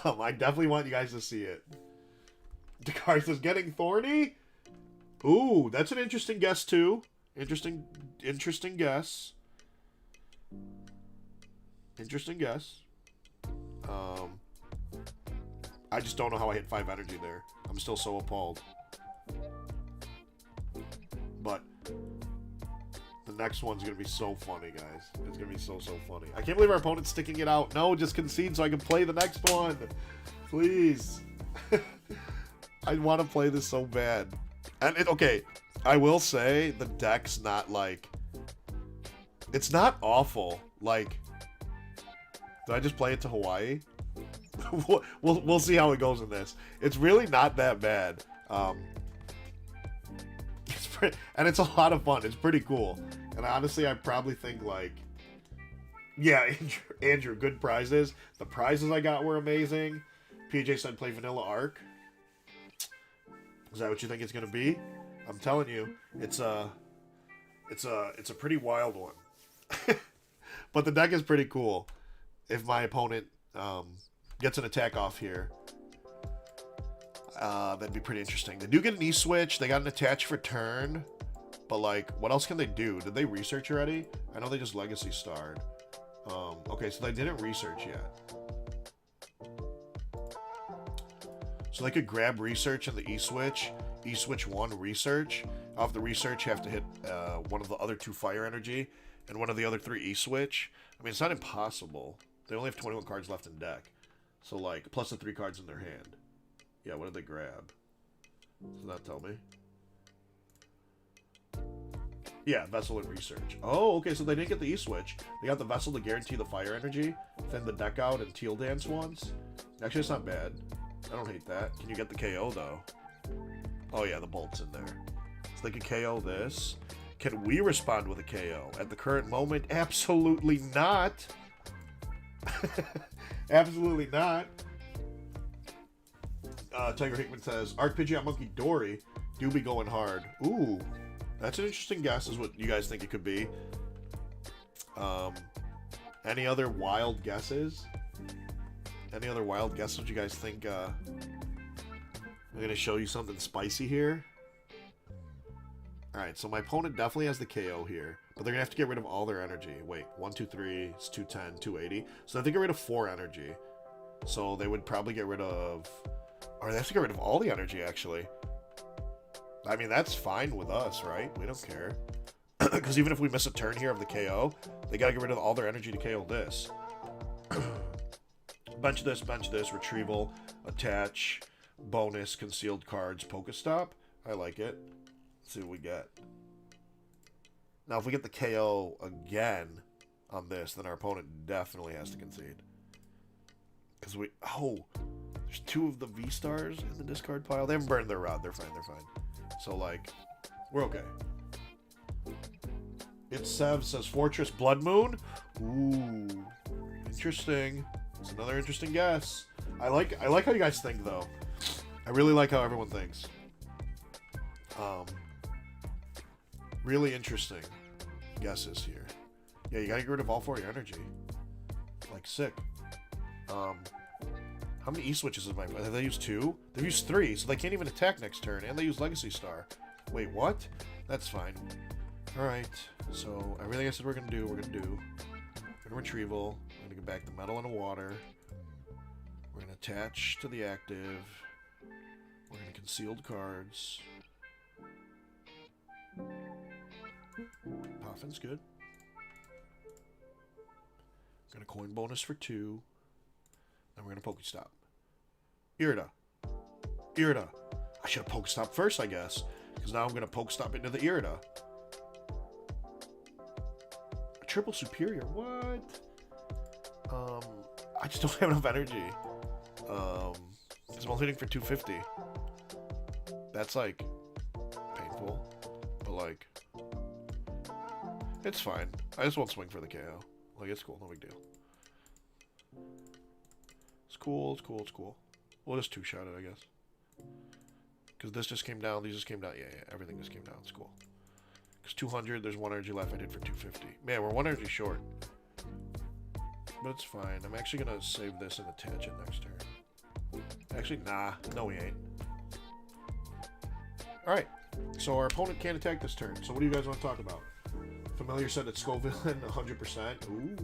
I definitely want you guys to see it. Descartes is getting thorny? Ooh, that's an interesting guess too. Interesting guess. Interesting guess. I just don't know how I hit 5 energy there. I'm still so appalled. But the next one's going to be so funny, guys. It's going to be so funny. I can't believe our opponent's sticking it out. No, just concede so I can play the next one. Please. I want to play this so bad. And okay, I will say the deck's not like... It's not awful. Like... Did I just play it to Hawaii? we'll see how it goes in this. It's really not that bad. And it's a lot of fun. It's pretty cool. And honestly, I probably think like, yeah, Andrew, good prizes. The prizes I got were amazing. PJ said play Vanilla Arc. Is that what you think it's gonna be? I'm telling you, it's a pretty wild one. But the deck is pretty cool. If my opponent gets an attack off here, that'd be pretty interesting. They do get an E-switch. They got an attach for turn. But, like, what else can they do? Did they research already? I know they just Legacy starred. Okay, so they didn't research yet. So they could grab research and the E-switch. E-switch 1, research. Off the research, you have to hit one of the other 2 fire energy and one of the other 3 E-switch. I mean, it's not impossible. They only have 21 cards left in deck. So, like, plus the 3 cards in their hand. Yeah, what did they grab? Does that tell me? Yeah, Vessel and Research. Oh, okay, so they didn't get the E-switch. They got the Vessel to guarantee the fire energy, thin the deck out, and Teal Dance once. Actually, it's not bad. I don't hate that. Can you get the KO, though? Oh, yeah, the Bolt's in there. So they can KO this. Can we respond with a KO? At the current moment, absolutely not. Absolutely not. Tiger Hickman says, Arc Pidgeot Monkey Dory do be going hard. Ooh, that's an interesting guess is what you guys think it could be. Any other wild guesses? Any other wild guesses you guys think? I'm going to show you something spicy here. Alright, so my opponent definitely has the KO here, but they're going to have to get rid of all their energy. Wait, 1, 2, 3, it's 210, 280. So they have to get rid of 4 energy. So they would probably get rid of... Or they have to get rid of all the energy, actually. I mean, that's fine with us, right? We don't care. Because even if we miss a turn here of the KO, they got to get rid of all their energy to KO this. bench this, retrieval, attach, bonus, concealed cards, Pokestop. I like it. Let's see what we get. Now, if we get the KO again on this, then our opponent definitely has to concede. Because we... Oh, there's 2 of the V-Stars in the discard pile. They haven't burned their rod. They're fine, they're fine. So, like, we're okay. It's Sev says Fortress Blood Moon. Ooh, interesting. It's another interesting guess. I like how you guys think, though. I really like how everyone thinks. Really interesting guesses here. Yeah, you gotta get rid of all 4 of your energy. Like, sick. How many E-switches have they used 2? They've used 3, so they can't even attack next turn, and they use Legacy Star. Wait, what? That's fine. Alright, so everything I said we're gonna do, we're gonna do. We're gonna retrieval. We're gonna get back the metal and the water. We're gonna attach to the active. We're gonna concealed cards. Palafin's good. Gonna coin bonus for 2. And we're gonna Pokestop. Irida. I should have Pokestop first, I guess. Because now I'm gonna Pokestop into the Irida. A triple superior, what? I just don't have enough energy. Because I'm only hitting for 250. That's like painful. But like it's fine. I just won't swing for the KO. Like, it's cool, no big deal. It's cool. We'll just 2-shot it, I guess. Because this just came down, these just came down. Yeah, everything just came down. It's cool. Because 200, there's 1 energy left. I did for 250. Man, we're 1 energy short. But it's fine. I'm actually going to save this and attach it next turn. Actually, nah. No, we ain't. Alright. So our opponent can't attack this turn. So what do you guys want to talk about? Familiar said it's Scoville 100%. Ooh.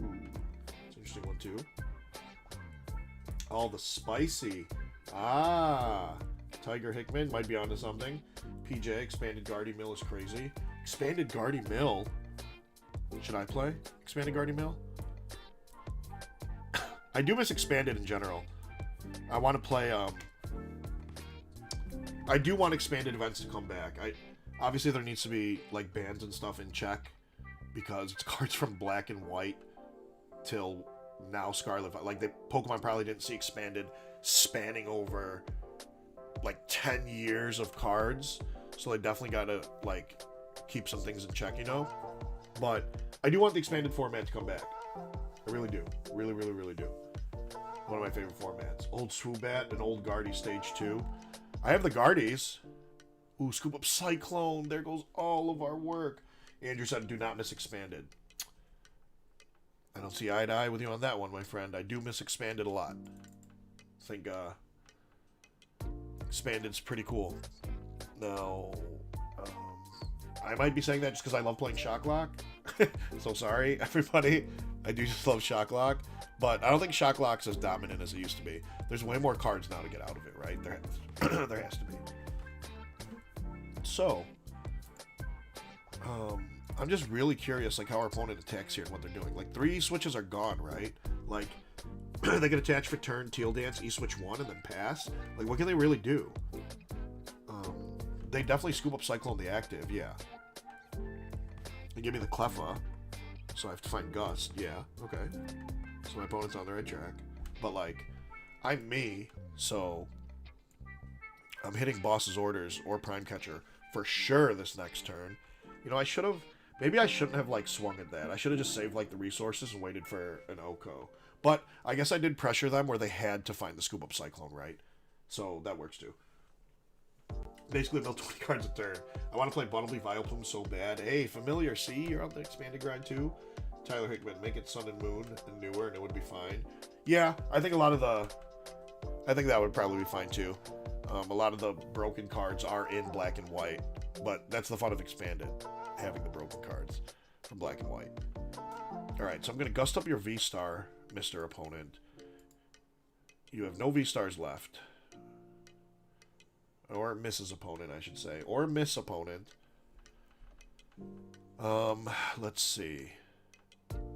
It's an interesting one, too. Oh, the spicy. Ah. Tiger Hickman might be onto something. PJ, Expanded Guardy Mill is crazy. Expanded Guardy Mill? Should I play Expanded Guardy Mill? I do miss Expanded in general. I want to play, I do want Expanded events to come back. Obviously, there needs to be, like, bans and stuff in check. Because it's cards from black and white till now Scarlet, like the Pokemon probably didn't see expanded spanning over like 10 years of cards, so they definitely gotta like keep some things in check, you know. But I do want the expanded format to come back. I really do. Really, really, really do. One of my favorite formats. Old Swoobat and Old Guardy Stage 2. I have the Guardies. Ooh, scoop up Cyclone. There goes all of our work. Andrew said, do not miss Expanded. I don't see eye to eye with you on that one, my friend. I do miss Expanded a lot. I think Expanded's pretty cool. Now, I might be saying that just because I love playing Shocklock. So sorry, everybody. I do just love Shocklock. But I don't think Shocklock's as dominant as it used to be. There's way more cards now to get out of it, right? There has to be. So, I'm just really curious, like, how our opponent attacks here and what they're doing. Like, 3 switches are gone, right? Like, they can attach for turn, Teal Dance, E-switch 1, and then pass. Like, what can they really do? They definitely scoop up Cyclone the active, yeah. They give me the Cleffa, so I have to find Gust, yeah, okay. So my opponent's on the right track. But, like, I'm me, so I'm hitting Boss's Orders or Prime Catcher for sure this next turn. You know, I should have... Maybe I shouldn't have, like, swung at that. I should have just saved, like, the resources and waited for an Oko. But I guess I did pressure them where they had to find the Scoop Up Cyclone, right? So that works, too. Basically, mill 20 cards a turn. I want to play Bunnelby Vileplume so bad. Hey, Familiar, see? You're on the expanded grind, too. Tyler Hickman, make it Sun and Moon and newer, and it would be fine. Yeah, I think a lot of the... I think that would probably be fine, too. A lot of the broken cards are in black and white. But that's the fun of expanded. Having the broken cards from black and white. Alright, so I'm going to gust up your V-Star, Mr. Opponent. You have no V-Stars left. Or Mrs. Opponent, I should say. Or Miss Opponent. Let's see.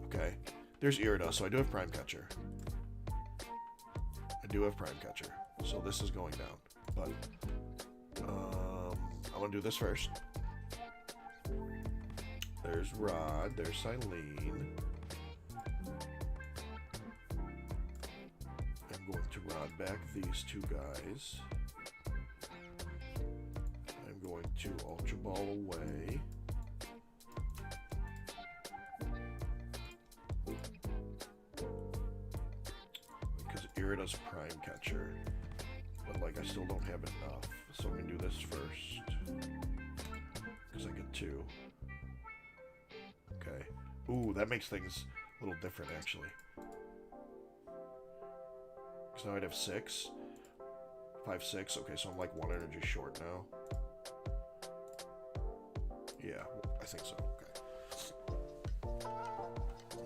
Okay. There's Irida, so I do have Prime Catcher. I do have Prime Catcher. So this is going down. But, I'm going to do this first. There's Rod. There's Silene. I'm going to Rod back these 2 guys. I'm going to Ultra Ball away. Because Irida's Prime Catcher. But, like, I still don't have enough. So I'm going to do this first. Because I get 2. Okay. Ooh, that makes things a little different, actually. Because now I'd have 6. 5, 6. Okay, so I'm like 1 energy short now. Yeah, I think so. Okay.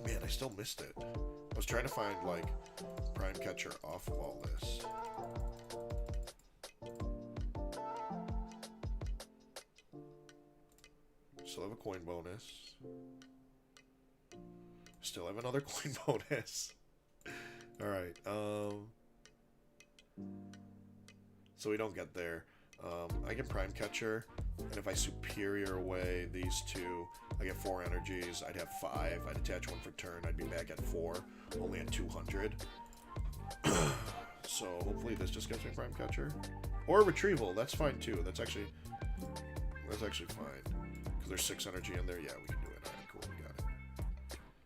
Man, I still missed it. I was trying to find, like, Prime Catcher off of all this. Still have a coin bonus. Still have another coin bonus. Alright, so we don't get there. I get Prime Catcher, and if I Superior away these 2, I get 4 energies. I'd have 5. I'd attach 1 for turn. I'd be back at 4, only at 200. So hopefully this just gets me Prime Catcher. Or Retrieval, that's fine too. That's actually fine. Because there's 6 energy in there. Yeah, we can do it. Alright, cool, we got it.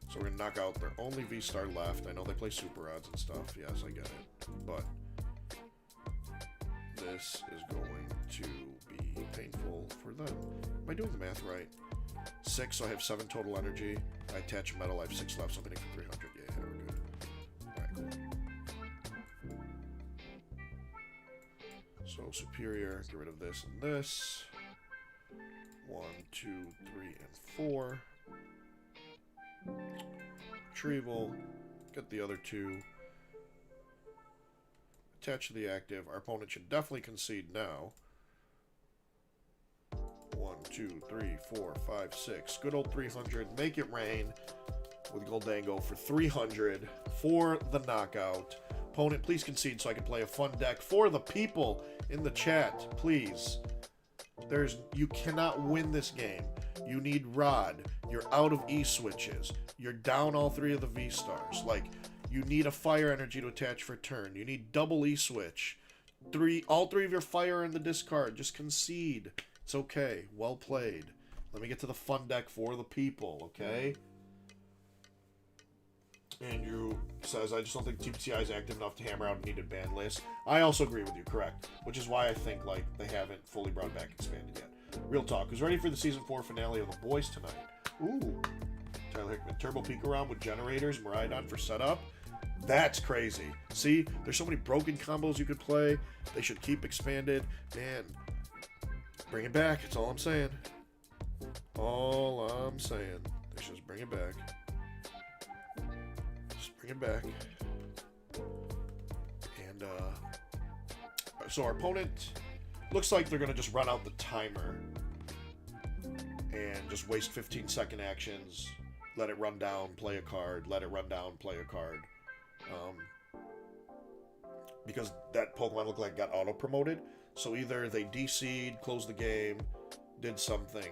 So we're going to knock out their only V-Star left. I know they play Super Odds and stuff. Yes, I get it. But this is going to be painful for them. Am I doing the math right? 6, so I have 7 total energy. I attach metal, I have 6 left, so I'm hitting for 300. Yeah, we're good. Alright, cool. So Superior, get rid of this and this. 1, 2, 3, and 4. Retrieval. Get the other 2. Attach to the active. Our opponent should definitely concede now. 1, 2, 3, 4, 5, 6. Good old 300. Make it rain with Gholdengo for 300 for the knockout. Opponent, please concede so I can play a fun deck for the people in the chat, please. You cannot win this game. You need Rod. You're out of E-switches. You're down all 3 of the V-Stars. Like, You need a fire energy to attach for turn. You need double E-switch. All three of your fire are in the discard. Just concede. It's okay. Well played. Let me get to the fun deck for the people, okay? Andrew says, I just don't think TCG is active enough to hammer out a needed ban list. I also agree with you, correct. Which is why I think, like, they haven't fully brought back Expanded yet. Real talk. Who's ready for the Season 4 finale of The Boys tonight? Ooh. Tyler Hickman. Turbo Peek around with generators, Miraidon for setup. That's crazy. See? There's so many broken combos you could play. They should keep Expanded. Man. Bring it back. That's all I'm saying. All I'm saying. They should just bring it back. Bring it back. And, so our opponent looks like they're going to just run out the timer and just waste 15-second actions, let it run down, play a card, let it run down, play a card. Because that Pokemon looked like it got auto-promoted. So either they DC'd, closed the game, did something,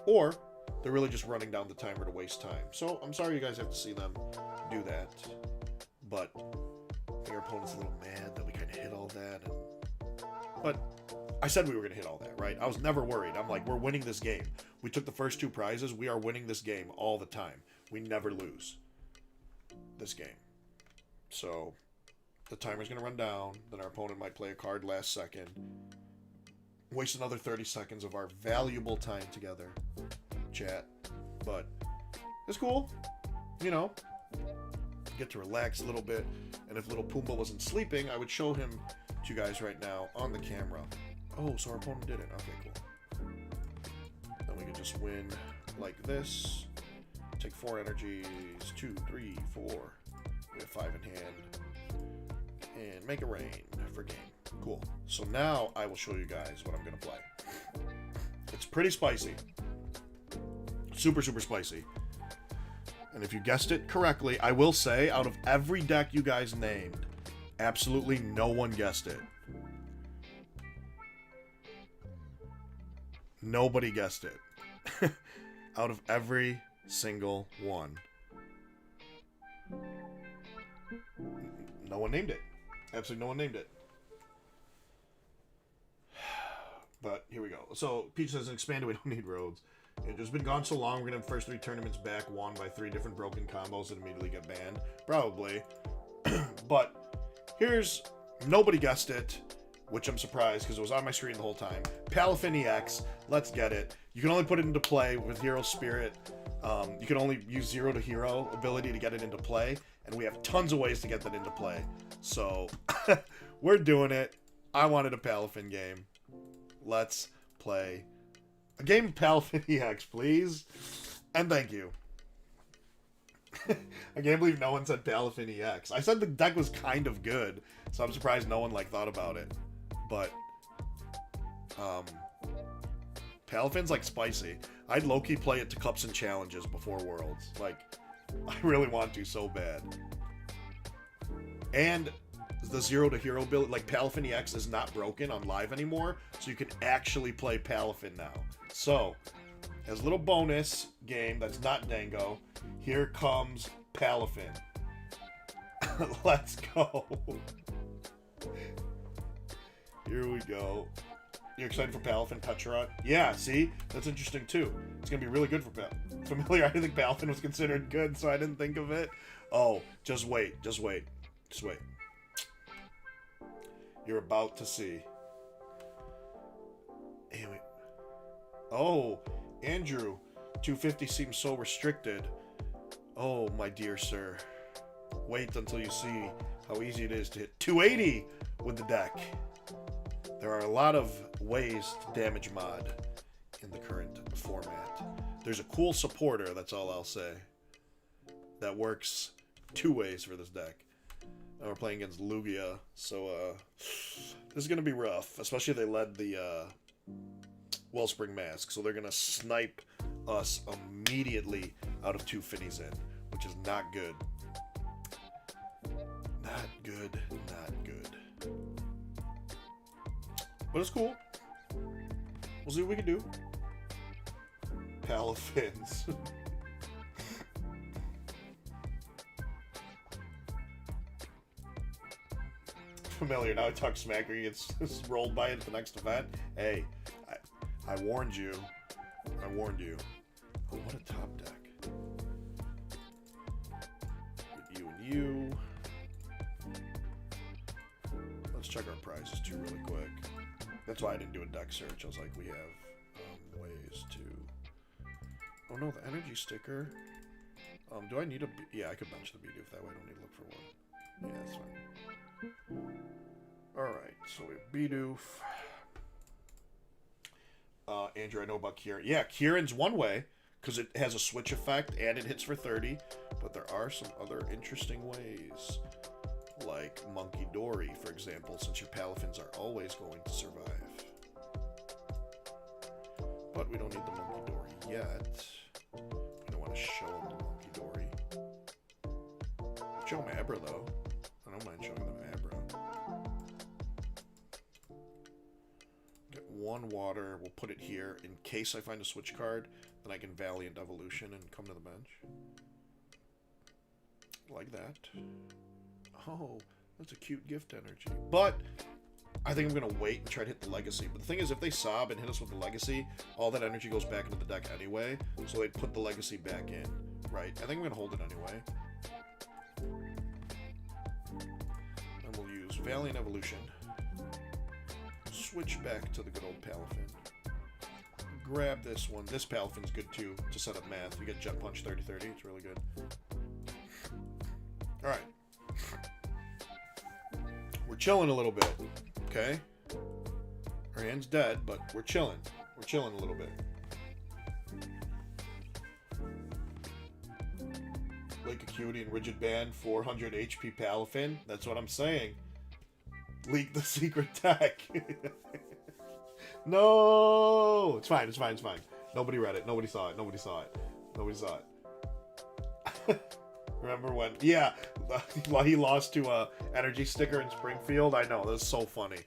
or they're really just running down the timer to waste time. So I'm sorry you guys have to see them do that. But I think our opponent's a little mad that we kind of hit all that. But I said we were going to hit all that, right? I was never worried. I'm like, we're winning this game. We took the first 2 prizes. We are winning this game all the time. We never lose this game. So the timer's going to run down. Then our opponent might play a card last second. Waste another 30 seconds of our valuable time together. Chat. But it's cool. You know. Get to relax a little bit. And if little Pumbaa wasn't sleeping, I would show him to you guys right now on the camera. Oh, so our opponent did it. Okay, cool. Then we can just win like this. Take 4 energies. 2, 3, 4. We have 5 in hand. And make it rain for game. Cool. So now I will show you guys what I'm going to play. It's pretty spicy. Super, super spicy. And if you guessed it correctly, I will say, out of every deck you guys named, absolutely no one guessed it. Nobody guessed it. Out of every single one. No one named it. Absolutely no one named it. But here we go. So, Peach says, expanded, we don't need roads. It's just been gone so long, we're going to have the first 3 tournaments back, won by 3 different broken combos and immediately get banned. Probably. But here's, nobody guessed it, which I'm surprised because it was on my screen the whole time. Palafin EX, let's get it. You can only put it into play with Hero Spirit. You can only use 0 to hero ability to get it into play, and we have tons of ways to get that into play. So, we're doing it. I wanted a Palafin game. Let's play a game of Palafin EX, please. And thank you. I can't believe no one said Palafin EX. I said the deck was kind of good, so I'm surprised no one, like, thought about it. But, Palafin's, like, spicy. I'd low-key play it to Cups and Challenges before Worlds. Like, I really want to so bad. And the 0 to hero ability, like, Palafin EX is not broken on live anymore, so you can actually play Palafin now. So, as a little bonus game that's not Dango, here comes Palafin. Let's go. Here we go. You're excited for Palafin Pecharon? Yeah, see? That's interesting too. It's going to be really good for Familiar. I didn't think Palafin was considered good, so I didn't think of it. Oh, just wait. Just wait. Just wait. You're about to see. Anyway. Oh, Andrew. 250 seems so restricted. Oh, my dear sir. Wait until you see how easy it is to hit 280 with the deck. There are a lot of ways to damage mod in the current format. There's a cool supporter, that's all I'll say, that works 2 ways for this deck. And we're playing against Lugia, so this is going to be rough, especially if they led the Wellspring Mask, so they're going to snipe us immediately out of 2 Finnies in, which is not good. Not good, not good. But it's cool. We'll see what we can do. Palafins. Familiar, now I talk smack when he gets rolled by it at the next event. Hey, I warned you. I warned you. Oh, what a top deck. With you and you. Let's check our prizes too really quick. That's why I didn't do a deck search. I was like, we have ways to... Oh no, the energy sticker. Do I need a... Yeah, I could bench the Bidoof. That way I don't need to look for one. Yeah, that's fine. Alright, so we have Bidoof. Andrew, I know about Kieran. Yeah, Kieran's one way, because it has a switch effect and it hits for 30. But there are some other interesting ways. Like Monkey Dory, for example, since your Palafins are always going to survive. But we don't need the Monkey Dory yet. I don't want to show them the Monkey Dory. Show them Abra, though. I don't mind showing them Abra. Get one water. We'll put it here in case I find a switch card. Then I can Valiant Evolution and come to the bench. Like that. Oh, that's a cute gift energy. But I think I'm going to wait and try to hit the Legacy. But the thing is, if they sob and hit us with the Legacy, all that energy goes back into the deck anyway. So they'd put the Legacy back in, right? I think I'm going to hold it anyway. And we'll use Valiant Evolution. Switch back to the good old Palafin. Grab this one. This Palafin's good too to set up math. You get Jet Punch 30-30. It's really good. Alright. We're chilling a little bit, okay? Our hand's dead, but we're chilling. We're chilling a little bit. Lake Acuity and Rigid Band, 400 HP Palafin. That's what I'm saying. Leak the secret deck. No! It's fine, it's fine, it's fine. Nobody read it. Nobody saw it. Nobody saw it. Nobody saw it. Remember when? Yeah, while he lost to Energy Sticker in Springfield. I know, that's so funny.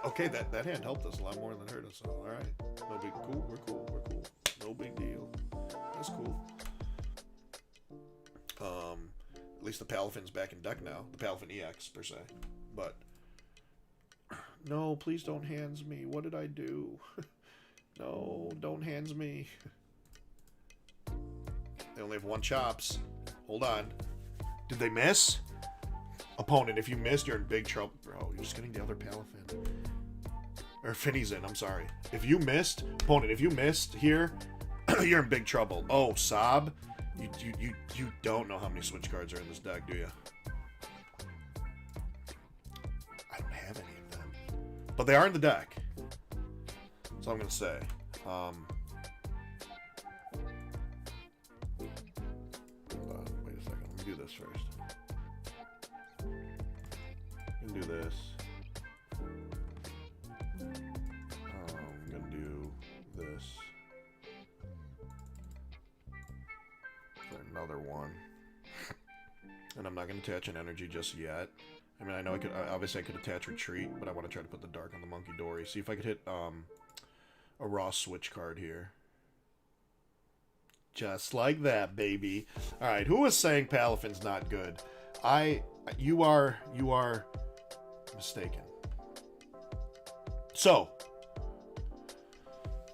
Okay, that hand helped us a lot more than hurt us. So, all right, no big cool. We're cool. We're cool. No big deal. That's cool. At least the Palafin's back in deck now. The Palafin EX per se. But no, please don't hands me. What did I do? No, don't hands me. They only have one chops. Hold on. Did they miss? Opponent, if you missed, you're in big trouble. Bro, you're just getting the other Palafin. Or Finny's in, I'm sorry. If you missed, opponent, if you missed here, you're in big trouble. Oh, Sob? You don't know how many switch cards are in this deck, do you? I don't have any of them. But they are in the deck. That's all I'm going to say. Do this first. I'm gonna do this. I'm gonna do this for another one, and I'm not gonna attach an energy just yet. I mean, I know I could obviously I could attach Retreat, but I want to try to put the Dark on the Monkey Dory. See if I could hit a raw switch card here. Just like that, baby. All right, who was saying Palafin's not good? You are mistaken. So,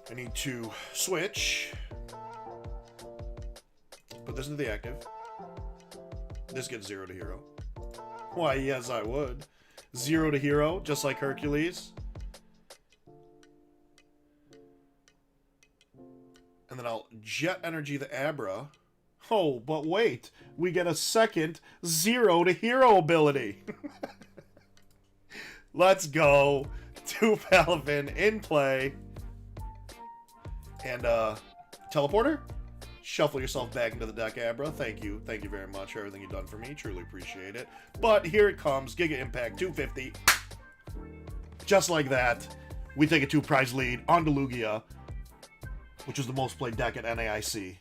I need to switch. Put this into the active. This gets 0 to hero. Why, yes, I would. 0 to hero, just like Hercules. And then I'll Jet Energy the Abra. Oh, but wait. We get a second 0 to hero ability. Let's go. 2 Palafin in play. And, Teleporter? Shuffle yourself back into the deck, Abra. Thank you. Thank you very much for everything you've done for me. Truly appreciate it. But here it comes. Giga Impact 250. Just like that. We take a 2-prize lead on Lugia, which was the most played deck at NAIC.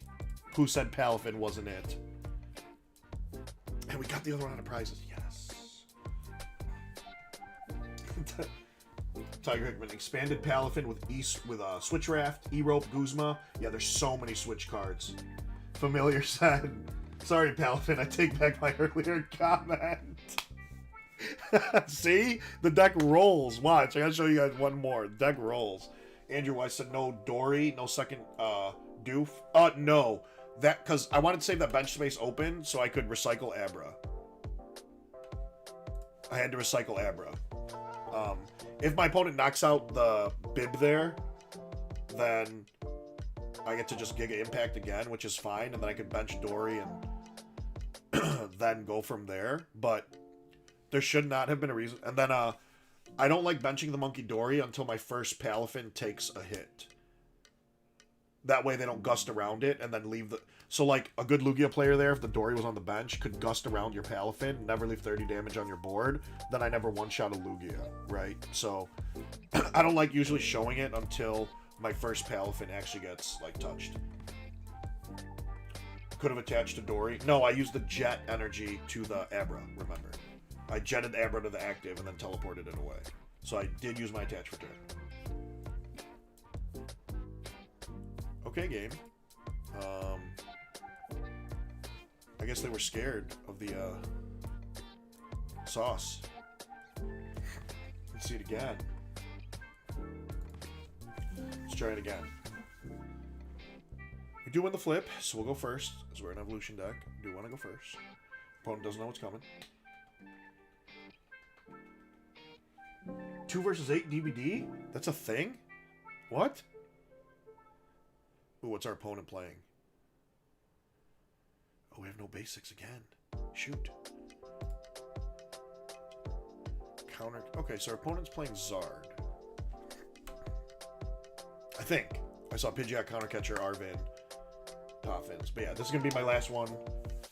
Who said Palafin wasn't it? And we got the other round of prizes. Yes. Tiger Hickman, expanded Palafin with Switch Raft, E-Rope, Guzma. Yeah, there's so many Switch cards. Familiar said, sorry Palafin, I take back my earlier comment. See? The deck rolls. Watch. I gotta show you guys one more. The deck rolls. Andrew Weiss said no Dory, no second doof. No. That, because I wanted to save that bench space open so I could recycle Abra. I had to recycle Abra. If my opponent knocks out the Bib there, then I get to just Giga Impact again, which is fine, and then I can bench Dory and then go from there. But there should not have been a reason. And then I don't like benching the Monkey Dory until my first Palafin takes a hit. That way they don't gust around it and then leave the... So, like, a good Lugia player there, if the Dory was on the bench, could gust around your Palafin, never leave 30 damage on your board, then I never one-shot a Lugia, right? So, I don't like usually showing it until my first Palafin actually gets, like, touched. Could have attached to Dory. No, I used the jet energy to the Abra, remember. I jetted Abra to the active and then teleported it away. So I did use my attach for turn. Okay, game. I guess they were scared of the sauce. Let's see it again. Let's try it again. We do win the flip, so we'll go first, as we're an evolution deck. We do want to go first. Opponent doesn't know what's coming. 2 versus 8 DBD? That's a thing? What? Ooh, what's our opponent playing? Oh, we have no basics again. Shoot. Counter. Okay, so our opponent's playing Zard. I think. I saw Pidgeot, Countercatcher, Arvin, Poffins. But yeah, this is going to be my last one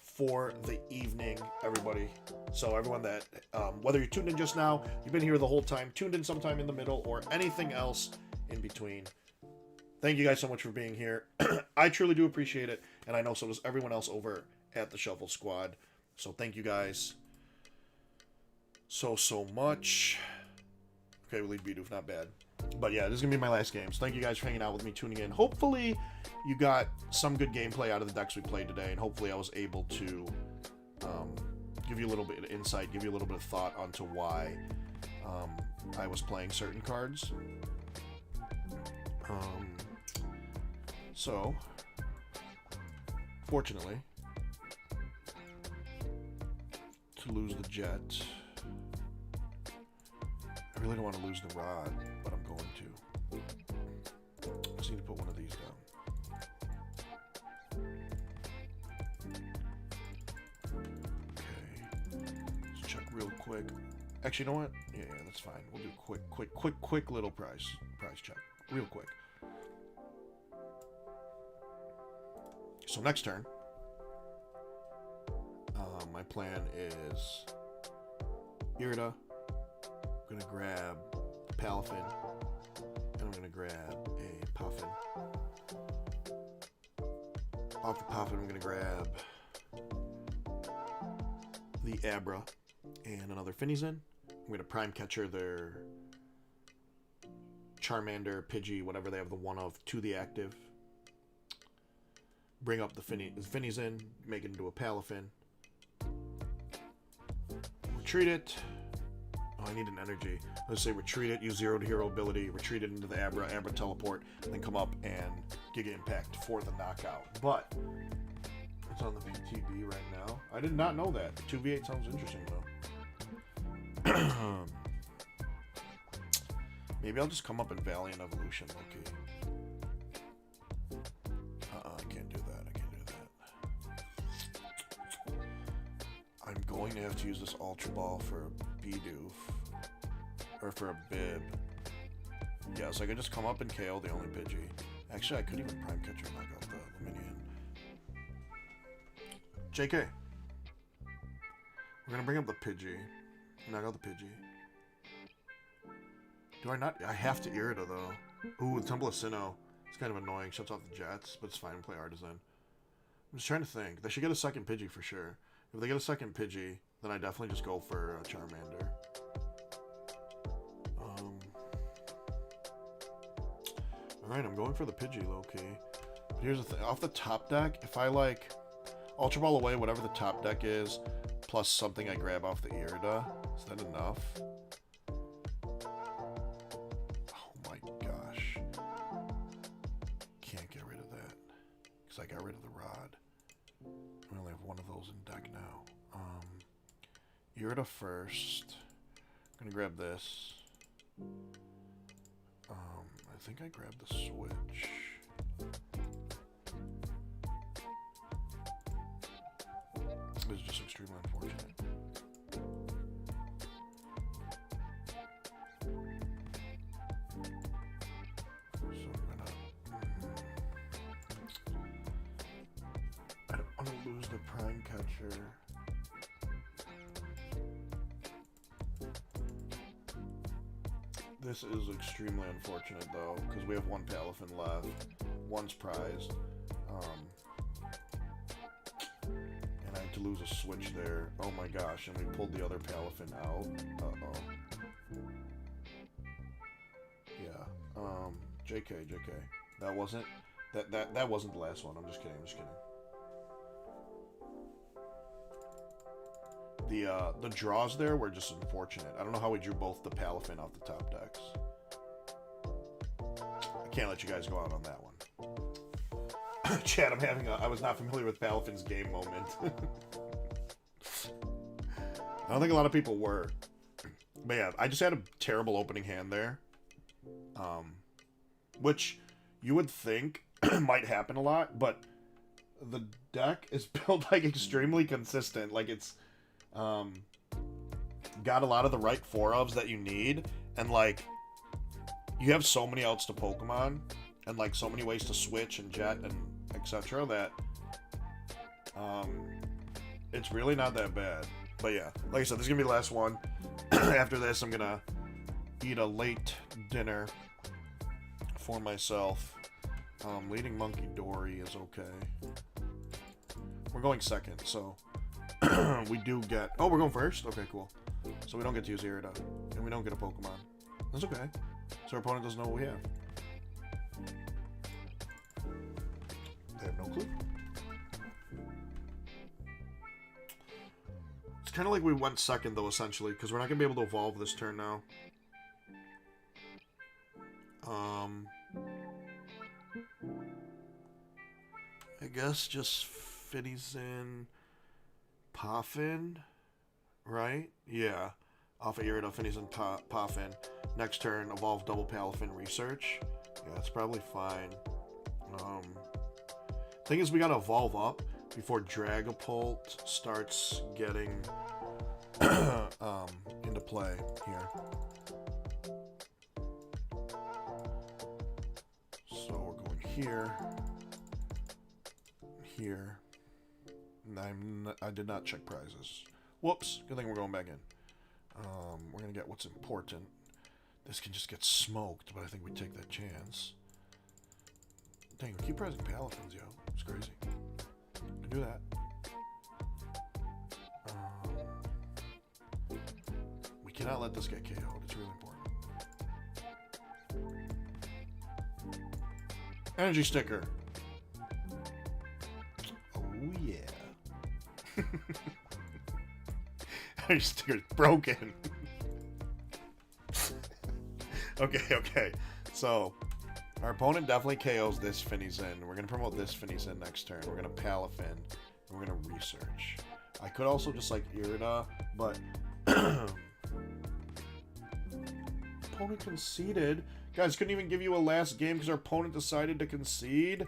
for the evening, everybody. So everyone that, whether you're tuned in just now, you've been here the whole time, tuned in sometime in the middle, or anything else in between, thank you guys so much for being here. I truly do appreciate it, and I know so does everyone else over at the Shuffle Squad. So thank you guys so much. Okay, we leave Bidoof, not bad. But yeah, this is going to be my last game. So thank you guys for hanging out with me, tuning in. Hopefully you got some good gameplay out of the decks we played today, and hopefully I was able to give you a little bit of insight, give you a little bit of thought onto why I was playing certain cards. So, fortunately, to lose the jet, I really don't want to lose the rod, but I'm going to. I just need to put one of these down. Okay, let's check real quick. Actually, you know what? Yeah, that's fine. We'll do quick little price check, real quick. So next turn, my plan is Irida. I'm going to grab Palafin, and I'm going to grab a Puffin. Off the Puffin, I'm going to grab the Abra and another Finizen. I'm going to Prime Catcher their Charmander, Pidgey, whatever they have the one of, to the active. Bring up the Finizen, make it into a Palafin. Retreat it. Oh, I need an energy. Let's say retreat it, use 0 to hero ability, retreat it into the Abra teleport, and then come up and Giga Impact for the knockout. But it's on the VTB right now. I did not know that. 2v8 sounds interesting though. Maybe I'll just come up in Valiant Evolution, okay. I can't do that. I can't do that. I'm going to have to use this Ultra Ball for a Bidoof. Or for a Bib. Yeah, so I could just come up and KO the only Pidgey. Actually, I could even Prime Catcher and knock out the minion. JK. We're going to bring up the Pidgey. Knock out the Pidgey. Do I not? I have to Irida, though. Ooh, the Temple of Sinnoh. It's kind of annoying. Shuts off the Jets, but it's fine. Play Artisan. I'm just trying to think. They should get a second Pidgey for sure. If they get a second Pidgey, then I definitely just go for Charmander. Alright, I'm going for the Pidgey, low-key. But here's the thing. Off the top deck, if I, like, Ultra Ball away, whatever the top deck is, plus something I grab off the Irida. Is that enough? Oh my gosh. Can't get rid of that. Because I got rid of the rod. We only have one of those in deck now. Irida first. I'm gonna grab this. I think I grabbed the switch. This is just extremely unfortunate. So I'm gonna... I don't want to lose the prime catcher. This is extremely unfortunate though, because we have one Palafin left. One's prized. And I had to lose a switch there. Oh my gosh, and we pulled the other Palafin out. Uh-oh. Yeah. JK. That wasn't that wasn't the last one. I'm just kidding. The draws there were just unfortunate. I don't know how we drew both the Palafin off the top decks. I can't let you guys go out on that one. Chad, I was not familiar with Palafin's game moment. I don't think a lot of people were. But yeah, I just had a terrible opening hand there. Which you would think might happen a lot, but the deck is built like extremely consistent. Like it's got a lot of the right 4-ofs that you need, and like you have so many outs to Pokemon and like so many ways to switch and jet and etc. that it's really not that bad. But yeah, like I said, this is gonna be the last one. After this, I'm gonna eat a late dinner for myself. Leading Monkey Dory is okay. We're going second, so we do get... Oh, we're going first? Okay, cool. So we don't get to use Irida, and we don't get a Pokemon. That's okay. So our opponent doesn't know what we have. They have no clue. It's kind of like we went second, though, essentially, because we're not going to be able to evolve this turn now. I guess just Fitties in Palafin, right? Yeah. Off of Irida, Fitties in Palafin. Next turn, evolve double Palafin research. Yeah, that's probably fine. Thing is, we gotta evolve up before Dragapult starts getting into play here. So we're going here. Here. And I did not check prizes. Whoops. Good thing we're going back in. We're going to get what's important. This can just get smoked, but I think we take that chance. Dang, we keep prizing Palafins, yo. It's crazy. We can do that. We cannot let this get KO'd. It's really important. Energy sticker. Oh, yeah. Energy sticker's broken. Okay. So, our opponent definitely KOs this Finny's in. We're going to promote this Finny's in next turn. We're going to Palafin. And we're going to research. I could also just like Irida, but opponent conceded. Guys, couldn't even give you a last game because our opponent decided to concede.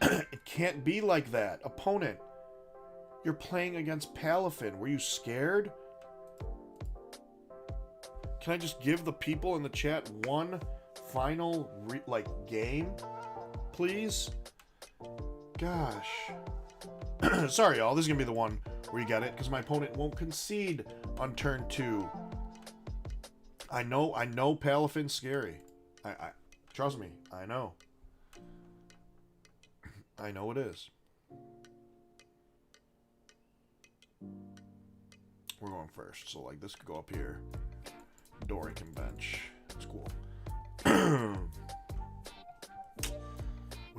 It can't be like that. Opponent, you're playing against Palafin. Were you scared? Can I just give the people in the chat one final game, please? Gosh. Sorry, y'all. This is gonna be the one where you get it because my opponent won't concede on turn 2. I know Palafin's scary. I trust me. I know it is. We're going first, so like this could go up here. Dory can bench. That's cool. We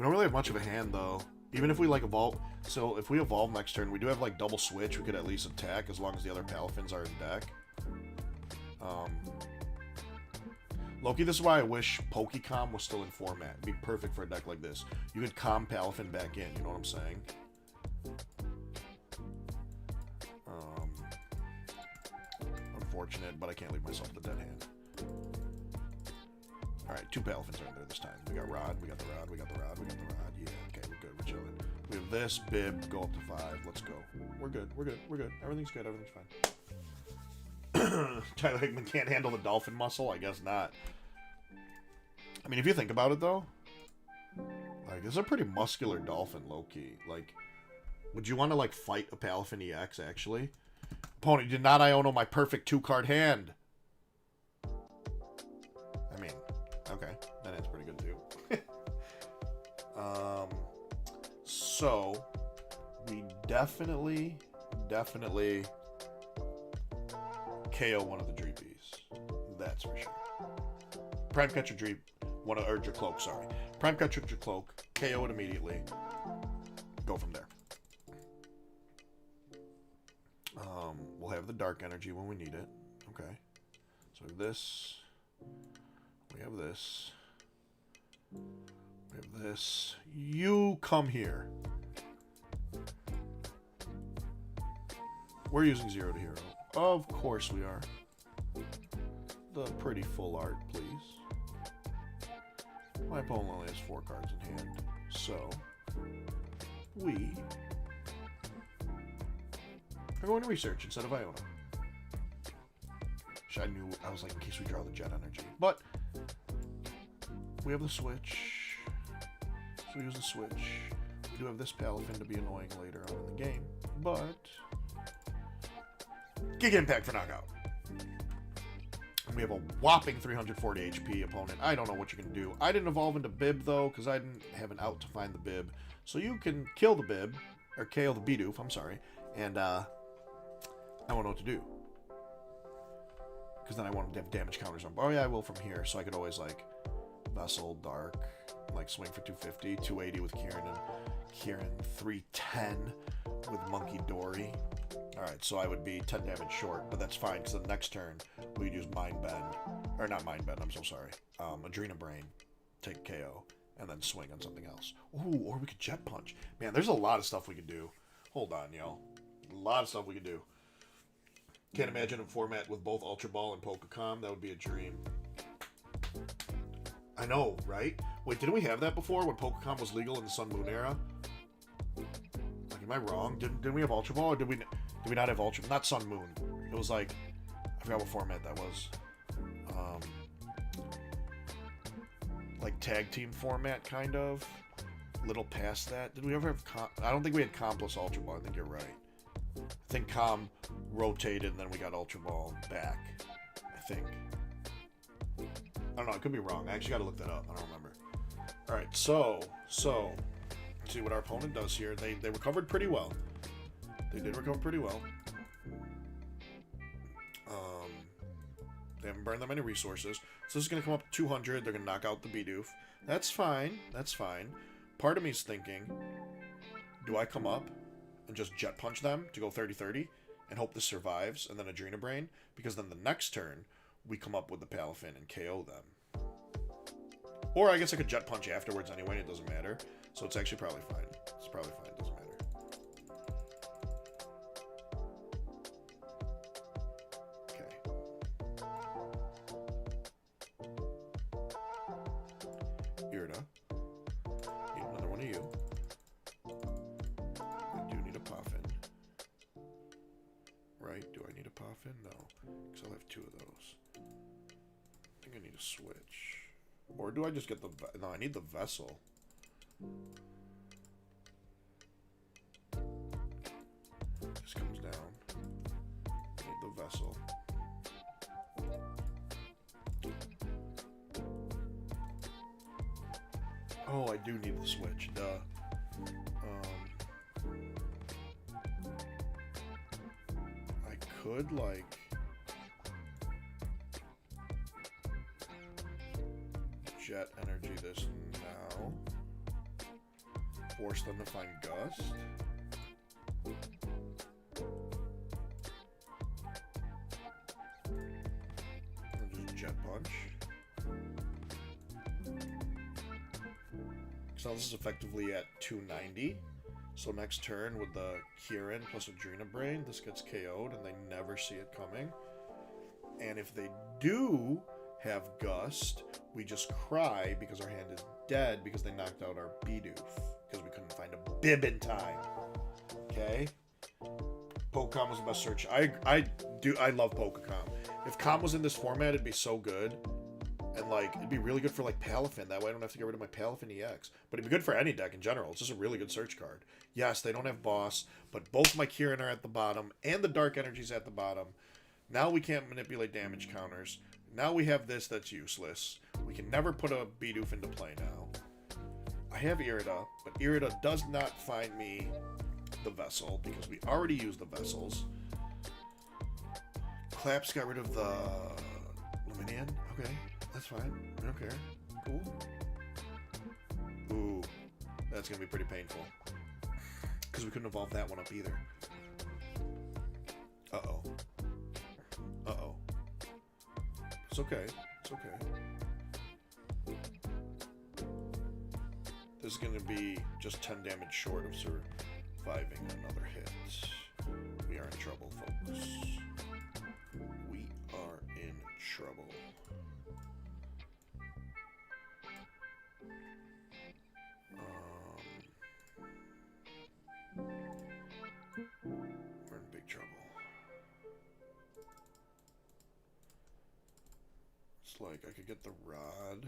don't really have much of a hand though. Even if we like evolve, So if we evolve next turn, we do have like double switch. We could at least attack as long as the other Palafins are in deck. Loki, this is why I wish Pokecom was still in format. It'd be perfect for a deck like this. You could calm Palafin back in, you know what I'm saying? Unfortunate, but I can't leave myself with a dead hand. Alright, 2 Palafins are in there this time. We got Rod, we got the Rod, we got the Rod, we got the Rod. Yeah, okay, we're good, we're chilling. We have this, Bib, go up to 5. Let's go. We're good, we're good, we're good. Everything's good, everything's fine. Tyler Hickman can't handle the dolphin muscle? I guess not. I mean, if you think about it, though, like, this is a pretty muscular dolphin, low-key. Like, would you want to, like, fight a Palafin EX, actually? Opponent, did not Iono my perfect 2-card hand. I mean, okay. That hand's pretty good, too. So, we definitely KO one of the Dreepies. That's for sure. Prime Catcher Dreep, or Jacloak, sorry. Prime Catcher Jacloak, KO it immediately. Go from there. We'll have the Dark Energy when we need it. Okay. So we have this. We have this. We have this. You come here. We're using 0 to hero. Of course we are. The pretty full art, please. My opponent only has 4 cards in hand, so we are going to research instead of Iona. Which I knew, I was like, in case we draw the Jet Energy. But we have the switch, so we use the switch. We do have this Palafin to be annoying later on in the game, but Giga Impact for knockout. And we have a whopping 340 HP opponent. I don't know what you can do. I didn't evolve into Bib, though, because I didn't have an out to find the Bib. So you can kill the Bib, or KO the Bidoof, I'm sorry, and I won't know what to do. Because then I want to have damage counters on. Oh yeah, I will from here, so I could always, like, Vessel, Dark, like, swing for 250, 280 with Kieran, and Kieran 310 with Monkey Dory. Alright, so I would be 10 damage short, but that's fine, because the next turn, we could use Mind Bend. Or not Mind Bend, I'm so sorry. Adrena Brain, take KO, and then swing on something else. Ooh, or we could Jet Punch. Man, there's a lot of stuff we could do. Hold on, yo. A lot of stuff we could do. Can't imagine a format with both Ultra Ball and Pokecom. That would be a dream. I know, right? Wait, didn't we have that before when Pokecom was legal in the Sun Moon era? Like, am I wrong? Didn't we have Ultra Ball, or did we not have Ultra? Not Sun Moon. It was like, I forgot what format that was. Like tag team format, kind of. Little past that. Did we ever have I don't think we had Com plus Ultra Ball. I think you're right. I think Com rotated and then we got Ultra Ball back. I think. I don't know. I could be wrong. I actually got to look that up. I don't remember. Alright, so let's see what our opponent does here. They recovered pretty well. They did recover pretty well. They haven't burned that many resources. So this is going to come up to 200. They're going to knock out the Bidoof. That's fine. That's fine. Part of me is thinking, do I come up and just Jet Punch them to go 30-30 and hope this survives and then Adrena Brain? Because then the next turn, we come up with the Palafin and KO them. Or I guess I could Jet Punch afterwards anyway. It doesn't matter. So it's actually probably fine. It's probably fine. It doesn't matter. Need another one of you. I do need a Palafin. Right? Do I need a Palafin? No. Because I'll have 2 of those. I think I need a switch. Or do I just get the... No, I need the Vessel. This comes down. I need the Vessel. Oh, I do need the switch, duh. I could, like... Jet Energy this now. Force them to find Gust. launch. So now this is effectively at 290. So next turn with the Kieran plus Adrena Brain, this gets KO'd and they never see it coming. And if they do have Gust, we just cry because our hand is dead because they knocked out our Bidoof because we couldn't find a Bib in time. Okay? Pokecom was the best search. I love Pokecom. If Com was in this format, it'd be so good. And, like, it'd be really good for, like, Palafin. That way I don't have to get rid of my Palafin EX. But it'd be good for any deck in general. It's just a really good search card. Yes, they don't have Boss, but both my Kieran are at the bottom, and the Dark Energy's at the bottom. Now we can't manipulate damage counters. Now we have this that's useless. We can never put a Bidoof into play now. I have Irida, but Irida does not find me the Vessel, because we already used the Vessels. Claps got rid of the Luminian. Okay. That's fine. I don't care. Cool. Ooh. That's going to be pretty painful. Because we couldn't evolve that one up either. Uh-oh. Uh-oh. It's okay. It's okay. This is going to be just 10 damage short of surviving another hit. We are in trouble, folks. We are in trouble. We're in big trouble. It's like I could get the rod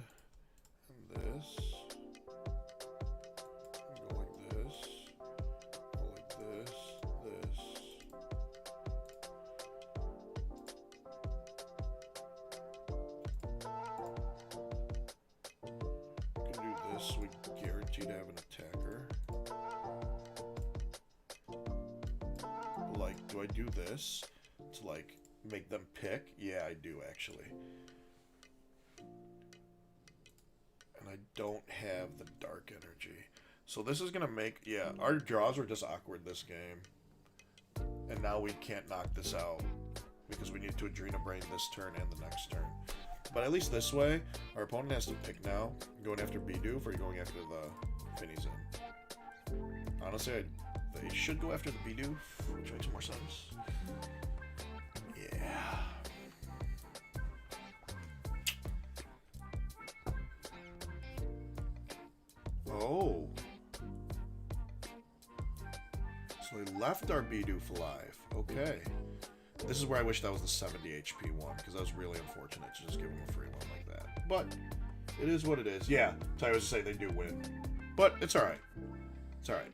and this. And go like this. Go like this. This. We can do this. We guarantee to have an attacker. Like, do I do this to, like, make them pick? Yeah, I do, actually. And I don't have the Dark Energy. So this is going to make... Yeah, our draws are just awkward this game. And now we can't knock this out. Because we need to Adrena Brain this turn and the next turn. But at least this way, our opponent has to pick now. Going after Bidoof or going after the Finneys in. Honestly, they should go after the Bidoof, which makes more sense. Yeah. Oh. So they left our Bidoof alive. Okay. This is where I wish that was the 70 HP one, because that was really unfortunate to just give them a free one like that. But it is what it is. Yeah, so I was to say they do win. But it's alright. It's alright.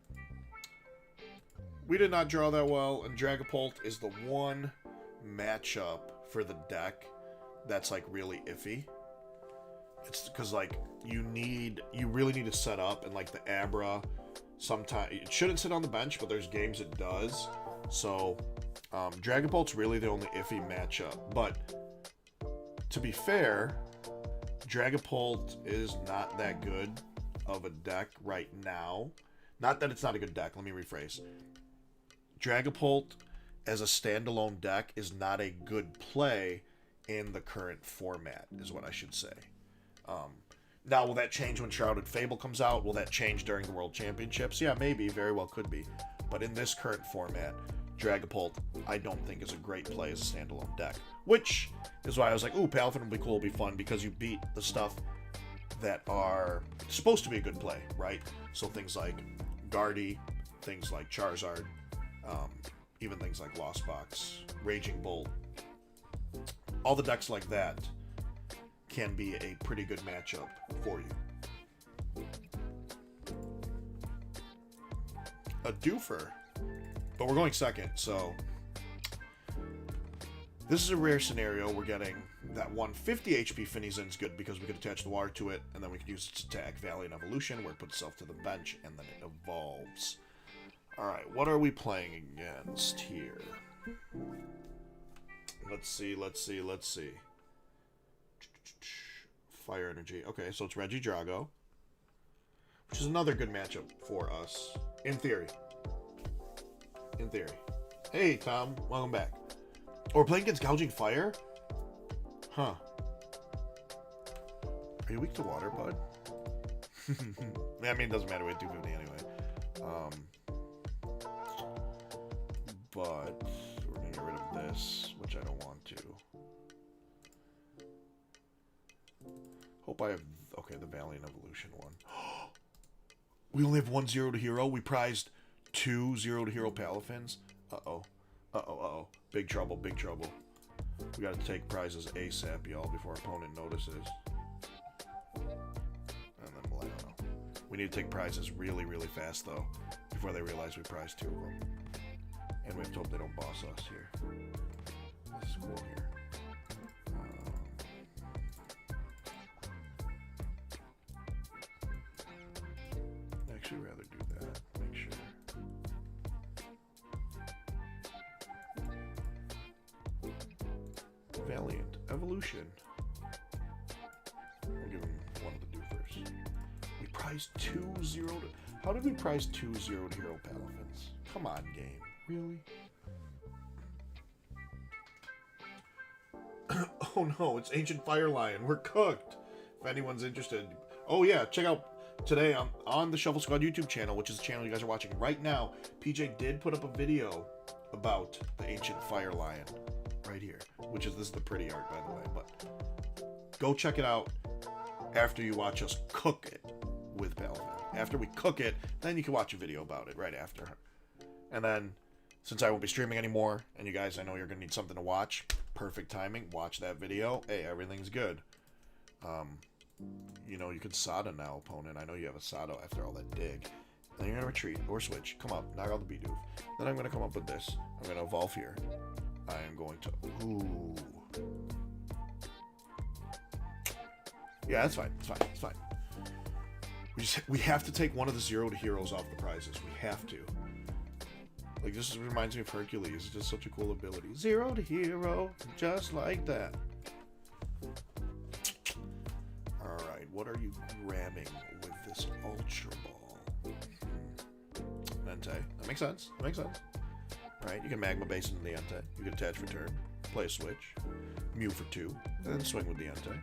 We did not draw that well, and Dragapult is the one matchup for the deck that's, like, really iffy. It's because, like, you really need to set up, and, like, the Abra, sometimes, it shouldn't sit on the bench, but there's games it does. So, Dragapult's really the only iffy matchup. But, to be fair, Dragapult is not that good of a deck right now. Not that it's not a good deck, let me rephrase. Dragapult as a standalone deck is not a good play in the current format, is what I should say. Now, will that change when Shrouded Fable comes out? Will that change during the World Championships? Yeah, maybe. Very well could be. But in this current format, Dragapult, I don't think is a great play as a standalone deck. Which is why I was like, ooh, Palafin will be cool, will be fun, because you beat the stuff that are supposed to be a good play, right? So things like Guardy, things like Charizard, even things like Lost Box, Raging Bolt. All the decks like that can be a pretty good matchup for you. A doofer. But we're going second, so this is a rare scenario. We're getting that 150 HP Finneys in is good because we could attach the water to it, and then we can use its attack, Valiant Evolution, where it puts itself to the bench, and then it evolves. Alright, what are we playing against here? Let's see. Fire Energy. Okay, so it's Regidrago, which is another good matchup for us, in theory. Hey, Tom. Welcome back. Oh, we're playing against Gouging Fire? Huh. Are you weak to water, bud? I mean, it doesn't matter. We had 250 anyway. But we're gonna get rid of this, which I don't want to. Hope I have... Okay, the Valiant Evolution one. We only have 1 0 to hero. We prized 2 0 to hero Palafins. Uh-oh. Uh-oh, uh-oh. Big trouble, big trouble. We gotta take prizes ASAP, y'all, before our opponent notices. And then, well, I don't know. We need to take prizes really, really fast, though, before they realize we prized 2 of them. And we have to hope they don't boss us here. This is cool here. I'd actually rather do that. Make sure. Valiant Evolution. We'll give him one of the do first. We prized 2 0 to... How did we prize 2 0 to hero Palafins? Come on, game. Really? Oh no, it's Ancient Fire Lion. We're cooked. If anyone's interested. Oh yeah, check out today on the Shuffle Squad YouTube channel, which is the channel you guys are watching right now. PJ did put up a video about the Ancient Fire Lion right here, which is, this is the pretty art, by the way, but go check it out after you watch us cook it with Palafin. After we cook it, then you can watch a video about it right after. And then, since I won't be streaming anymore, and you guys, I know you're going to need something to watch, perfect timing, watch that video. Hey, everything's good. You know, you could Sada now, opponent. I know you have a Sada after all that dig. Then you're going to retreat, or switch. Come up, knock out the Bidoof. Then I'm going to come up with this. I'm going to evolve here. I am going to... Ooh. Yeah, that's fine. It's fine. It's fine. We have to take one of the 0 to heroes off the prizes. We have to. Like, this reminds me of Hercules. It's just such a cool ability. 0 to hero, just like that. Alright, what are you grabbing with this Ultra Ball? Entei. That makes sense. That makes sense. Right, you can Magma Base into the Entei. You can attach for turn. Play a switch. Mew for 2. And then swing with the Entei.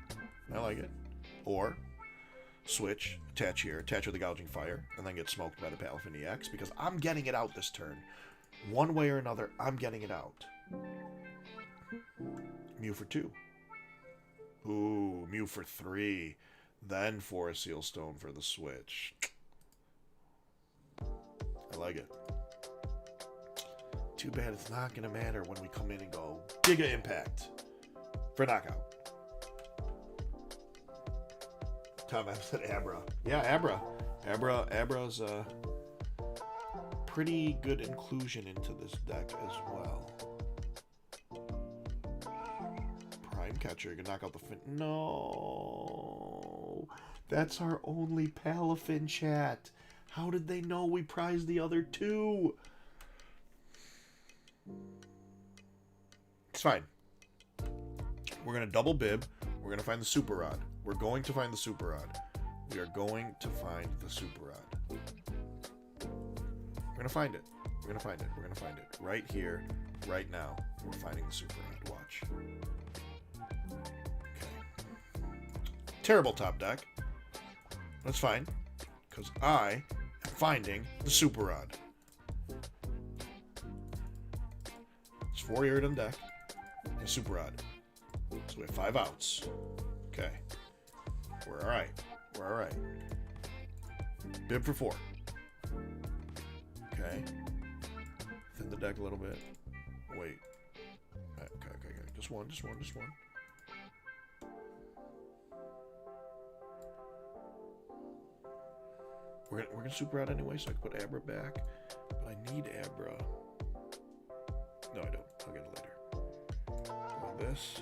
I like it. Or... switch, attach here, attach with the Gouging Fire, and then get smoked by the Palafin EX, because I'm getting it out this turn. One way or another, I'm getting it out. Mew for 2. Ooh, Mew for 3. Then Forest Seal Stone for the switch. I like it. Too bad it's not going to matter when we come in and go Giga Impact for knockout. Tom F said Abra. Yeah, Abra. Abra's a pretty good inclusion into this deck as well. Prime Catcher, you can knock out the fin. No. That's our only Palafin, chat. How did they know we prized the other 2? It's fine. We're going to double bib. We're going to find the Super Rod. We're going to find the Super Rod. We are going to find the Super Rod. We're going to find it. We're going to find it. We're going to find it. Right here, right now. We're finding the Super Rod. Watch. Okay. Terrible top deck. That's fine. Because I am finding the Super Rod. It's 4 Iridium deck. And Super Rod. So we have 5 outs. Okay. We're alright. We're alright. Bib for 4. Okay. Thin the deck a little bit. Wait. Okay. Just one. We're gonna Super out anyway, so I can put Abra back. But I need Abra. No, I don't. I'll get it later. Like this.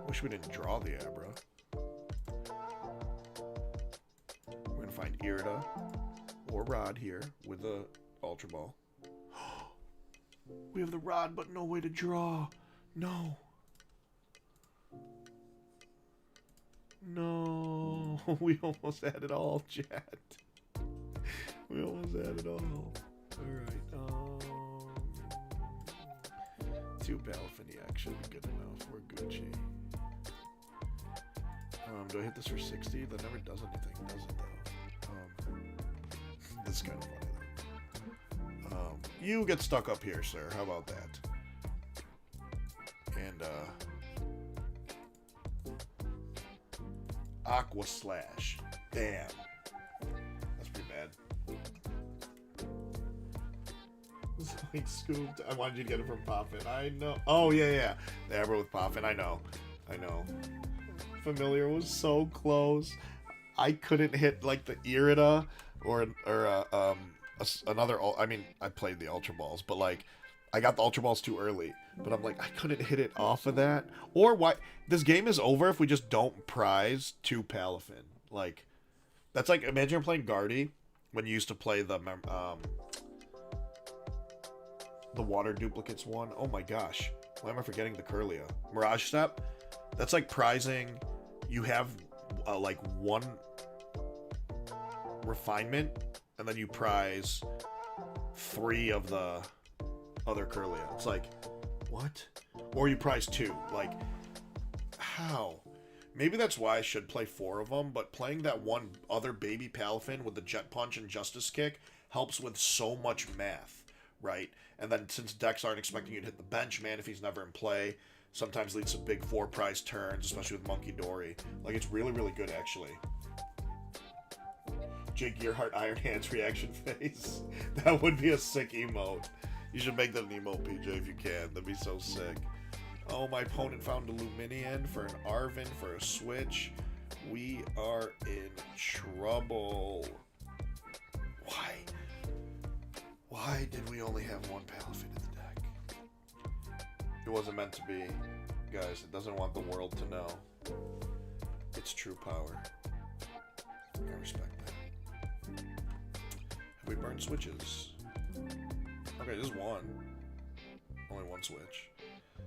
Wish we didn't draw the Abra. We're gonna find Irida or Rod here with the Ultra Ball. We have the Rod, but no way to draw. No. No. We almost had it all, chat. We almost had it all. Alright. 2 Palafin EX should be good enough. We're Gucci. Do I hit this for 60? That never does anything, does it, though? This is kind of funny, though. You get stuck up here, sir. How about that? And, Aqua Slash. Damn. That's pretty bad. Like scooped. I wanted you to get it from Palafin. I know. Oh, yeah. The Abra with Palafin. I know. Familiar was so close. I couldn't hit, like, the Irida or another... I mean, I played the Ultra Balls, but, like, I got the Ultra Balls too early. But I'm like, I couldn't hit it off of that. Or why... This game is over if we just don't prize 2 Palafin. Like, that's like... Imagine you're playing Guardy when you used to play the water duplicates one. Oh my gosh. Why am I forgetting the Curlia? Mirage Step? That's like prizing. You have like 1 refinement, and then you prize 3 of the other Curlia. It's like, what? Or you prize 2. Like, how? Maybe that's why I should play 4 of them, but playing that one other baby Palafin with the Jet Punch and Justice Kick helps with so much math, right? And then since decks aren't expecting you to hit the bench, man, if he's never in play, sometimes leads to big 4 prize turns, especially with Monkey Dory. Like, it's really, really good, actually. Jake Gearhart Iron Hands reaction face. That would be a sick emote. You should make that an emote, PJ, if you can. That'd be so sick. Oh, my opponent found a Luminian for an Arvin for a switch. We are in trouble. Why? Why did we only have 1 Palafin in the deck? It wasn't meant to be. Guys, it doesn't want the world to know. It's true power. I respect that. Have we burned switches? Okay, just 1. Only 1 switch.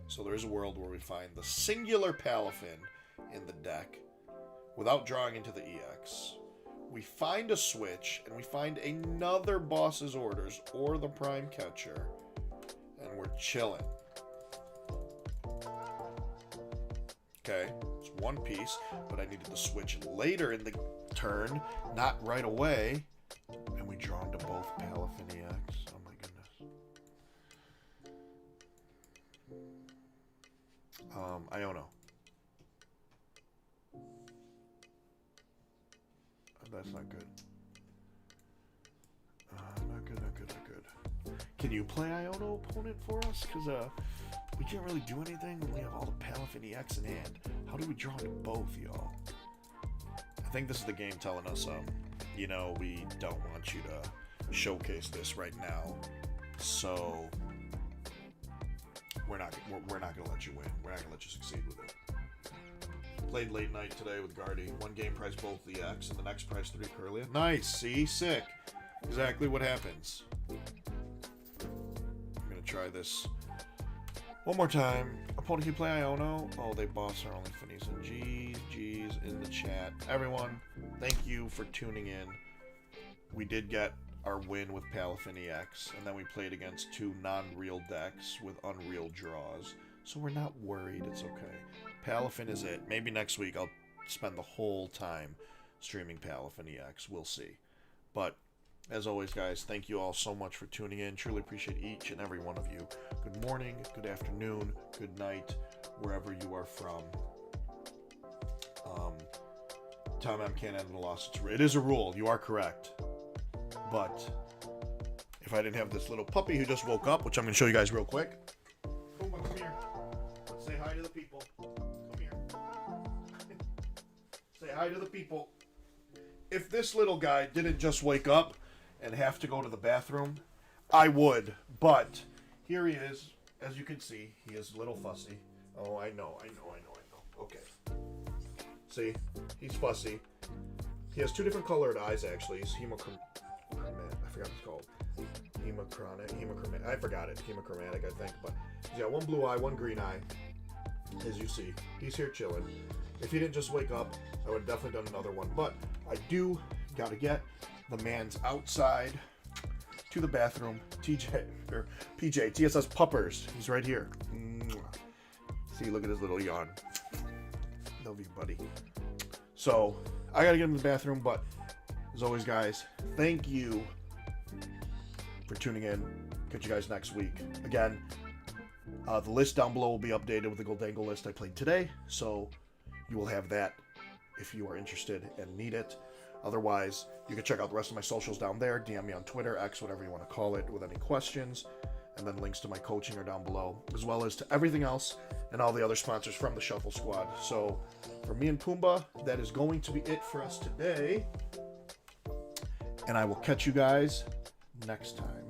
So there is a world where we find the singular Palafin in the deck without drawing into the EX. We find a switch, and we find another Boss's Orders or the Prime Catcher, and we're chilling. Okay, it's 1 piece, but I needed to switch later in the turn, not right away, and we draw into both Palafin EX. Oh my goodness. Iono. That's not good. Not good. Can you play Iono opponent for us? Because we can't really do anything when we have all the Palafin EX in hand. How do we draw into both, y'all? I think this is the game telling us, you know, we don't want you to showcase this right now. So we're not gonna let you win. We're not gonna let you succeed with it. Played late night today with Guardy. 1 game prize both the X, and the next prize 3 Curlia. Nice, see? Sick. Exactly what happens. I'm gonna try this one more time. Opponent, can you play Iono? Oh, they boss our only Finis. And G's in the chat. Everyone, thank you for tuning in. We did get our win with Palafin EX, and then we played against 2 non-real decks with unreal draws. So we're not worried. It's okay. Palafin is it. Maybe next week I'll spend the whole time streaming Palafin EX. We'll see. But as always, guys, thank you all so much for tuning in. Truly appreciate each and every one of you. Good morning, good afternoon, good night, wherever you are from. Time M can't end in a loss. It is a rule. You are correct. But if I didn't have this little puppy who just woke up, which I'm going to show you guys real quick. Puma, come here. Let's say hi to the people. Come here. Say hi to the people. If this little guy didn't just wake up and have to go to the bathroom, I would. But here he is. As you can see, he is a little fussy. Oh, I know. Okay. See? He's fussy. He has 2 different colored eyes, actually. He's hemochromatic. I forgot what it's called. Hemochromatic. I forgot it. Hemochromatic, I think. But he's got 1 blue eye, 1 green eye. As you see, he's here chilling. If he didn't just wake up, I would have definitely done another one. But I do gotta get the man's outside to the bathroom. PJ, TSS Puppers. He's right here. See, look at his little yawn. Love you, buddy. So I gotta get in the bathroom, but as always, guys, thank you for tuning in. Catch you guys next week. Again, the list down below will be updated with the Gholdengo list I played today, so you will have that if you are interested and need it. Otherwise, you can check out the rest of my socials down there. DM me on Twitter, X, whatever you want to call it, with any questions. And then links to my coaching are down below, as well as to everything else and all the other sponsors from the Shuffle Squad. So, for me and Pumbaa, that is going to be it for us today. And I will catch you guys next time.